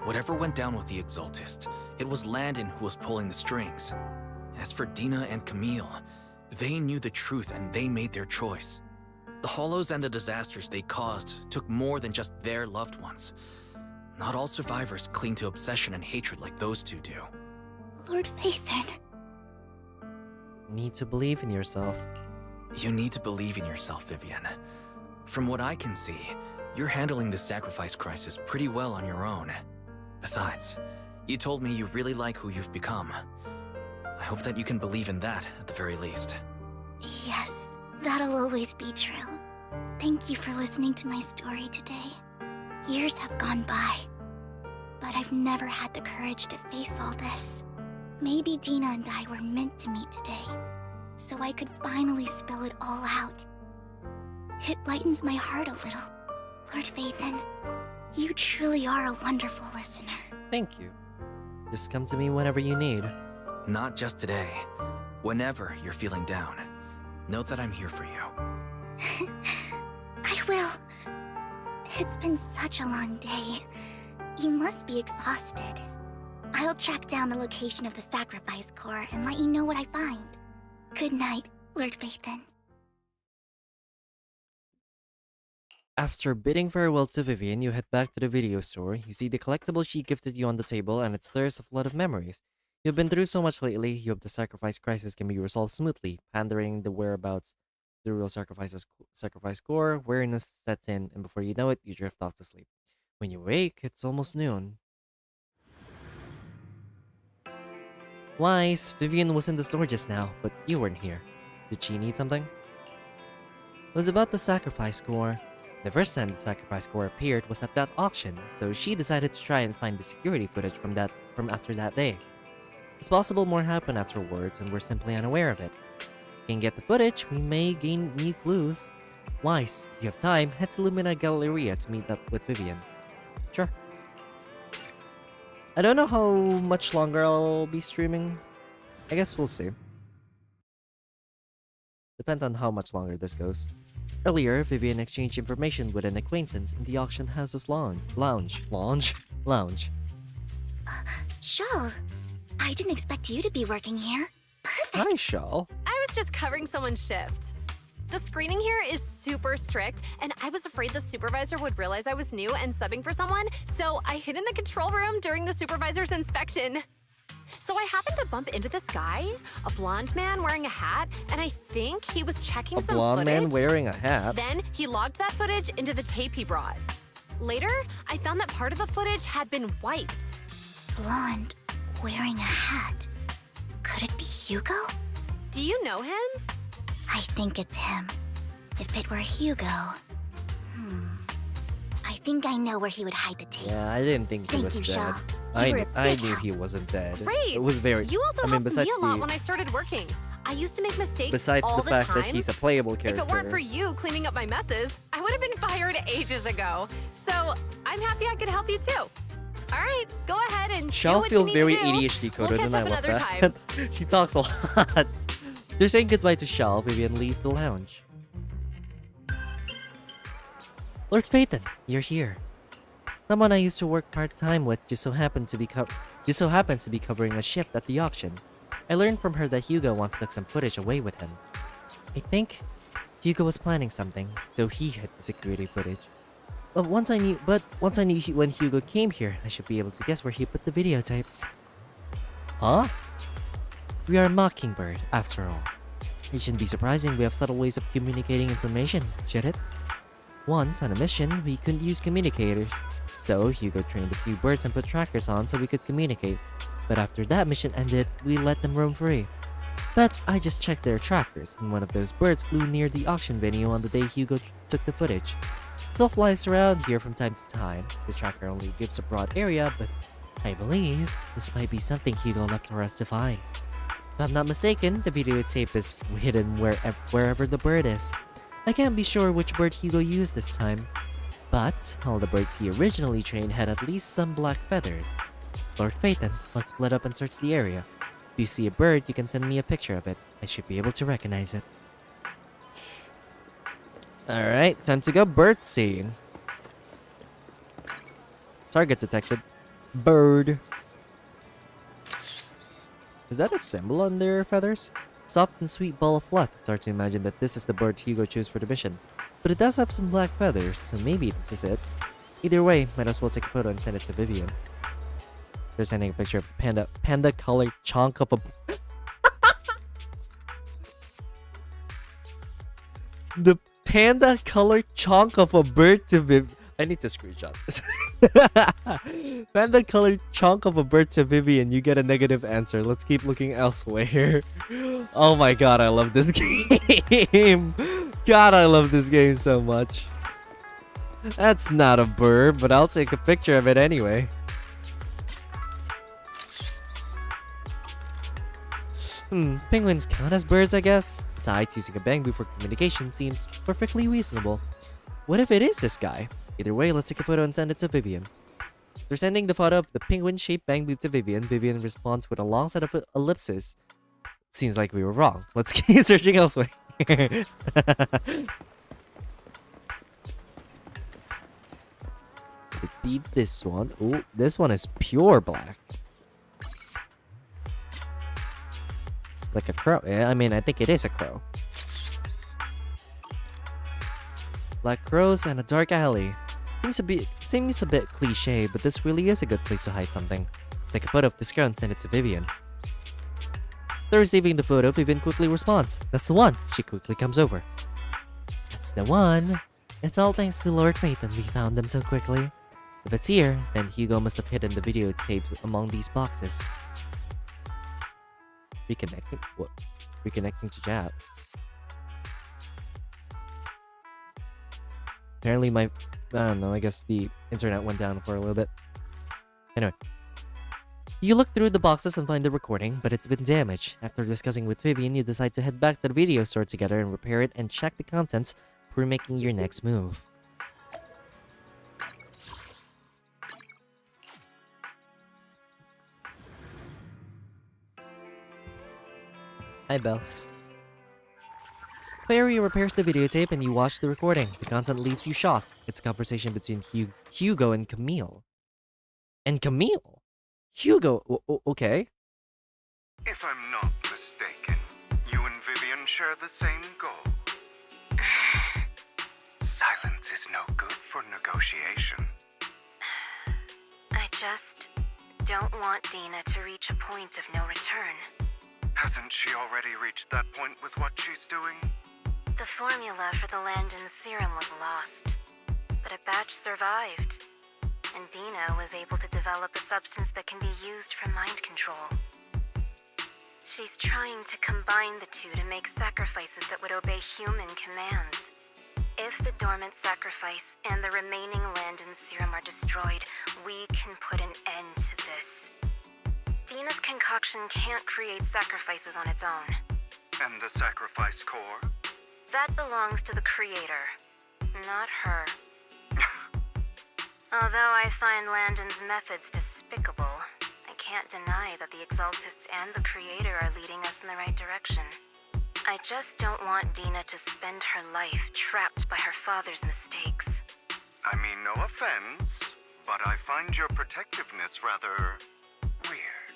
Whatever went down with the Exaltist, it was Landon who was pulling the strings. As for Dina and Camille, they knew the truth and they made their choice. The Hollows and the disasters they caused took more than just their loved ones. Not all survivors cling to obsession and hatred like those two do. Lord Phaethon. You need to believe in yourself. You need to believe in yourself, Vivian. From what I can see, you're handling the sacrifice crisis pretty well on your own. Besides, you told me you really like who you've become. I hope that you can believe in that, at the very least. Yes, that'll always be true. Thank you for listening to my story today. Years have gone by, but I've never had the courage to face all this. Maybe Dina and I were meant to meet today, so I could finally spill it all out. It lightens my heart a little. Lord Phaethon, you truly are a wonderful listener. Thank you. Just come to me whenever you need. Not just today. Whenever you're feeling down, know that I'm here for you. I will. It's been such a long day. You must be exhausted. I'll track down the location of the sacrifice core and let you know what I find. Good night, Lord Phaethon. After bidding farewell to Vivian, you head back to the video store. You see the collectible she gifted you on the table, and it stirs a flood of memories. You've been through so much lately, you hope the sacrifice crisis can be resolved smoothly. Pondering the whereabouts, the real sacrifice core, weariness sets in, and before you know it, you drift off to sleep. When you wake, it's almost noon. Wise, Vivian was in the store just now, but you weren't here. Did she need something? It was about the sacrifice core. The first time the sacrifice core appeared was at that auction, so she decided to try and find the security footage from after that day. It's possible more happened afterwards and we're simply unaware of it. If we can get the footage, we may gain new clues. Wise, if you have time, head to Lumina Galleria to meet up with Vivian. Sure. I don't know how much longer I'll be streaming. I guess we'll see. Depends on how much longer this goes. Earlier, Vivian exchanged information with an acquaintance in the auction house's lounge. Shawl, I didn't expect you to be working here. Perfect. Hi, Shawl. I was just covering someone's shift. The screening here is super strict, and I was afraid the supervisor would realize I was new and subbing for someone, so I hid in the control room during the supervisor's inspection. So I happened to bump into this guy, a blonde man wearing a hat, and I think he was checking some footage. A blonde man wearing a hat? Then he logged that footage into the tape he brought. Later, I found that part of the footage had been wiped. Blonde, wearing a hat. Could it be Hugo? Do you know him? I think it's him. If it were Hugo... I think I know where he would hide the tape. Yeah, I didn't think he was dead. I knew he wasn't dead. Great! It was very... You also helped besides me a lot when I started working. I used to make mistakes besides all the fact time. that he's a playable character. If it weren't for you cleaning up my messes, I would have been fired ages ago. So I'm happy I could help you too. All right, go ahead and Shal do what feels you very need to do. ADHD coded, We'll and catch I up love another that. time. She talks a lot. They're saying goodbye to Shal. Vivian leaves the lounge. Lord Phaethon, you're here. Someone I used to work part-time with just so happens to be covering a shift at the auction. I learned from her that Hugo once took some footage away with him. I think Hugo was planning something, so he hid the security footage. But once I knew when Hugo came here, I should be able to guess where he put the videotape. Huh? We are Mockingbird, after all. It shouldn't be surprising we have subtle ways of communicating information, should it? Once, on a mission, we couldn't use communicators. So, Hugo trained a few birds and put trackers on so we could communicate. But after that mission ended, we let them roam free. But I just checked their trackers, and one of those birds flew near the auction venue on the day Hugo took the footage. Still flies around here from time to time. His tracker only gives a broad area, but I believe this might be something Hugo left for us to find. If I'm not mistaken, the videotape is hidden wherever the bird is. I can't be sure which bird Hugo used this time, but all the birds he originally trained had at least some black feathers. Lord Phaethon, let's split up and search the area. If you see a bird, you can send me a picture of it. I should be able to recognize it. Alright, time to go bird seeing. Target detected. Bird. Is that a symbol on their feathers? Soft and sweet ball of fluff. It's hard to imagine that this is the bird Hugo chose for the mission. But it does have some black feathers, so maybe this is it. Either way, might as well take a photo and send it to Vivian. They're sending a picture of a panda colored chunk of a... The panda colored chunk of a bird to Viv... I need to screenshot this. Panda colored chunk of a bird to Vivian. You get a negative answer. Let's keep looking elsewhere. Oh my god, I love this game. God, I love this game so much. That's not a bird, but I'll take a picture of it anyway. Penguins count as birds, I guess. Besides, using a bamboo for communication seems perfectly reasonable. What if it is this guy? Either way, let's take a photo and send it to Vivian. They're sending the photo of the penguin-shaped bamboo to Vivian. Vivian responds with a long set of ellipses. Seems like we were wrong. Let's keep searching elsewhere. Could be this one. Oh, this one is pure black. Like a crow. Yeah, I mean, I think it is a crow. Black crows and a dark alley. Seems a bit cliche, but this really is a good place to hide something. Let's take a photo of this girl and send it to Vivian. After receiving the photo, Vivian quickly responds. That's the one. She quickly comes over. That's the one. It's all thanks to Lord Fate that we found them so quickly. If it's here, then Hugo must have hidden the videotapes among these boxes. Reconnecting? What? Reconnecting to chat. Apparently I don't know, I guess the internet went down for a little bit. Anyway. You look through the boxes and find the recording, but it's been damaged. After discussing with Vivian, you decide to head back to the video store together and repair it and check the contents before making your next move. Hi, Belle. Perry repairs the videotape and you watch the recording. The content leaves you shocked. It's a conversation between Hugo and Camille. And Camille? Hugo, okay. If I'm not mistaken, you and Vivian share the same goal. Silence is no good for negotiation. I just don't want Dina to reach a point of no return. Hasn't she already reached that point with what she's doing? The formula for the Landon serum was lost, but a batch survived, and Dina was able to develop a substance that can be used for mind control. She's trying to combine the two to make sacrifices that would obey human commands. If the dormant sacrifice and the remaining Landon serum are destroyed, we can put an end to this. Dina's concoction can't create sacrifices on its own. And the sacrifice core? That belongs to the creator, not her. Although I find Landon's methods despicable, I can't deny that the Exaltists and the creator are leading us in the right direction. I just don't want Dina to spend her life trapped by her father's mistakes. I mean, no offense, but I find your protectiveness rather weird.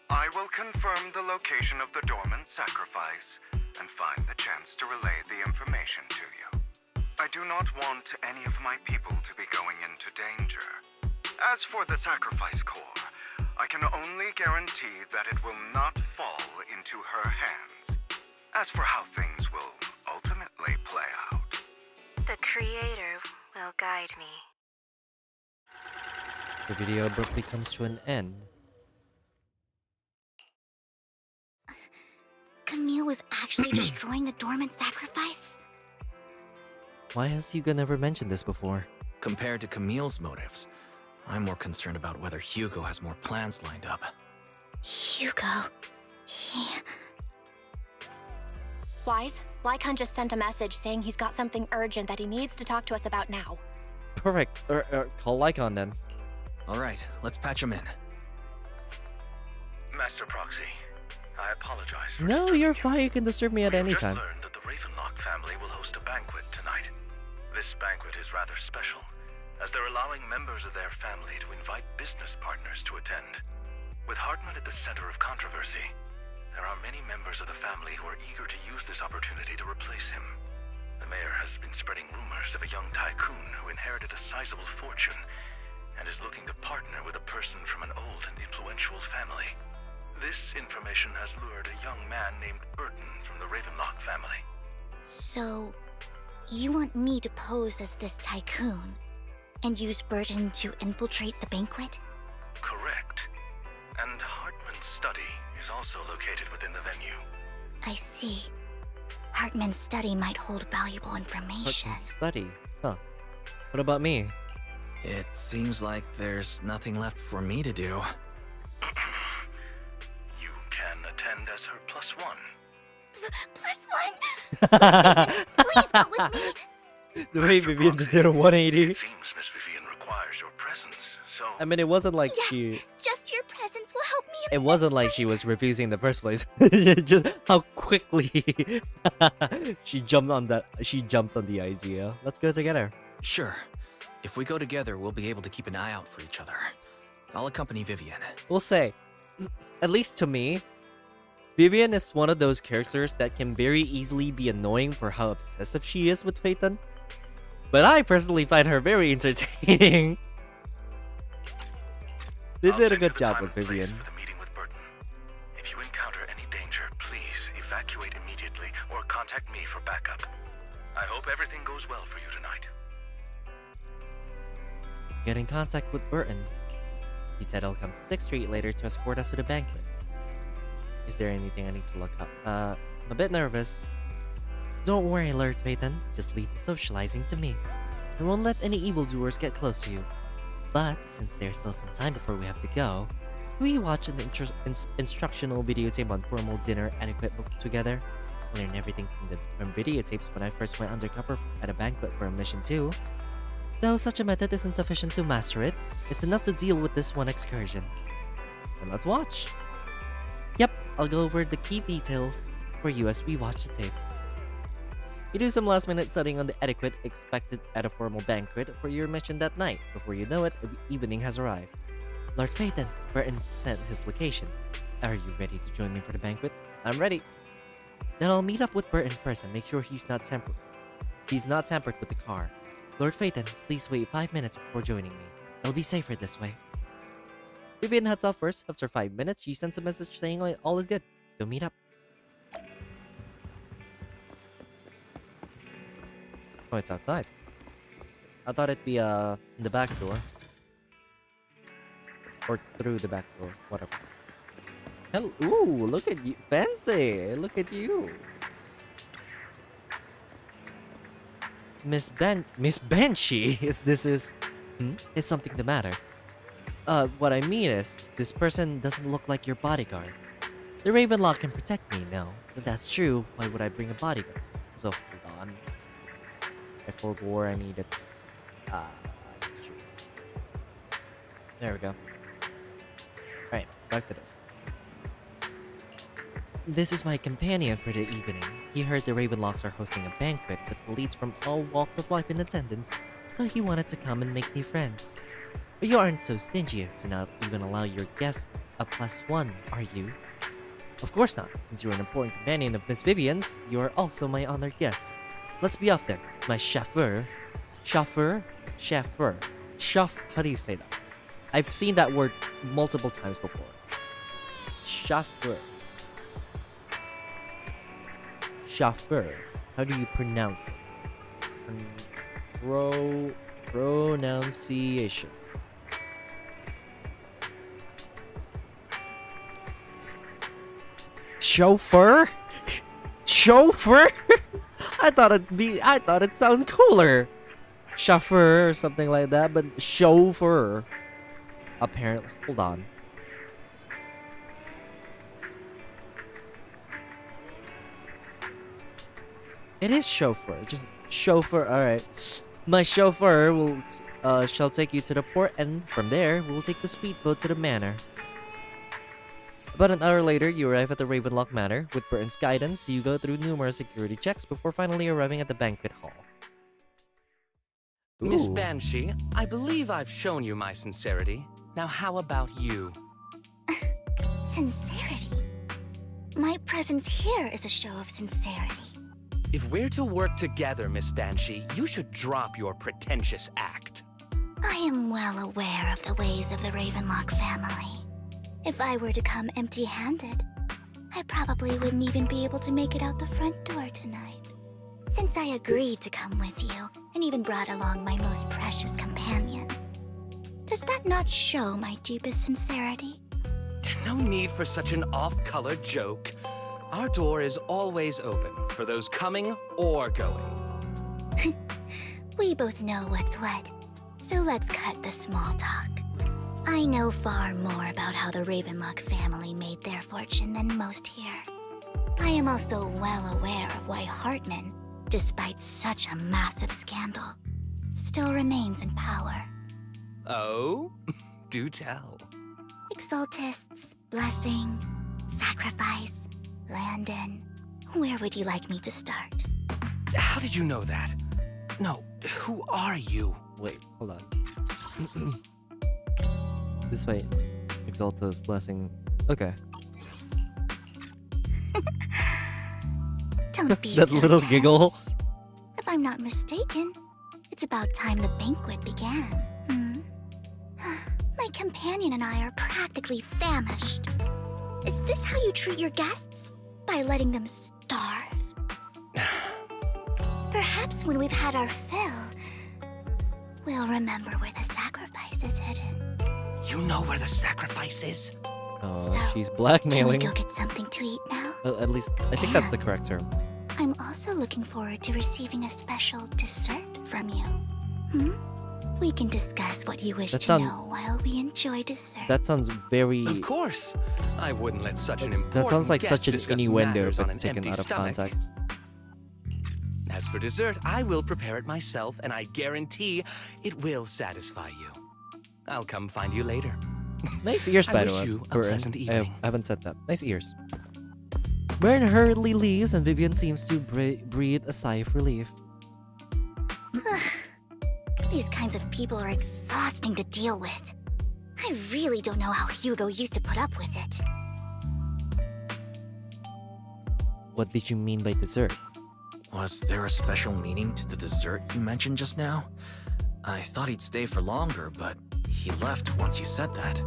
I will confirm the location of the dormant sacrifice and find the chance to relay the information to you. I do not want any of my people to be going into danger. As for the sacrifice core, I can only guarantee that it will not fall into her hands. As for how things will ultimately play out, the creator will guide me. The video abruptly comes to an end. Camille was actually destroying the dormant sacrifice? Why has Hugo never mentioned this before? Compared to Camille's motives, I'm more concerned about whether Hugo has more plans lined up. Hugo... Wise, Lycon just sent a message saying he's got something urgent that he needs to talk to us about now. Perfect. Call Lycon then. Alright, let's patch him in. Master Proxy, I apologize for No, you're fine. You can disturb me at any time. I've just learned that the Ravenlock family will host a banquet tonight. This banquet is rather special, as they're allowing members of their family to invite business partners to attend. With Hartman at the center of controversy, there are many members of the family who are eager to use this opportunity to replace him. The mayor has been spreading rumors of a young tycoon who inherited a sizable fortune and is looking to partner with a person from an old and influential family. This information has lured a young man named Burton from the Ravenlock family. So, you want me to pose as this tycoon and use Burton to infiltrate the banquet? Correct. And Hartman's study is also located within the venue. I see. Hartman's study might hold valuable information. Hartman's study? Huh. What about me? It seems like there's nothing left for me to do. You can attend as her +1. +1? Please go with me. The way Vivian just did a 180. It seems Miss Vivian requires your presence, so... I mean, it wasn't like Yes, she... just your presence will help me. It wasn't like she was refusing in the first place. Just how quickly she jumped on the idea. Let's go together. Sure. If we go together, we'll be able to keep an eye out for each other. I'll accompany Vivian. We'll say, at least to me, Vivian is one of those characters that can very easily be annoying for how obsessive she is with Phaeton. But I personally find her very entertaining. They did a good job with Vivian. For the meeting with Burton. If you encounter any danger, please evacuate immediately or contact me for backup. I hope everything goes well for you tonight. Get in contact with Burton. He said he'll come to 6th Street later to escort us to the banquet. Is there anything I need to look up? I'm a bit nervous. Don't worry, Lord Phaeton. Just leave the socializing to me. I won't let any evildoers get close to you. But, since there's still some time before we have to go, we watch an instructional videotape on formal dinner etiquette together. I learned everything from videotapes when I first went undercover at a banquet for a mission too. Though such a method isn't sufficient to master it, it's enough to deal with this one excursion. Then let's watch. Yep, I'll go over the key details for you as we watch the tape. You do some last-minute studying on the etiquette expected at a formal banquet for your mission that night. Before you know it, evening has arrived. Lord Phaeton, Burton sent his location. Are you ready to join me for the banquet? I'm ready. Then I'll meet up with Burton first and make sure he's not tampered with the car. Lord Phaeton, please wait 5 minutes before joining me. It'll be safer this way. Vivian heads off first. After 5 minutes, she sends a message saying all is good. Let's go meet up. Oh, it's outside. I thought it'd be in the back door. Or through the back door. Whatever. Hello. Ooh, look at you. Fancy. Look at you. Miss Banshee. Is something the matter? What I mean is, this person doesn't look like your bodyguard. The Ravenlock can protect me, no. If that's true, why would I bring a bodyguard? So, hold on. I forgot I needed. There we go. Alright, back to this. This is my companion for the evening. He heard the Ravenlocks are hosting a banquet with elites from all walks of life in attendance, so he wanted to come and make new friends. But you aren't so stingy as to not even allow your guests a +1, are you? Of course not. Since you're an important companion of Miss Vivian's, you are also my honored guest. Let's be off then. My chauffeur. How do you say that? I've seen that word multiple times before. Chauffeur. How do you pronounce it? Pronunciation. Chauffeur? I thought it'd sound cooler. Chauffeur or something like that, but chauffeur. Apparently, hold on. It is chauffeur, just chauffeur. All right, my chauffeur shall take you to the port, and from there we'll take the speedboat to the manor. About an hour later, you arrive at the Ravenlock Manor. With Burton's guidance, you go through numerous security checks before finally arriving at the banquet hall. Miss Ooh. Banshee, I believe I've shown you my sincerity. Now how about you? Sincerity? My presence here is a show of sincerity. If we're to work together, Miss Banshee, you should drop your pretentious act. I am well aware of the ways of the Ravenlock family. If I were to come empty-handed, I probably wouldn't even be able to make it out the front door tonight. Since I agreed to come with you, and even brought along my most precious companion, does that not show my deepest sincerity? No need for such an off-color joke. Our door is always open for those coming or going. We both know what's what, so let's cut the small talk. I know far more about how the Ravenlock family made their fortune than most here. I am also well aware of why Hartman, despite such a massive scandal, still remains in power. Oh? Do tell. Exaltists, blessing, sacrifice, Landon. Where would you like me to start? How did you know that? No, who are you? Wait, hold on. This way. Exalta's blessing. Okay. Don't be That so little tense. giggle. If I'm not mistaken, it's about time the banquet began. My companion and I are practically famished. Is this how you treat your guests? By letting them starve? Perhaps when we've had our fill, we'll remember where the sacrifice is hidden. You know where the sacrifice is? Oh, So, she's Can we blackmailing. go get something to eat now? At least, I think that's the correct term. I'm also looking forward to receiving a special dessert from you. We can discuss what you wish That to sounds- know while we enjoy dessert. That sounds very. Of course. I wouldn't let such an important That sounds like guest such an discuss innuendo matters on that's an taken empty out of stomach. context. As for dessert, I will prepare it myself, and I guarantee it will satisfy you. I'll come find you later. Nice ears, I by the wish way. you a Or, pleasant evening. I haven't said that. Nice ears. Bern hurriedly leaves, and Vivian seems to breathe a sigh of relief. These kinds of people are exhausting to deal with. I really don't know how Hugo used to put up with it. What did you mean by dessert? Was there a special meaning to the dessert you mentioned just now? I thought he'd stay for longer, but he left once you said that.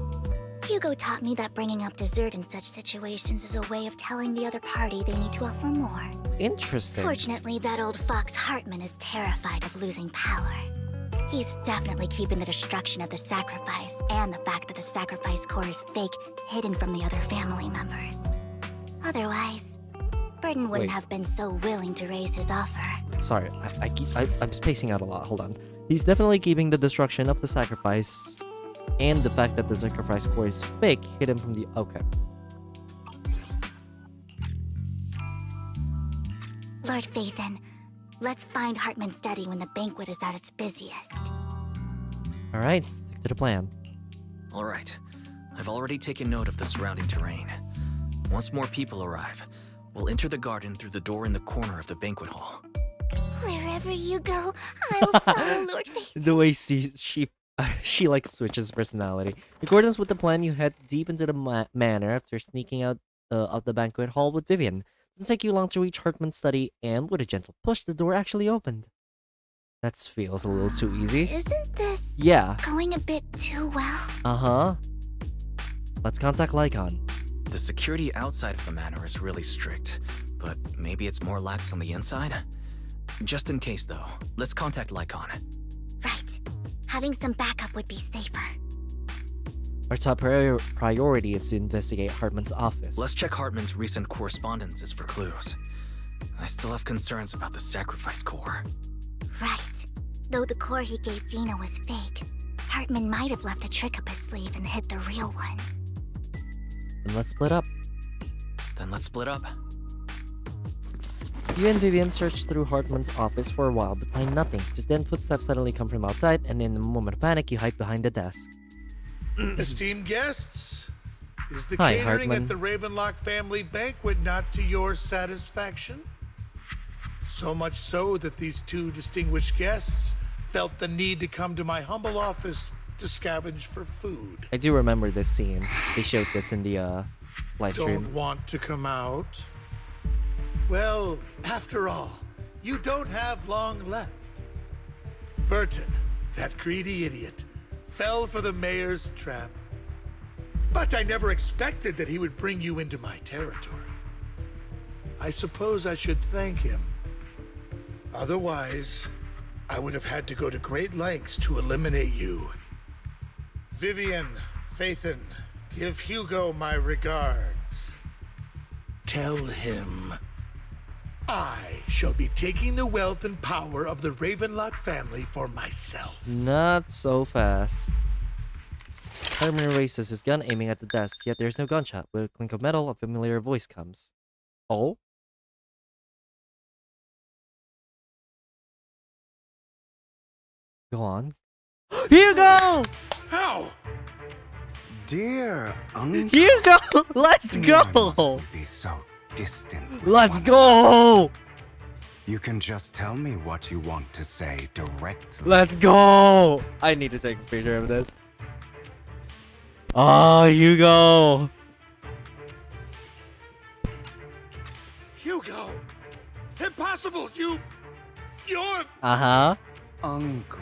Hugo taught me that bringing up dessert in such situations is a way of telling the other party they need to offer more. Interesting. Fortunately, that old fox Hartman is terrified of losing power. He's definitely keeping the destruction of the sacrifice and the fact that the sacrifice core is fake hidden from the other family members. Otherwise, Burden wouldn't Wait. have been so willing to raise his offer. Sorry, I'm spacing out a lot. Hold on. He's definitely keeping the destruction of the sacrifice and the fact that the sacrifice core is fake hidden from the. Okay. Lord Phaethon, let's find Hartman's study when the banquet is at its busiest. Alright, stick to the plan. Alright, I've already taken note of the surrounding terrain. Once more people arrive, we'll enter the garden through the door in the corner of the banquet hall. Wherever you go, I'll follow Lord Phaethon. The way she like switches personality. In accordance with the plan, you head deep into the manor after sneaking out of the banquet hall with Vivian. Didn't take you long to reach Hartman's study, and with a gentle push, the door actually opened. That feels a little too easy. Isn't this Yeah. going a bit too well? Uh-huh. Let's contact Lycon. The security outside of the manor is really strict, but maybe it's more lax on the inside? Just in case, though, let's contact Lycon. Right. Having some backup would be safer. Our top priority is to investigate Hartman's office. Let's check Hartman's recent correspondences for clues. I still have concerns about the sacrifice core. Right. Though the core he gave Dina was fake, Hartman might have left a trick up his sleeve and hid the real one. Then let's split up. You and Vivian search through Hartman's office for a while, but find nothing. Just then footsteps suddenly come from outside, and in a moment of panic, you hide behind the desk. Esteemed guests, is the Hi, catering Hartman. at the Ravenlock family banquet not to your satisfaction? So much so that these two distinguished guests felt the need to come to my humble office to scavenge for food. I do remember this scene. They showed this in the live stream. Don't want to come out? Well, after all, you don't have long left. Burton, that greedy idiot, fell for the mayor's trap. But I never expected that he would bring you into my territory. I suppose I should thank him. Otherwise, I would have had to go to great lengths to eliminate you. Vivian, Phaethon, give Hugo my regards. Tell him I shall be taking the wealth and power of the Ravenlock family for myself. Not so fast. Herman raises his gun, aiming at the desk, yet there's no gunshot. With a clink of metal, a familiar voice comes. Oh? Go on. Hugo! How? Dear Uncle. Hugo! Let's go! Be so distant. Let's go! You can just tell me what you want to say directly. Let's go! I need to take a picture of this. Oh, Hugo! Hugo! Impossible! You're... Uh-huh. Uncle,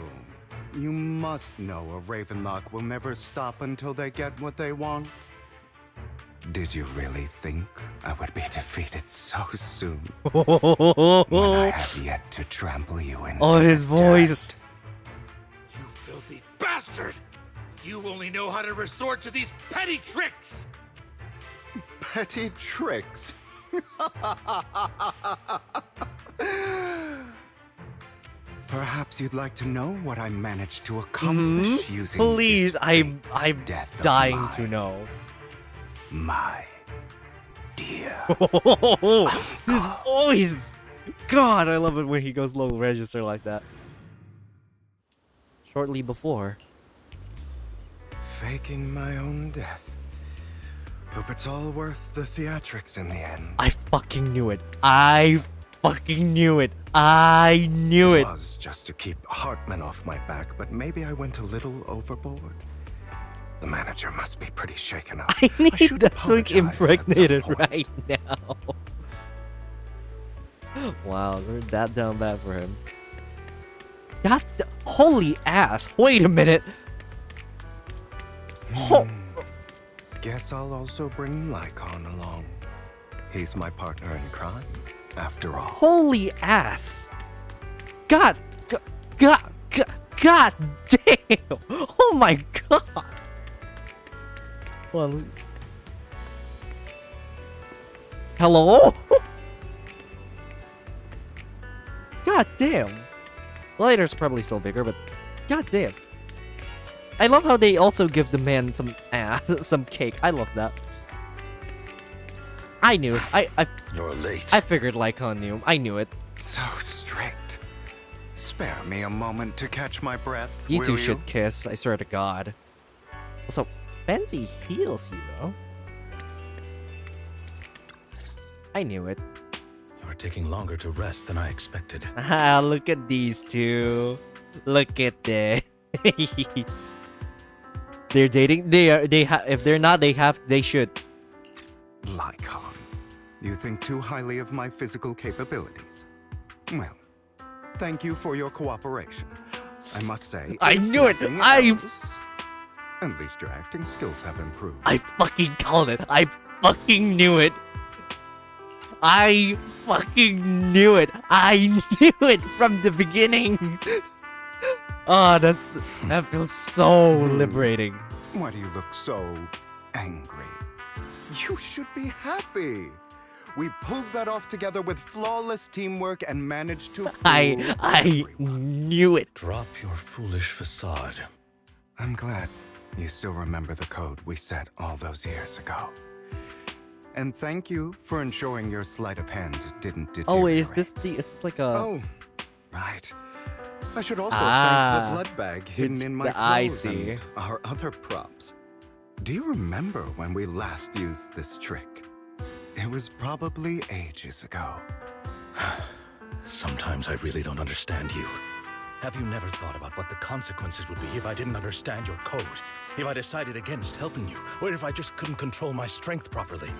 you must know a Ravenlock will never stop until they get what they want. Did you really think I would be defeated so soon? When I have yet to trample you into Oh, his voice! You filthy bastard! You only know how to resort to these petty tricks! Petty tricks? Perhaps you'd like to know what I managed to accomplish using Please, this I'm death of dying mine. to know. My dear. His voice! God, I love it when he goes low register like that. Shortly before. Faking my own death. Hope it's all worth the theatrics in the end. I fucking knew it. I fucking knew it. I knew it. Was just to keep Hartman off my back, but maybe I went a little overboard. The manager must be pretty shaken up. I need should that twink apologize at some impregnated point. right now. Wow, they're that down bad for him. God, holy ass! Wait a minute. Guess I'll also bring Lycon along. He's my partner in crime, after all. Holy ass! God damn! Oh my god! Hold on. Hello? God damn! Later's probably still bigger, but god damn. I love how they also give the man some some cake. I love that. I knew. You're late. I figured Lycon knew. I knew it. So strict. Spare me a moment to catch my breath, You will two you? should kiss, I swear to God. Also, fancy heels, you know. I knew it. You're taking longer to rest than I expected. Ah, look at these two. Look at that. They're dating. If they're not, they should. Lycon, you think too highly of my physical capabilities. Well, thank you for your cooperation. I must say, I if knew it. nothing I else, at least your acting skills have improved. I fucking called it. I fucking knew it. I fucking knew it. I knew it from the beginning. Oh, that feels so liberating. Why do you look so angry? You should be happy. We pulled that off together with flawless teamwork and managed to fool I knew it. Drop your foolish facade. I'm glad you still remember the code we set all those years ago. And thank you for ensuring your sleight of hand didn't deteriorate. Oh, wait, is this like a... Oh, right. I should also Ah, thank the blood bag hidden in my I clothes see. and our other props. Do you remember when we last used this trick? It was probably ages ago. Sometimes I really don't understand you. Have you never thought about what the consequences would be if I didn't understand your code? If I decided against helping you? Or if I just couldn't control my strength properly?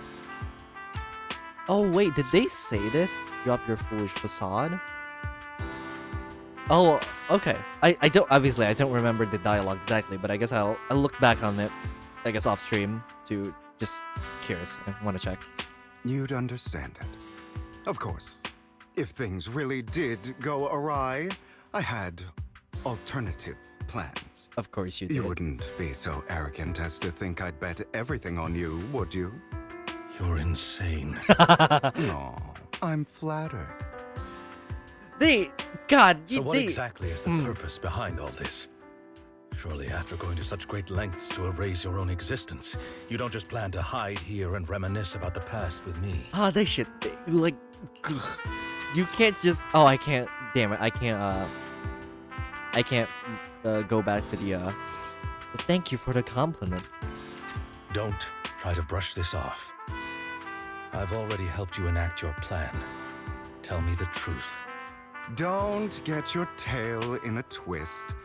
Oh wait, did they say this? Drop your foolish facade? Oh, okay. I don't, obviously I don't remember the dialogue exactly, but I guess I'll look back on it, I guess off stream, to just curious. I want to check. You'd understand it. Of course. If things really did go awry, I had alternative plans. Of course you did. You wouldn't be so arrogant as to think I'd bet everything on you, would you? You're insane. No, I'm flattered. So what exactly is the purpose behind all this? Surely after going to such great lengths to erase your own existence, you don't just plan to hide here and reminisce about the past with me. They should, like, you can't just, I can't, damn it, I can't go back to the thank you for the compliment. Don't try to brush this off. I've already helped you enact your plan. Tell me the truth. Don't get your tail in a twist.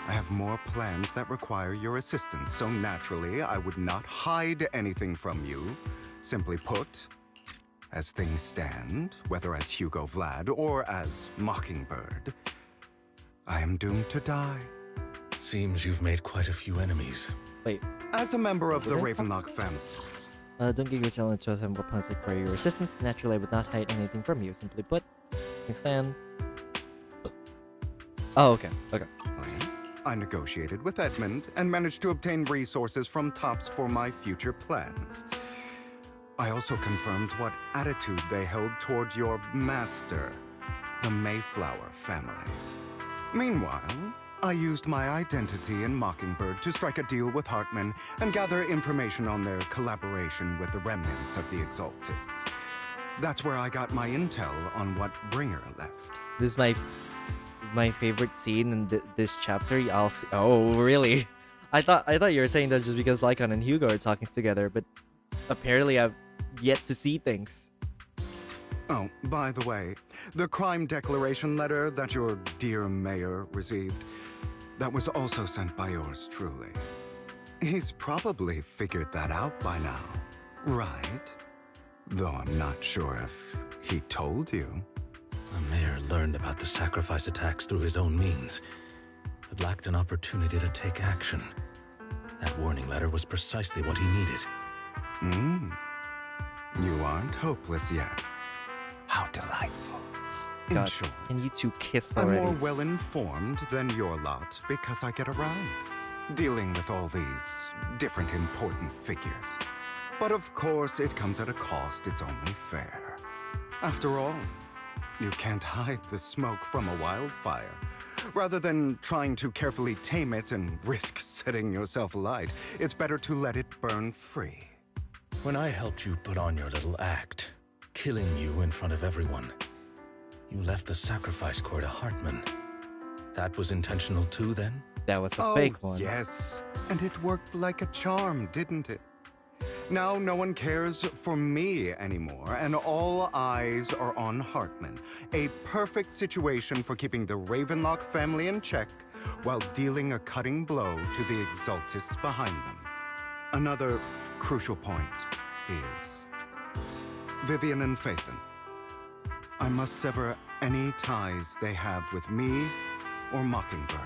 I have more plans that require your assistance, so naturally I would not hide anything from you. Simply put, as things stand, whether as Hugo Vlad or as Mockingbird, I am doomed to die. Seems you've made quite a few enemies. Wait. As a member of the Ravenlock family. Don't get your tail into us and what plans require your assistance. Naturally, I would not hide anything from you. Simply put, things stand. Oh, okay. Okay. I negotiated with Edmund and managed to obtain resources from Tops for my future plans. I also confirmed what attitude they held toward your master, the Mayflower family. Meanwhile, I used my identity in Mockingbird to strike a deal with Hartman and gather information on their collaboration with the remnants of the Exaltists. That's where I got my intel on what Bringer left. This is my favorite scene in this chapter. Oh, really? I thought you were saying that just because Lycon and Hugo are talking together, but apparently I've yet to see things. Oh, by the way, the crime declaration letter that your dear mayor received, that was also sent by yours truly. He's probably figured that out by now, right? Though I'm not sure if he told you. The mayor learned about the sacrifice attacks through his own means, but lacked an opportunity to take action. That warning letter was precisely what he needed. You aren't hopeless yet. How delightful. In God, short, can you two kiss already? I'm more well-informed than your lot because I get around, dealing with all these different important figures. But of course, it comes at a cost. It's only fair. After all, you can't hide the smoke from a wildfire. Rather than trying to carefully tame it and risk setting yourself alight, it's better to let it burn free. When I helped you put on your little act, killing you in front of everyone, you left the sacrifice core to Hartman. That was intentional too, then? That was a fake one. Yes, and it worked like a charm, didn't it? Now no one cares for me anymore, and all eyes are on Hartman. A perfect situation for keeping the Ravenlock family in check while dealing a cutting blow to the Exaltists behind them. Another crucial point is Vivian and Phaethon. I must sever any ties they have with me or Mockingbird.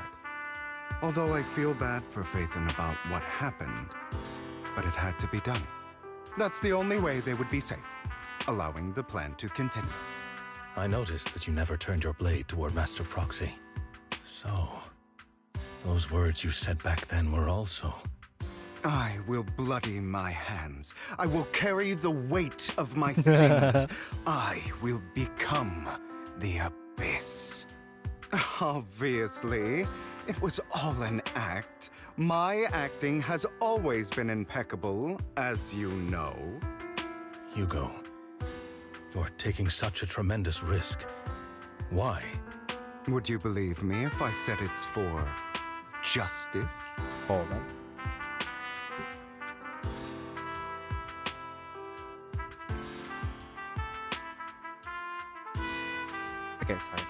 Although I feel bad for Phaethon about what happened, but it had to be done. That's the only way they would be safe, allowing the plan to continue. I noticed that you never turned your blade toward Master Proxy. So, those words you said back then were also... I will bloody my hands. I will carry the weight of my sins. I will become the Abyss. Obviously, it was all an act. My acting has always been impeccable, as you know. Hugo, you're taking such a tremendous risk. Why? Would you believe me if I said it's for justice? Hold on. Okay, sorry.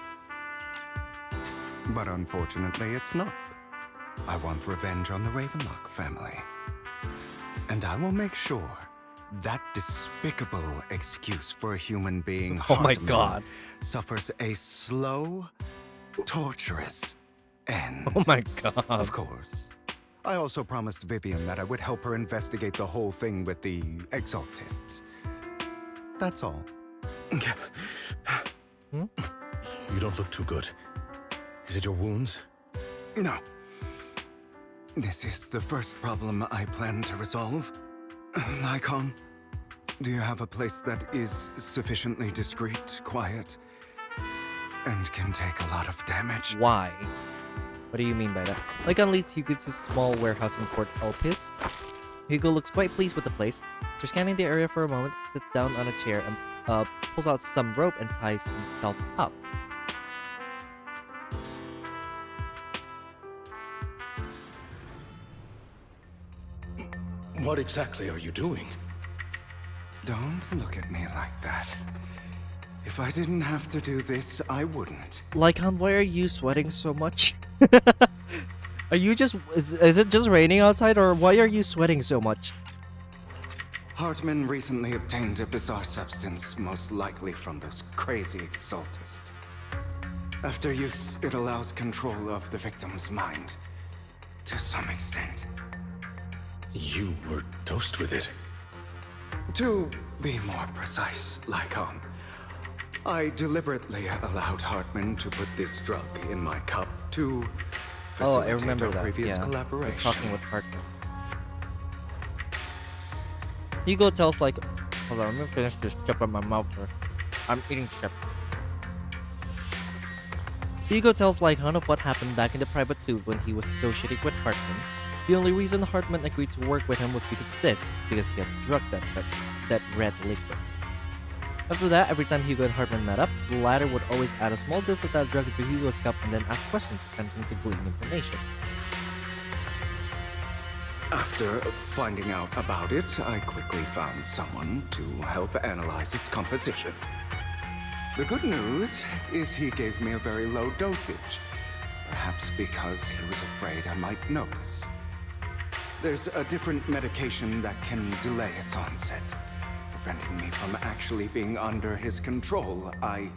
But unfortunately, it's not. I want revenge on the Ravenlock family. And I will make sure that despicable excuse for a human being Oh my Hartman god. suffers a slow, torturous end. Oh my god. Of course. I also promised Vivian that I would help her investigate the whole thing with the Exaltists. That's all. You don't look too good. Is it your wounds? No. This is the first problem I plan to resolve. Lycon, do you have a place that is sufficiently discreet, quiet, and can take a lot of damage? Why? What do you mean by that? Lycon leads Hugo to a small warehouse in Port Elpis. Hugo looks quite pleased with the place. After scanning the area for a moment, he sits down on a chair and pulls out some rope and ties himself up. What exactly are you doing? Don't look at me like that. If I didn't have to do this, I wouldn't. Lycon, why are you sweating so much? Are you just... Is it just raining outside, or why are you sweating so much? Hartman recently obtained a bizarre substance, most likely from those crazy Exaltists. After use, it allows control of the victim's mind. To some extent. You were dosed with it. To be more precise, Lycon, I deliberately allowed Hartman to put this drug in my cup to facilitate I remember our that. previous Yeah, I collaboration. was talking with Hartman. Hugo tells like, hold on, let me finish this chip in my mouth first. I'm eating chip. Hugo tells Lycon of what happened back in the private suit when he was negotiating with Hartman. The only reason Hartman agreed to work with him was because of this, because he had drugged that red liquid. After that, every time Hugo and Hartman met up, the latter would always add a small dose of that drug into Hugo's cup and then ask questions, attempting to glean information. After finding out about it, I quickly found someone to help analyze its composition. The good news is he gave me a very low dosage, perhaps because he was afraid I might notice. There's a different medication that can delay its onset, preventing me from actually being under his control. I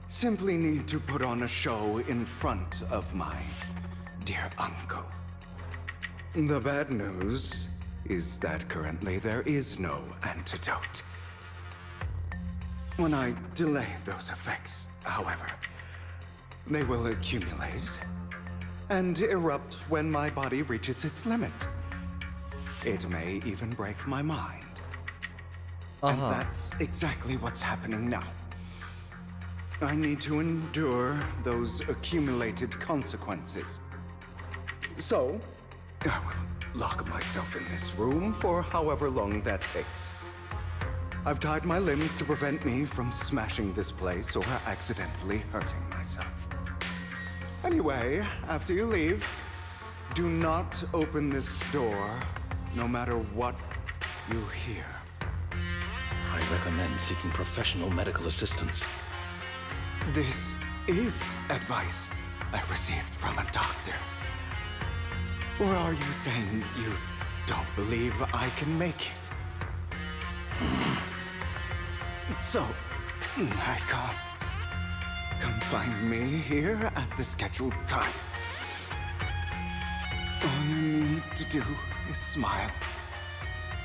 simply need to put on a show in front of my dear uncle. The bad news is that currently there is no antidote. When I delay those effects, however, they will accumulate and erupt when my body reaches its limit. It may even break my mind. And that's exactly what's happening now. I need to endure those accumulated consequences. So, I will lock myself in this room for however long that takes. I've tied my limbs to prevent me from smashing this place or accidentally hurting myself. Anyway, after you leave, do not open this door, no matter what you hear. I recommend seeking professional medical assistance. This is advice I received from a doctor. Or are you saying you don't believe I can make it? So, Lycon, come find me here at the scheduled time. All you need to do is smile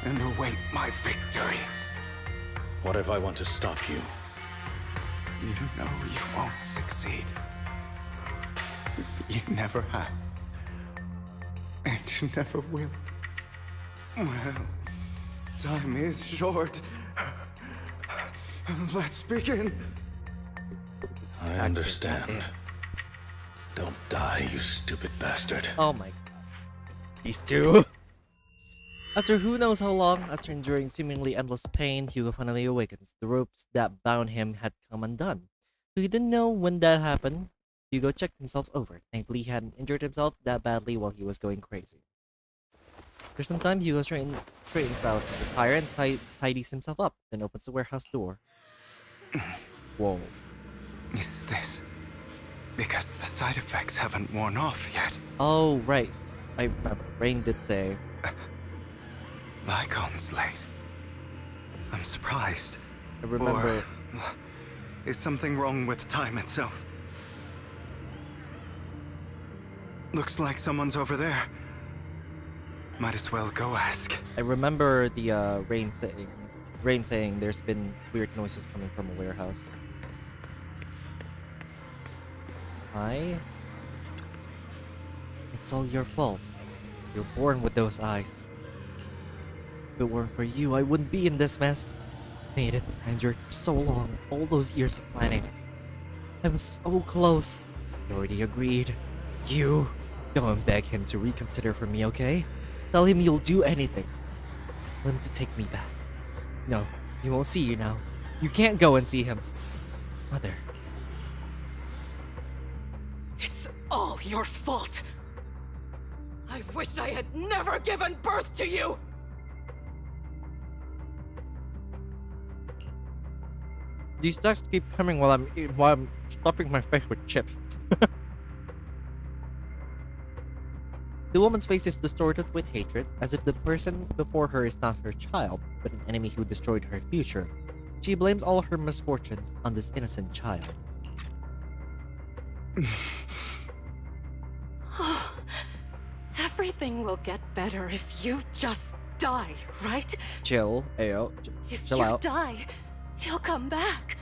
and await my victory. What if I want to stop you? You know you won't succeed. You never have. And you never will. Well, time is short. Let's begin. I understand. Don't die, you stupid bastard. Oh my god. These two. After who knows how long, after enduring seemingly endless pain, Hugo finally awakens. The ropes that bound him had come undone. So he didn't know when that happened. Hugo checked himself over. Thankfully, he hadn't injured himself that badly while he was going crazy. For some time, Hugo straightens out his attire and tidies himself up, then opens the warehouse door. Whoa. Is this Because the side effects haven't worn off yet. Oh, right. I remember. Rain did say. Lycon's late. I'm surprised. I remember. Or, is something wrong with time itself? Looks like someone's over there. Might as well go ask. I remember the Rain saying there's been weird noises coming from a warehouse. Hi? It's all your fault. You're born with those eyes. If it weren't for you, I wouldn't be in this mess. Made it, endured for so long, all those years of planning. I was so close. You already agreed. You, go and beg him to reconsider for me, okay? Tell him you'll do anything. Tell him to take me back. No, he won't see you now. You can't go and see him. Mother. It's all your fault. I wish I had never given birth to you! These texts keep coming while I'm stuffing my face with chips. The woman's face is distorted with hatred, as if the person before her is not her child, but an enemy who destroyed her future. She blames all her misfortune on this innocent child. Everything will get better if you just die, right? Chill, Ayo. If Chill you out. die, he'll come back.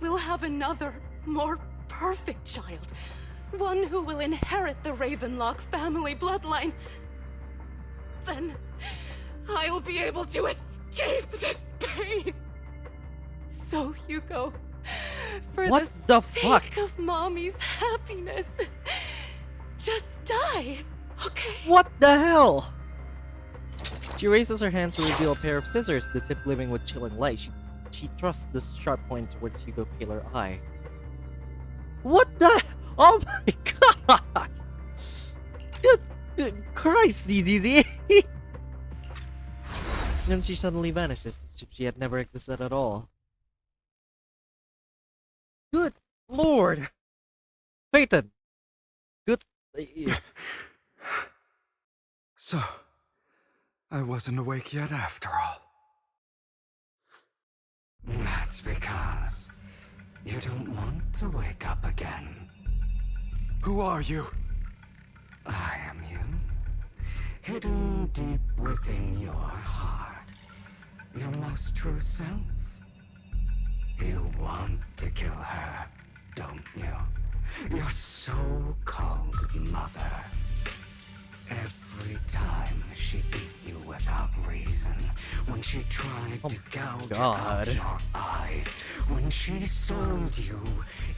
We'll have another, more perfect child. One who will inherit the Ravenlock family bloodline. Then I'll be able to escape this pain. So, Hugo, for What the the sake fuck? of Mommy's happiness, just die, okay? What the hell? She raises her hand to reveal a pair of scissors, the tip gleaming with chilling light. She thrusts the sharp point towards Hugo's paler eye. What the? Oh my god! Good Christ, ZZZ! Then she suddenly vanishes, as if she had never existed at all. Good lord! Phaeton! Good... So, I wasn't awake yet after all. That's because you don't want to wake up again. Who are you? I am you. Hidden deep within your heart. Your most true self. You want to kill her, don't you? Your so-called mother. Every time she beat you without reason, when she tried to gouge out your eyes, when she sold you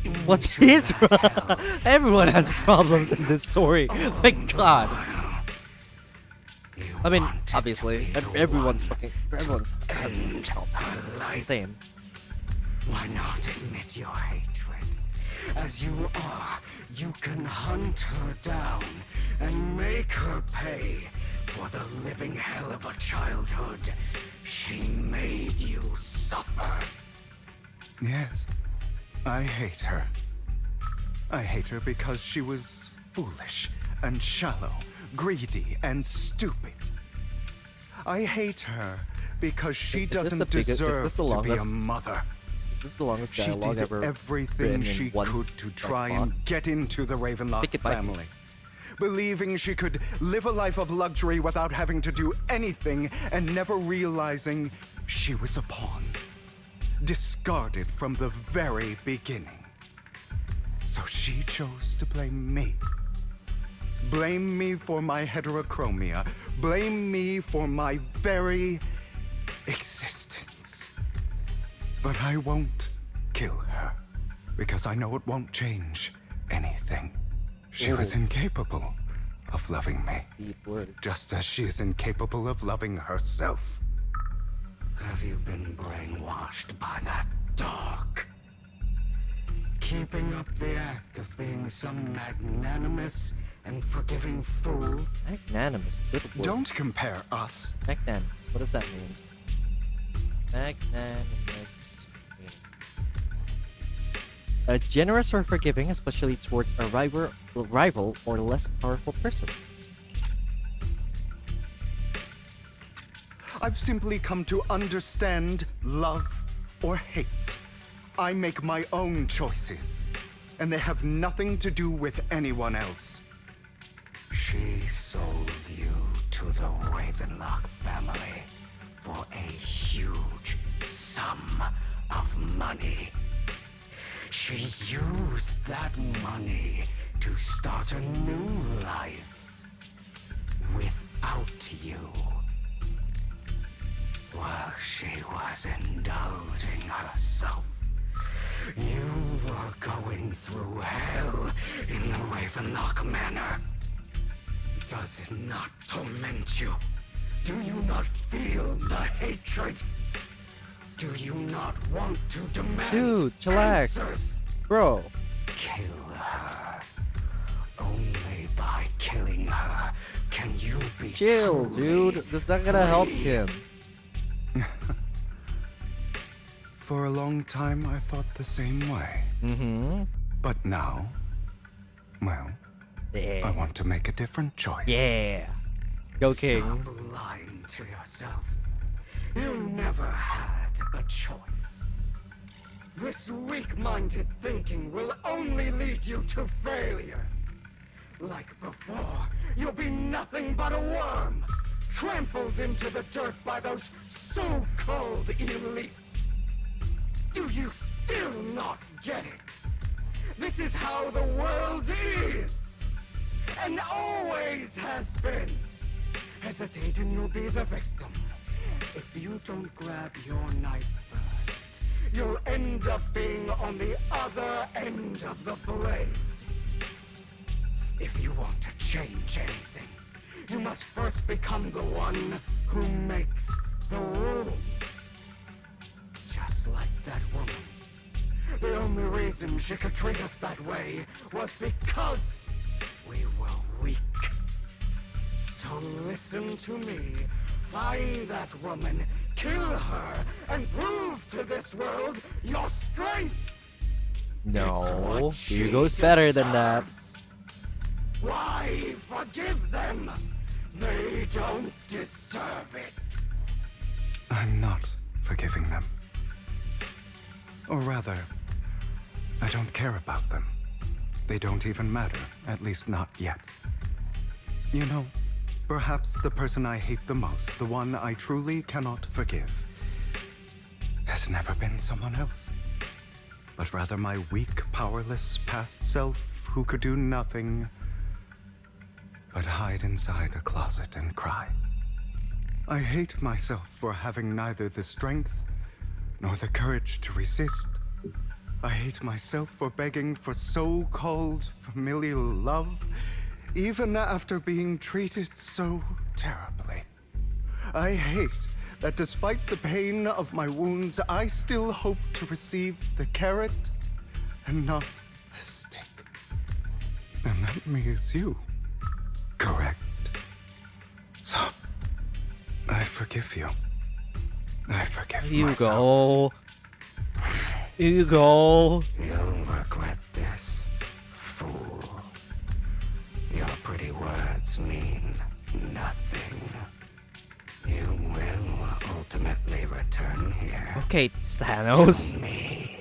into What's his that hell, Everyone has problems in this story. My god. I mean, obviously, everyone's has insane. Why not admit your hatred? As you are, you can hunt her down and make her pay for the living hell of a childhood she made you suffer. Yes, I hate her. I hate her because she was foolish and shallow, greedy and stupid. I hate her because she doesn't deserve to be a mother. This is the longest She dialogue did ever everything written she in one could to try font. and get into the Ravenlock family. Believing she could live a life of luxury without having to do anything and never realizing she was a pawn. Discarded from the very beginning. So she chose to blame me. Blame me for my heterochromia. Blame me for my very existence. But I won't kill her, because I know it won't change anything. She was incapable of loving me, just as she is incapable of loving herself. Have you been brainwashed by that dog? Keeping up the act of being some magnanimous and forgiving fool? Magnanimous, good word. Don't compare us. Magnanimous, what does that mean? Magnanimous. Generous or forgiving, especially towards a rival or less powerful person. I've simply come to understand love or hate. I make my own choices, and they have nothing to do with anyone else. She sold you to the Ravenlock family for a huge sum of money. She used that money to start a new life without you. While she was indulging herself, you were going through hell in the Ravenlock Manor. Does it not torment you? Do you not feel the hatred? Do you not want to demand Dude, chillax. answers? Bro. Kill her. Only by killing her can you be Chill, truly dude. This is not gonna help free. him. For a long time, I thought the same way. Mm-hmm. But now, well, I want to make a different choice. Yeah. Go King. Stop lying to yourself. You never had a choice. This weak-minded thinking will only lead you to failure. Like before, you'll be nothing but a worm, trampled into the dirt by those so-called elites. Do you still not get it? This is how the world is, and always has been. Hesitate and you'll be the victim. If you don't grab your knife first, you'll end up being on the other end of the blade. If you want to change anything, you must first become the one who makes the rules. Just like that woman. The only reason she could treat us that way was because we were weak. So listen to me. Find that woman, kill her, and prove to this world your strength. No, Hugo's better than that. Why forgive them? They don't deserve it. I'm not forgiving them. Or rather, I don't care about them. They don't even matter, at least not yet. You know, perhaps the person I hate the most, the one I truly cannot forgive, has never been someone else, but rather my weak, powerless past self who could do nothing but hide inside a closet and cry. I hate myself for having neither the strength nor the courage to resist. I hate myself for begging for so-called familial love, even after being treated so terribly. I hate that despite the pain of my wounds, I still hope to receive the carrot and not the stick. And that me is you, correct? So, I forgive you. I forgive myself. Hugo. You'll regret this, fool. Your pretty words mean nothing. You will ultimately return here. Okay, Thanos. To me.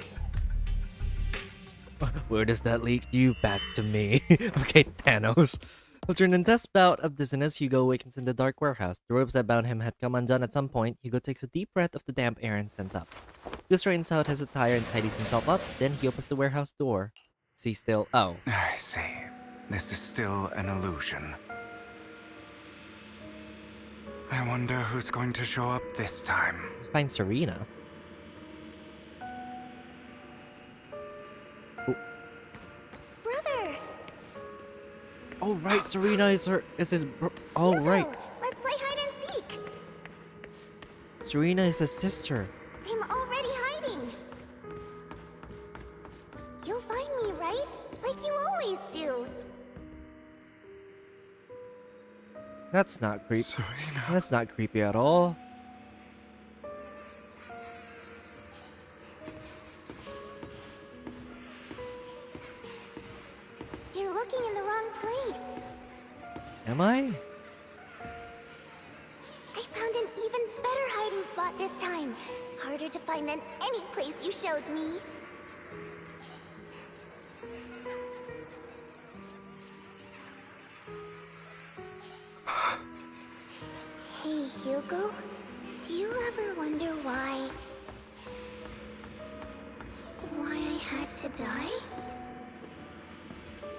Where does that lead you? Back to me. Okay, Thanos. After an intense bout of dizziness, Hugo awakens in the dark warehouse. The ropes that bound him had come undone at some point. Hugo takes a deep breath of the damp air and stands up. He straightens out his attire and tidies himself up. Then he opens the warehouse door. See still. Oh. I see. This is still an illusion. I wonder who's going to show up this time. Let's find Serena. Brother! Oh right, Serena is his oh right. Let's play hide and seek! Serena is his sister. I'm already hiding! You'll find me, right? Like you always do! That's not creepy. Serena. That's not creepy at all. looking in the wrong place. Am I? I found an even better hiding spot this time. Harder to find than any place you showed me. Hey, Hugo. Do you ever wonder why I had to die?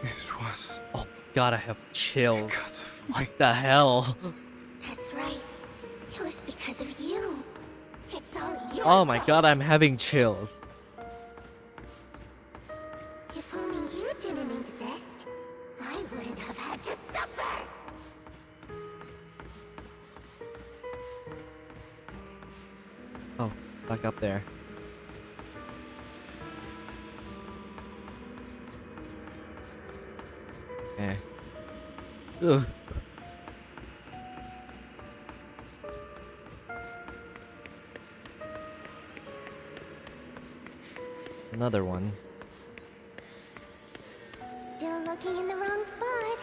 It was... Oh god, I have chills. Because of what the hell? That's right. It was because of you. It's all your Oh my fault. god, I'm having chills. If only you didn't exist, I wouldn't have had to suffer. Oh, back up there. Okay. Ugh. Another one. Still looking in the wrong spot.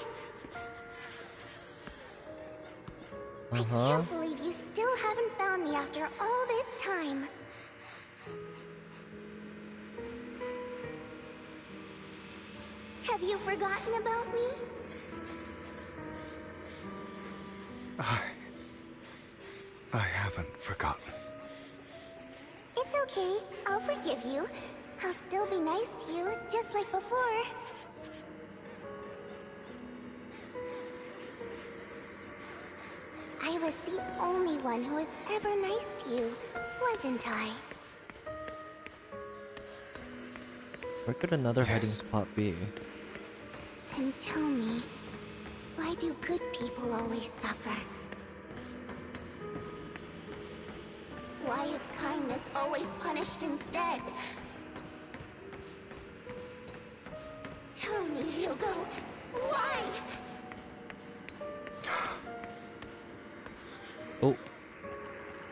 I can't believe you still haven't found me after all this time. Have you forgotten about me? I haven't forgotten. It's okay. I'll forgive you. I'll still be nice to you, just like before. I was the only one who was ever nice to you, wasn't I? Where could another hiding spot be? And tell me, why do good people always suffer? Why is kindness always punished instead? Tell me, Hugo, why? Oh.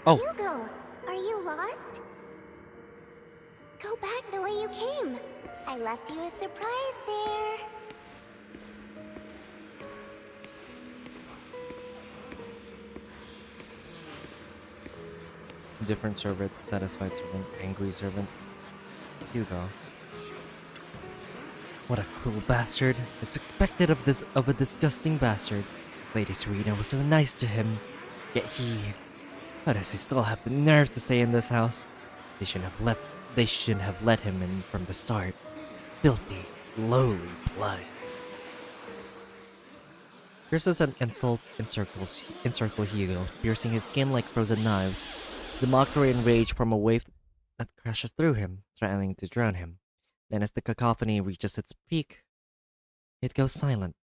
Oh. Hugo, are you lost? Go back the way you came. I left you a surprise there. Different servant, satisfied servant, angry servant. Hugo. What a cruel bastard. It's expected of a disgusting bastard. Lady Serena was so nice to him. Yet how does he still have the nerve to stay in this house? They shouldn't have let him in from the start. Filthy, lowly blood. Curses and insults encircle Hugo, piercing his skin like frozen knives. The mockery and rage from a wave that crashes through him, threatening to drown him. Then as the cacophony reaches its peak, it goes silent.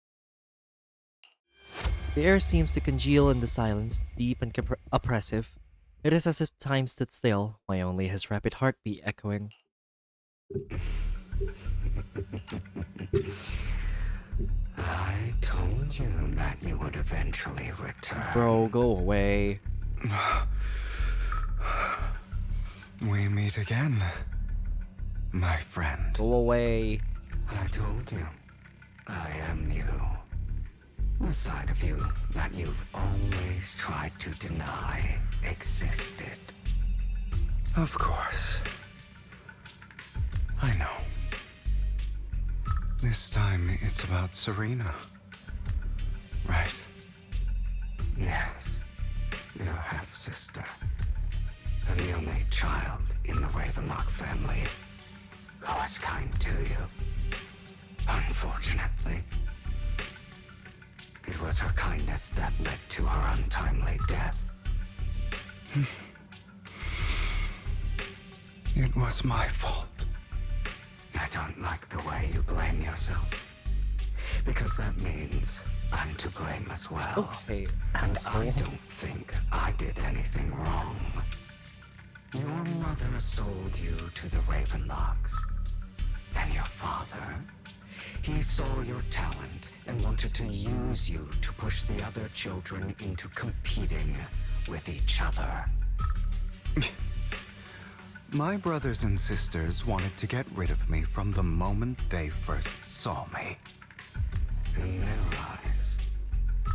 The air seems to congeal in the silence, deep and oppressive. It is as if time stood still, while only his rapid heartbeat echoing. I told you that you would eventually return. Bro, go away. We meet again, my friend. Go away. I told you, I am you. The side of you that you've always tried to deny existed. Of course. I know. This time it's about Serena. Right? Yes. Your half-sister. And the only child in the Ravenlock family who was kind to you. Unfortunately, it was her kindness that led to her untimely death. It was my fault. I don't like the way you blame yourself. Because that means I'm to blame as well. Okay, and asshole. I don't think I did anything wrong. Your mother sold you to the Ravenlocks. And your father, he saw your talent and wanted to use you to push the other children into competing with each other. My brothers and sisters wanted to get rid of me from the moment they first saw me. In their eyes,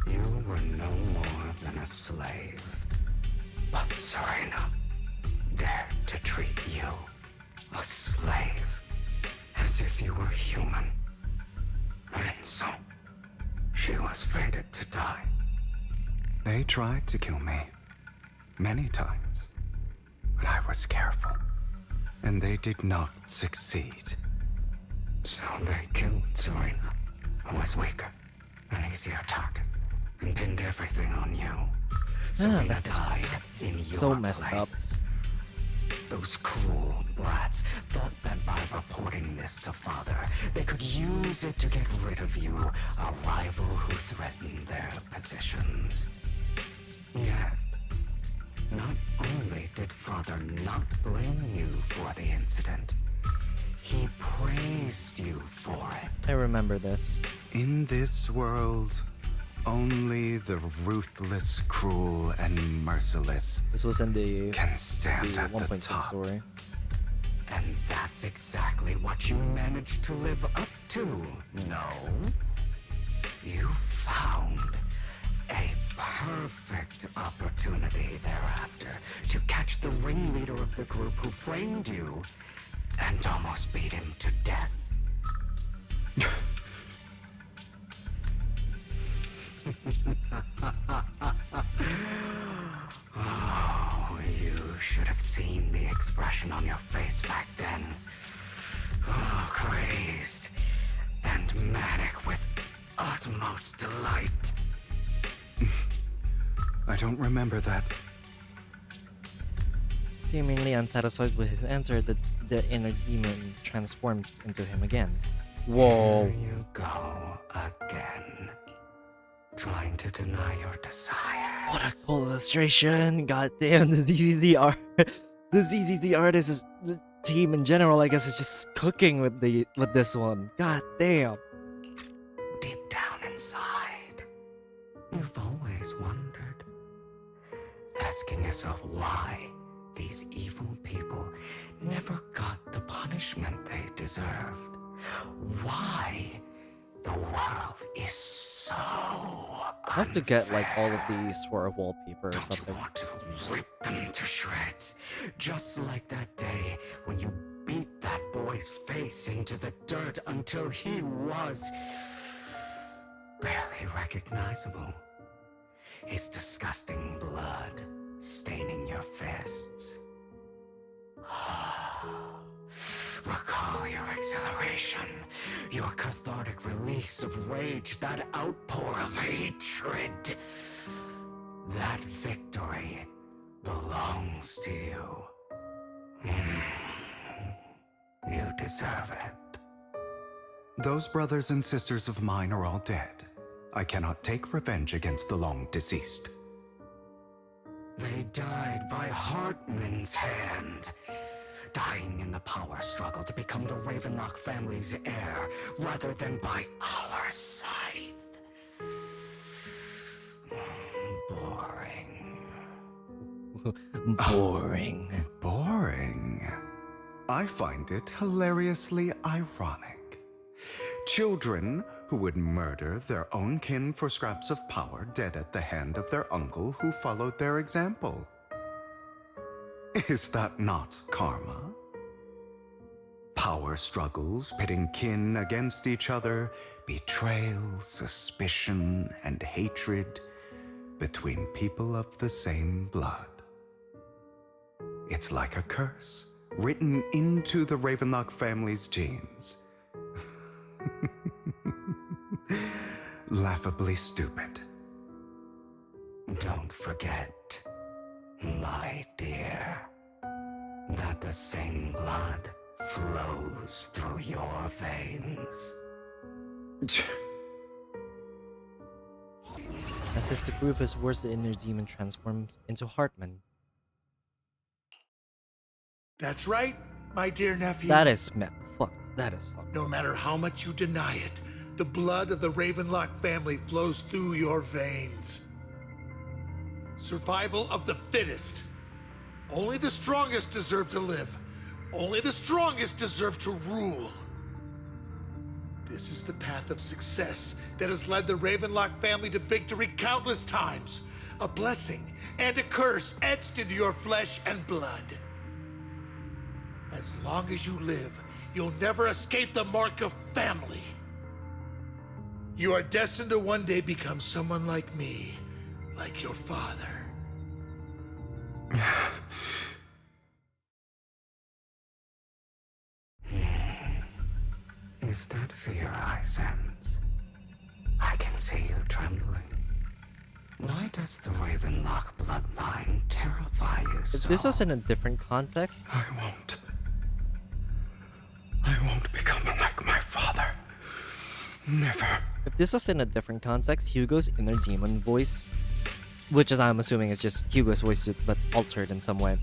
you were no more than a slave. But Serena dared to treat you, a slave, as if you were human. And so, she was fated to die. They tried to kill me many times, but I was careful, and they did not succeed. So they killed Serena, who was weaker, an easier target, and pinned everything on you. Serena that's died in your so messed up. place. Those cruel brats thought that by reporting this to Father, they could use it to get rid of you, a rival who threatened their positions. Yet, not only did Father not blame you for the incident, he praised you for it. I remember this. In this world, only the ruthless, cruel, and merciless This was in the can stand at the 1.6 top. story. And that's exactly what you managed to live up to, no? You found a perfect opportunity thereafter to catch the ringleader of the group who framed you and almost beat him to death. Oh, you should have seen the expression on your face back then. Oh, crazed and manic with utmost delight. I don't remember that. Seemingly unsatisfied with his answer, the inner demon transforms into him again. Whoa. Here you go again. Trying to deny your desire. What a cool illustration! God damn, the ZZZ art. The ZZZ artist is the team in general. I guess is just cooking with this one. God damn. Deep down inside, you've always wondered, asking yourself why these evil people never got the punishment they deserved. Why the world is so I have to get like all of these for a wallpaper or something. You want to rip them to shreds, just like that day when you beat that boy's face into the dirt until he was barely recognizable. His disgusting blood staining your fists. Recall your exhilaration, your cathartic release of rage, that outpour of hatred. That victory belongs to you. You deserve it. Those brothers and sisters of mine are all dead. I cannot take revenge against the long deceased. They died by Hartman's hand. Dying in the power struggle to become the Ravenlock family's heir, rather than by our scythe. Boring. Boring. Boring. I find it hilariously ironic. Children who would murder their own kin for scraps of power dead at the hand of their uncle who followed their example. Is that not karma? Power struggles pitting kin against each other, betrayal, suspicion, and hatred between people of the same blood. It's like a curse written into the Ravenlock family's genes. Laughably stupid. Don't forget, my dear, that the same blood flows through your veins. As if to prove his words, the inner demon transforms into Hartman. That's right, my dear nephew. That is fuck. That is fuck. No matter how much you deny it, the blood of the Ravenlock family flows through your veins. Survival of the fittest. Only the strongest deserve to live. Only the strongest deserve to rule. This is the path of success that has led the Ravenlock family to victory countless times. A blessing and a curse etched into your flesh and blood. As long as you live, you'll never escape the mark of family. You are destined to one day become someone like me, like your father. Is that fear I sense? I can see you trembling. Why does the Ravenlock bloodline terrify you so? If this was in a different context... I won't become like my father. Never. If this was in a different context, Hugo's inner demon voice, which is I'm assuming is just Hugo's voice but altered in some way,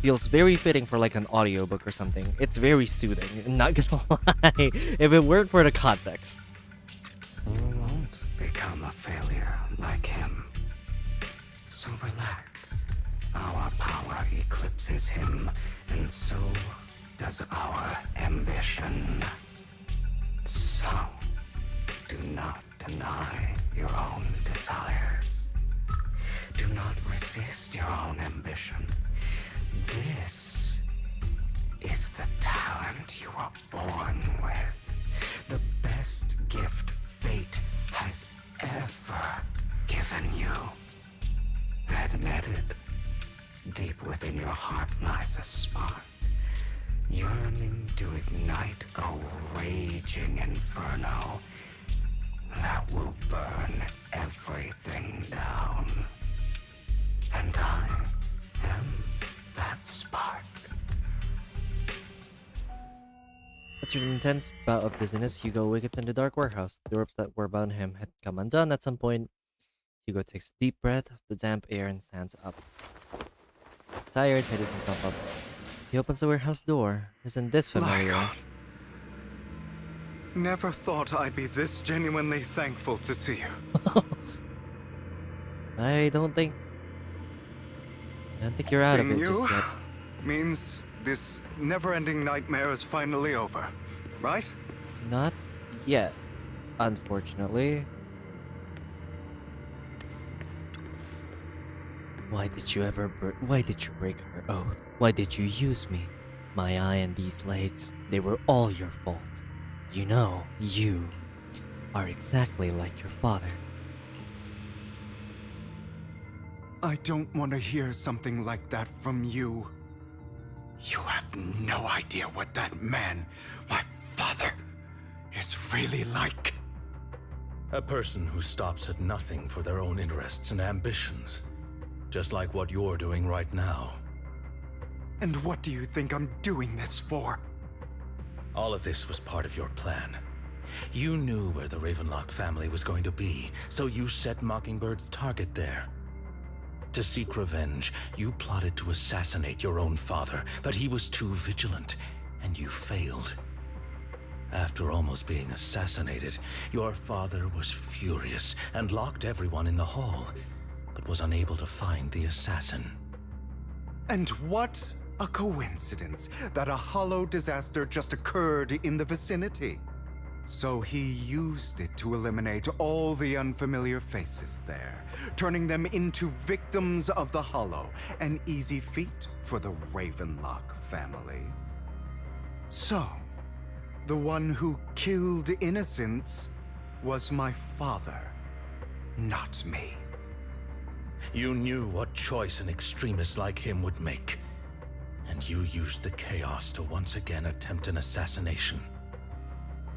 feels very fitting for like an audiobook or something. It's very soothing, I'm not gonna lie, if it weren't for the context. You won't become a failure like him. So relax. Our power eclipses him, and so does our ambition. So, do not deny your own desires. Do not resist your own ambition. This is the talent you were born with. The best gift fate has ever given you. Admit it. Deep within your heart lies a spark, yearning to ignite a raging inferno that will burn everything down. And I am that spark. After an intense bout of dizziness, Hugo awakens in the dark warehouse. The ropes that were bound him had come undone at some point. Hugo takes a deep breath of the damp air and stands up. Tired, tidies himself up. He opens the warehouse door. Isn't this familiar? Lygon. Never thought I'd be this genuinely thankful to see you. I don't think you're out of it just yet. Means this never-ending nightmare is finally over, right? Not yet, unfortunately. Why did you break her oath? Why did you use me? My eye and these legs, they were all your fault. You know, you are exactly like your father. I don't want to hear something like that from you. You have no idea what that man, my father, is really like. A person who stops at nothing for their own interests and ambitions. Just like what you're doing right now. And what do you think I'm doing this for? All of this was part of your plan. You knew where the Ravenlock family was going to be, so you set Mockingbird's target there. To seek revenge, you plotted to assassinate your own father, but he was too vigilant, and you failed. After almost being assassinated, your father was furious and locked everyone in the hall, but was unable to find the assassin. And what a coincidence that a hollow disaster just occurred in the vicinity. So he used it to eliminate all the unfamiliar faces there, turning them into victims of the hollow, an easy feat for the Ravenlock family. So, the one who killed innocents was my father, not me. You knew what choice an extremist like him would make, and you used the chaos to once again attempt an assassination.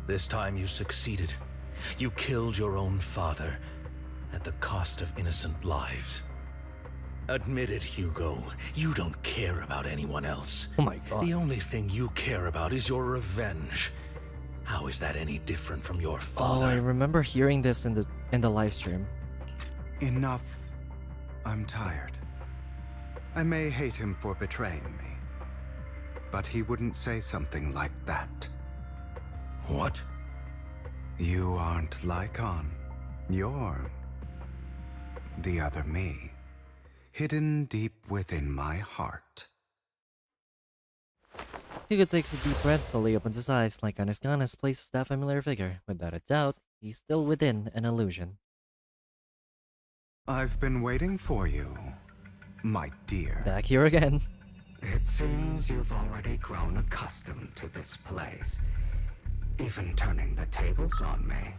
This time you succeeded. You killed your own father at the cost of innocent lives. Admit it, Hugo. You don't care about anyone else. Oh my god. The only thing you care about is your revenge. How is that any different from your father? Oh, I remember hearing this in the live stream. Enough. I'm tired. I may hate him for betraying me, but he wouldn't say something like that. What? You aren't Lygon. You're the other me, hidden deep within my heart. Hugo takes a deep breath, slowly opens his eyes. Lycon is gone as places that familiar figure. Without a doubt, he's still within an illusion. I've been waiting for you, my dear. Back here again. It seems you've already grown accustomed to this place, even turning the tables on me.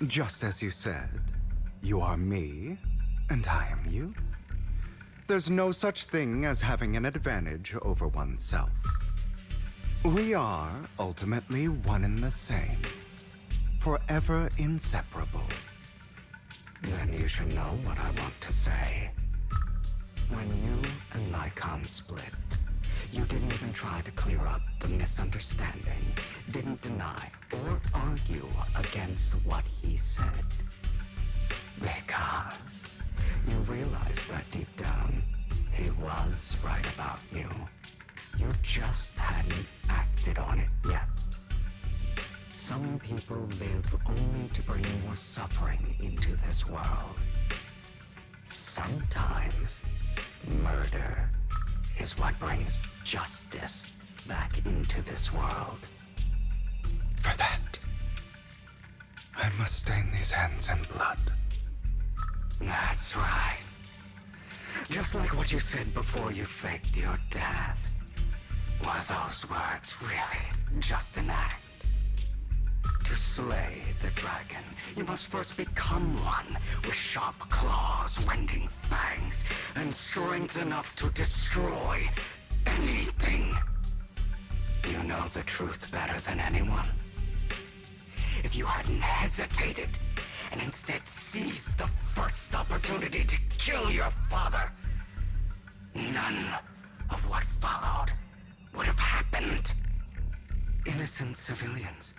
Just as you said, you are me, and I am you. There's no such thing as having an advantage over oneself. We are ultimately one and the same, forever inseparable. Then you should know what I want to say. When you and Lycon split, you didn't even try to clear up the misunderstanding, didn't deny or argue against what he said. Because you realized that deep down, he was right about you. You just hadn't acted on it yet. Some people live only to bring more suffering into this world. Sometimes, murder is what brings justice back into this world. For that, I must stain these hands in blood. That's right. Just like what you said before you faked your death. Were those words really just an act? To slay the dragon, you must first become one with sharp claws, rending fangs, and strength enough to destroy anything. You know the truth better than anyone. If you hadn't hesitated, and instead seized the first opportunity to kill your father, none of what followed would have happened. Innocent civilians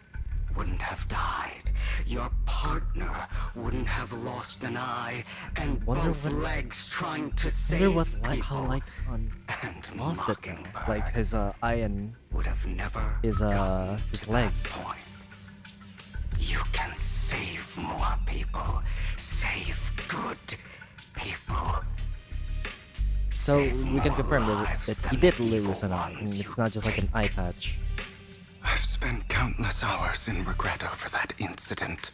wouldn't have died. Your partner wouldn't have lost an eye and both legs trying to save people. How Lycon And lost it, Mockingbird like his eye and would have never his legs. point. You can save more people. Save good people. So we can confirm that he did lose an eye, and it's not just like an eye patch. I've spent countless hours in regret over that incident.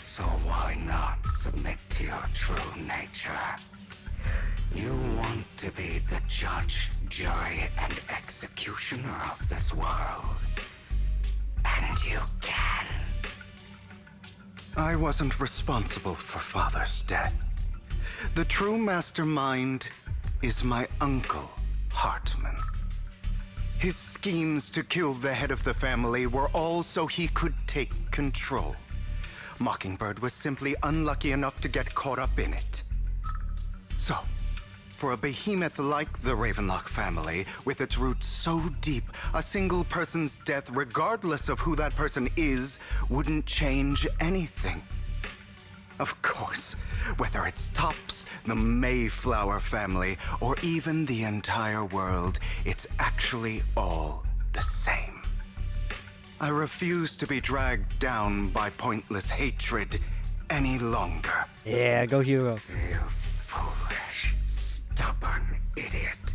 So why not submit to your true nature? You want to be the judge, jury, and executioner of this world. And you can. I wasn't responsible for Father's death. The true mastermind is my uncle, Hartman. His schemes to kill the head of the family were all so he could take control. Mockingbird was simply unlucky enough to get caught up in it. So, for a behemoth like the Ravenlock family, with its roots so deep, a single person's death, regardless of who that person is, wouldn't change anything. Of course, whether it's Tops, the Mayflower family, or even the entire world, it's actually all the same. I refuse to be dragged down by pointless hatred any longer. Yeah, go Hugo. You foolish, stubborn idiot.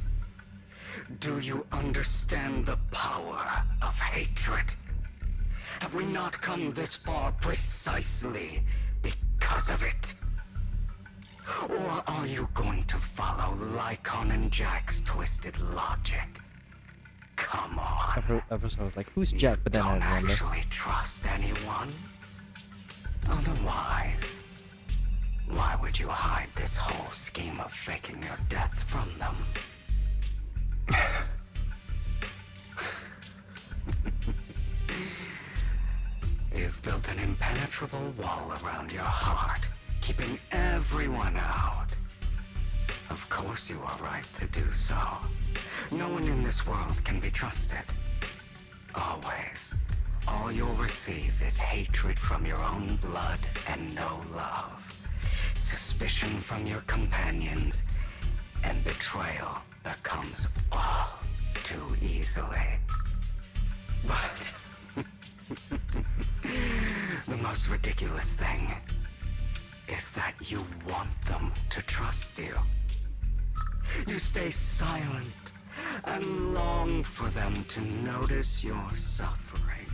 Do you understand the power of hatred? Have we not come this far precisely because of it? Or are you going to follow Lycon and Jack's twisted logic? Come on. At first I was like, who's Jack? But then I Don't remember. actually trust anyone? Otherwise, why would you hide this whole scheme of faking your death from them? You've built an impenetrable wall around your heart, keeping everyone out. Of course you are right to do so. No one in this world can be trusted. Always. All you'll receive is hatred from your own blood and no love. Suspicion from your companions, and betrayal that comes all too easily. But the most ridiculous thing is that you want them to trust you. You stay silent, and long for them to notice your suffering.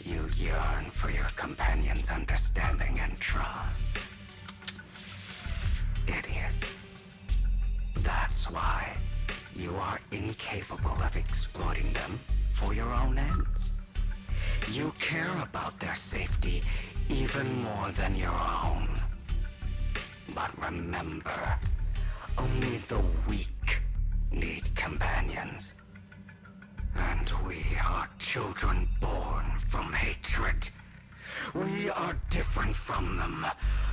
You yearn for your companion's understanding and trust. Idiot. That's why you are incapable of exploiting them for your own ends. You care about their safety even more than your own. But remember, only the weak need companions. And we are children born from hatred. We are different from them.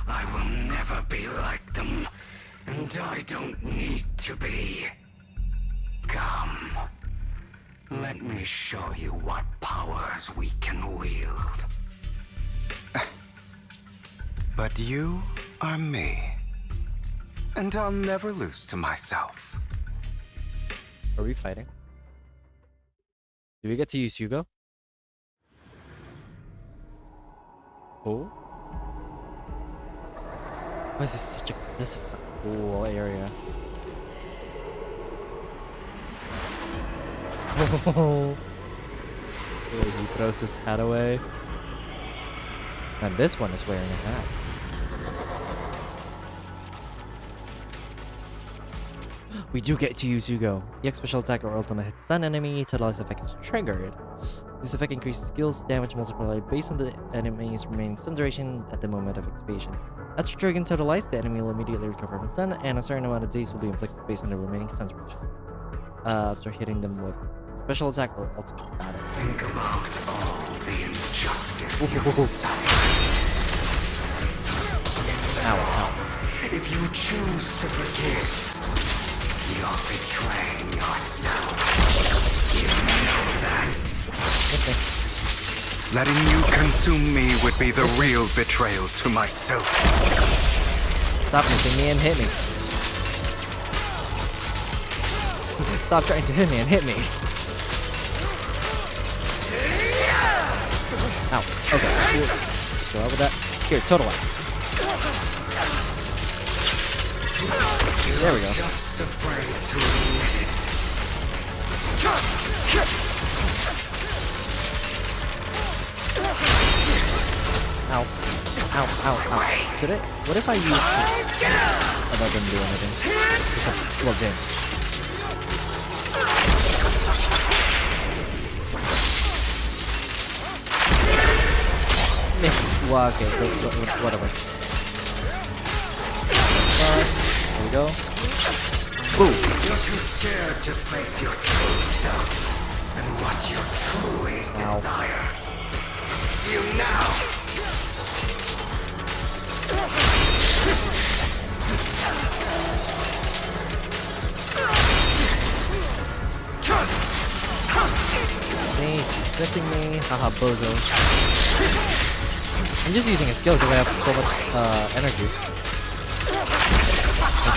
I will never be like them. And I don't need to be. Come. Let me show you what powers we can wield. But you are me. And I'll never lose to myself. Are we fighting? Do we get to use Hugo? Oh. Why is this this is a cool area. Oh, he throws his hat away. And this one is wearing a hat. We do get to use Hugo. EX special attack or ultimate hits stun enemy till this effect is triggered. This effect increases skills damage multiplier based on the enemy's remaining stun duration at the moment of activation. After triggering totalized, the enemy will immediately recover from stun, and a certain amount of days will be inflicted based on the remaining stun duration. After hitting them with special attack or ultimate battle. Think about all the injustice you suffer. Ow. If you choose to forgive, you're betraying yourself. You know that. Okay. Letting you consume me would be the real betrayal to myself. Stop missing me and hit me. Stop trying to hit me and hit me. Ow. Okay. Cool. Go out with that. Here, totalize. There we go. Just afraid to admit it. Ow. Ow. Should I? What if I use this? Oh, that didn't do anything. Just a plugged in. Miss. Well, okay, whatever. There we go. Ooh. You're too scared to face your true self and what you truly desire. You now. Me, he's missing me. Haha, bozo. I'm just using a skill because I have so much energy.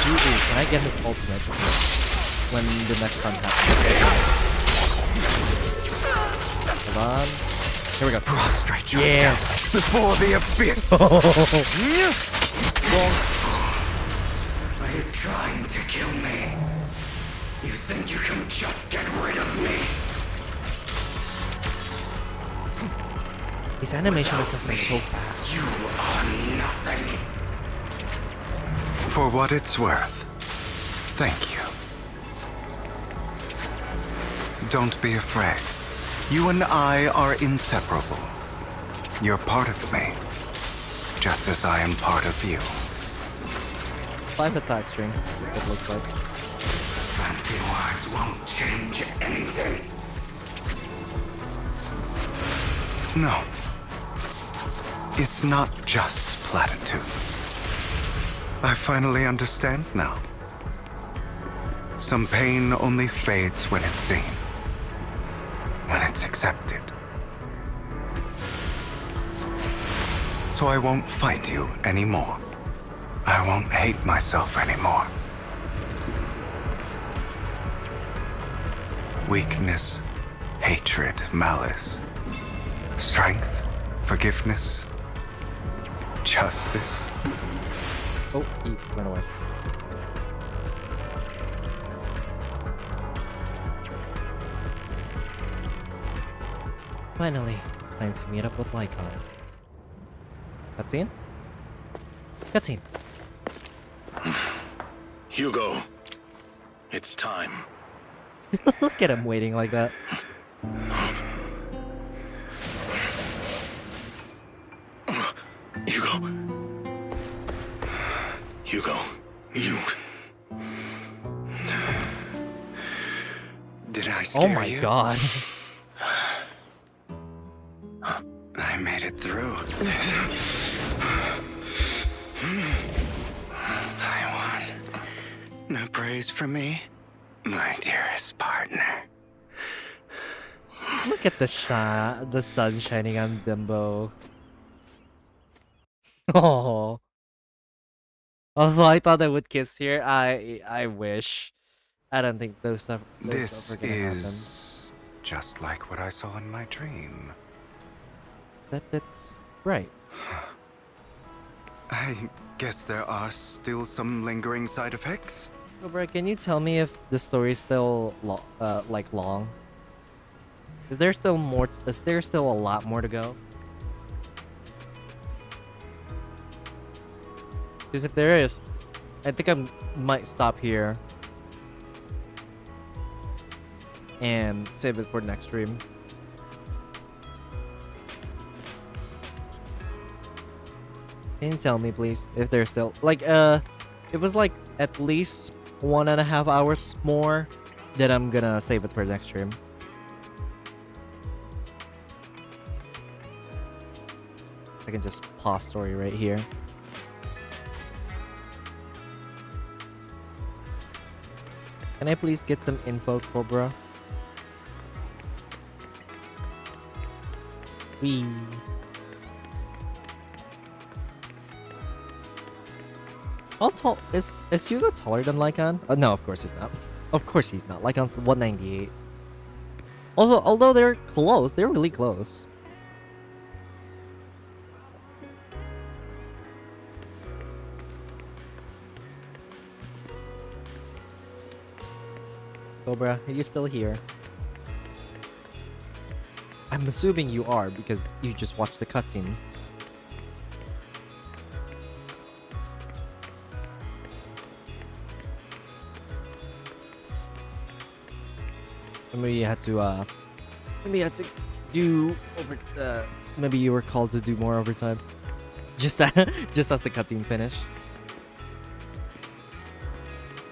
Can I get his ultimate when the next time happens? Hold on. Here we go. Prostrate yourself before the abyss. Are you trying to kill me? You think you can just get rid of me? His animation attacks are so fast. You are nothing. For what it's worth, thank you. Don't be afraid. You and I are inseparable. You're part of me, just as I am part of you. 5 attack string, it looks like. Fancy words won't change anything. No. It's not just platitudes. I finally understand now. Some pain only fades when it's seen, when it's accepted. So I won't fight you anymore. I won't hate myself anymore. Weakness, hatred, malice, strength, forgiveness, justice. Oh, he went away. Finally, it's time to meet up with Lycon. Cutscene? Cutscene. Hugo, it's time. Look at him waiting like that. Hugo. Hugo, you... Did I scare you? Oh my god. I made it through. I won. No praise from me, my dearest partner. Look at the sun shining on Dumbo. Oh. Also, I thought they would kiss here. I wish. I don't think those stuff This are gonna is just like what I saw in my dream. happen. That's right. I guess there are still some lingering side effects. Cobra, can you tell me if the story's still like long? Is there still more? Is there still a lot more to go? Because if there is, I think I might stop here and save it for next stream. Can you tell me, please, if there's still like it was like at least 1.5 hours more, then I'm gonna save it for next stream. So I can just pause story right here. Can I please get some info, Cobra? Wee. How tall is Hugo taller than Lycan? No, of course he's not. Of course he's not. Lycan's 198. Also, although they're close, they're really close. Cobra, are you still here? I'm assuming you are because you just watched the cutscene. Maybe you had to do over maybe you were called to do more overtime. Just just as the cutscene finished.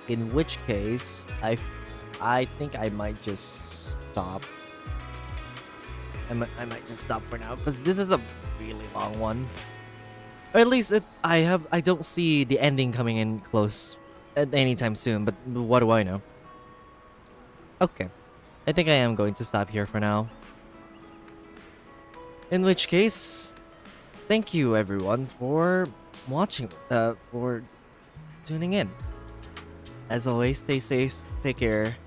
In which case, I think I might just stop. I might just stop for now because this is a really long one. Or at least I don't see the ending coming in close at anytime soon, but what do I know? Okay. I think I am going to stop here for now. In which case, thank you everyone for watching, for tuning in. As always, stay safe, take care,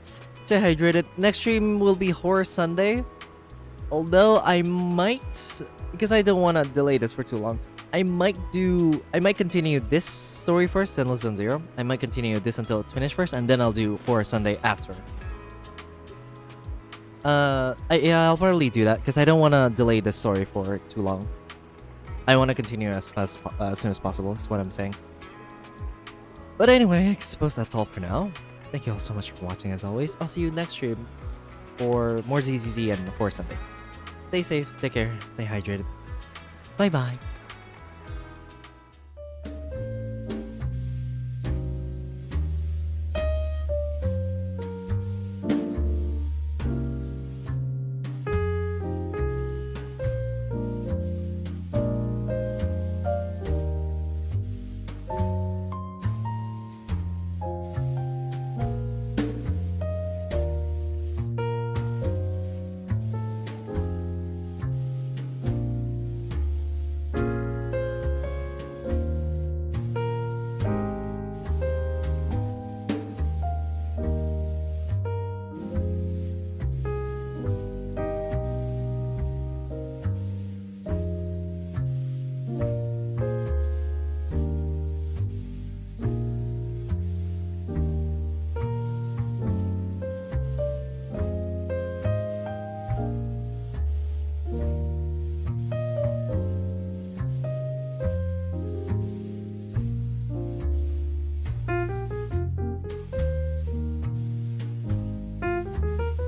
stay hydrated. Next stream will be Horror Sunday. Although I might, because I don't want to delay this for too long, I might continue this story first, Endless Zone Zero. I might continue this until it's finished first, and then I'll do Horror Sunday after. Yeah, I'll probably do that because I don't want to delay this story for too long. I want to continue as soon as possible. Is what I'm saying. But anyway, I suppose that's all for now. Thank you all so much for watching. As always, I'll see you next stream for more ZZZ and Horror Sunday. Stay safe, take care, stay hydrated. Bye bye.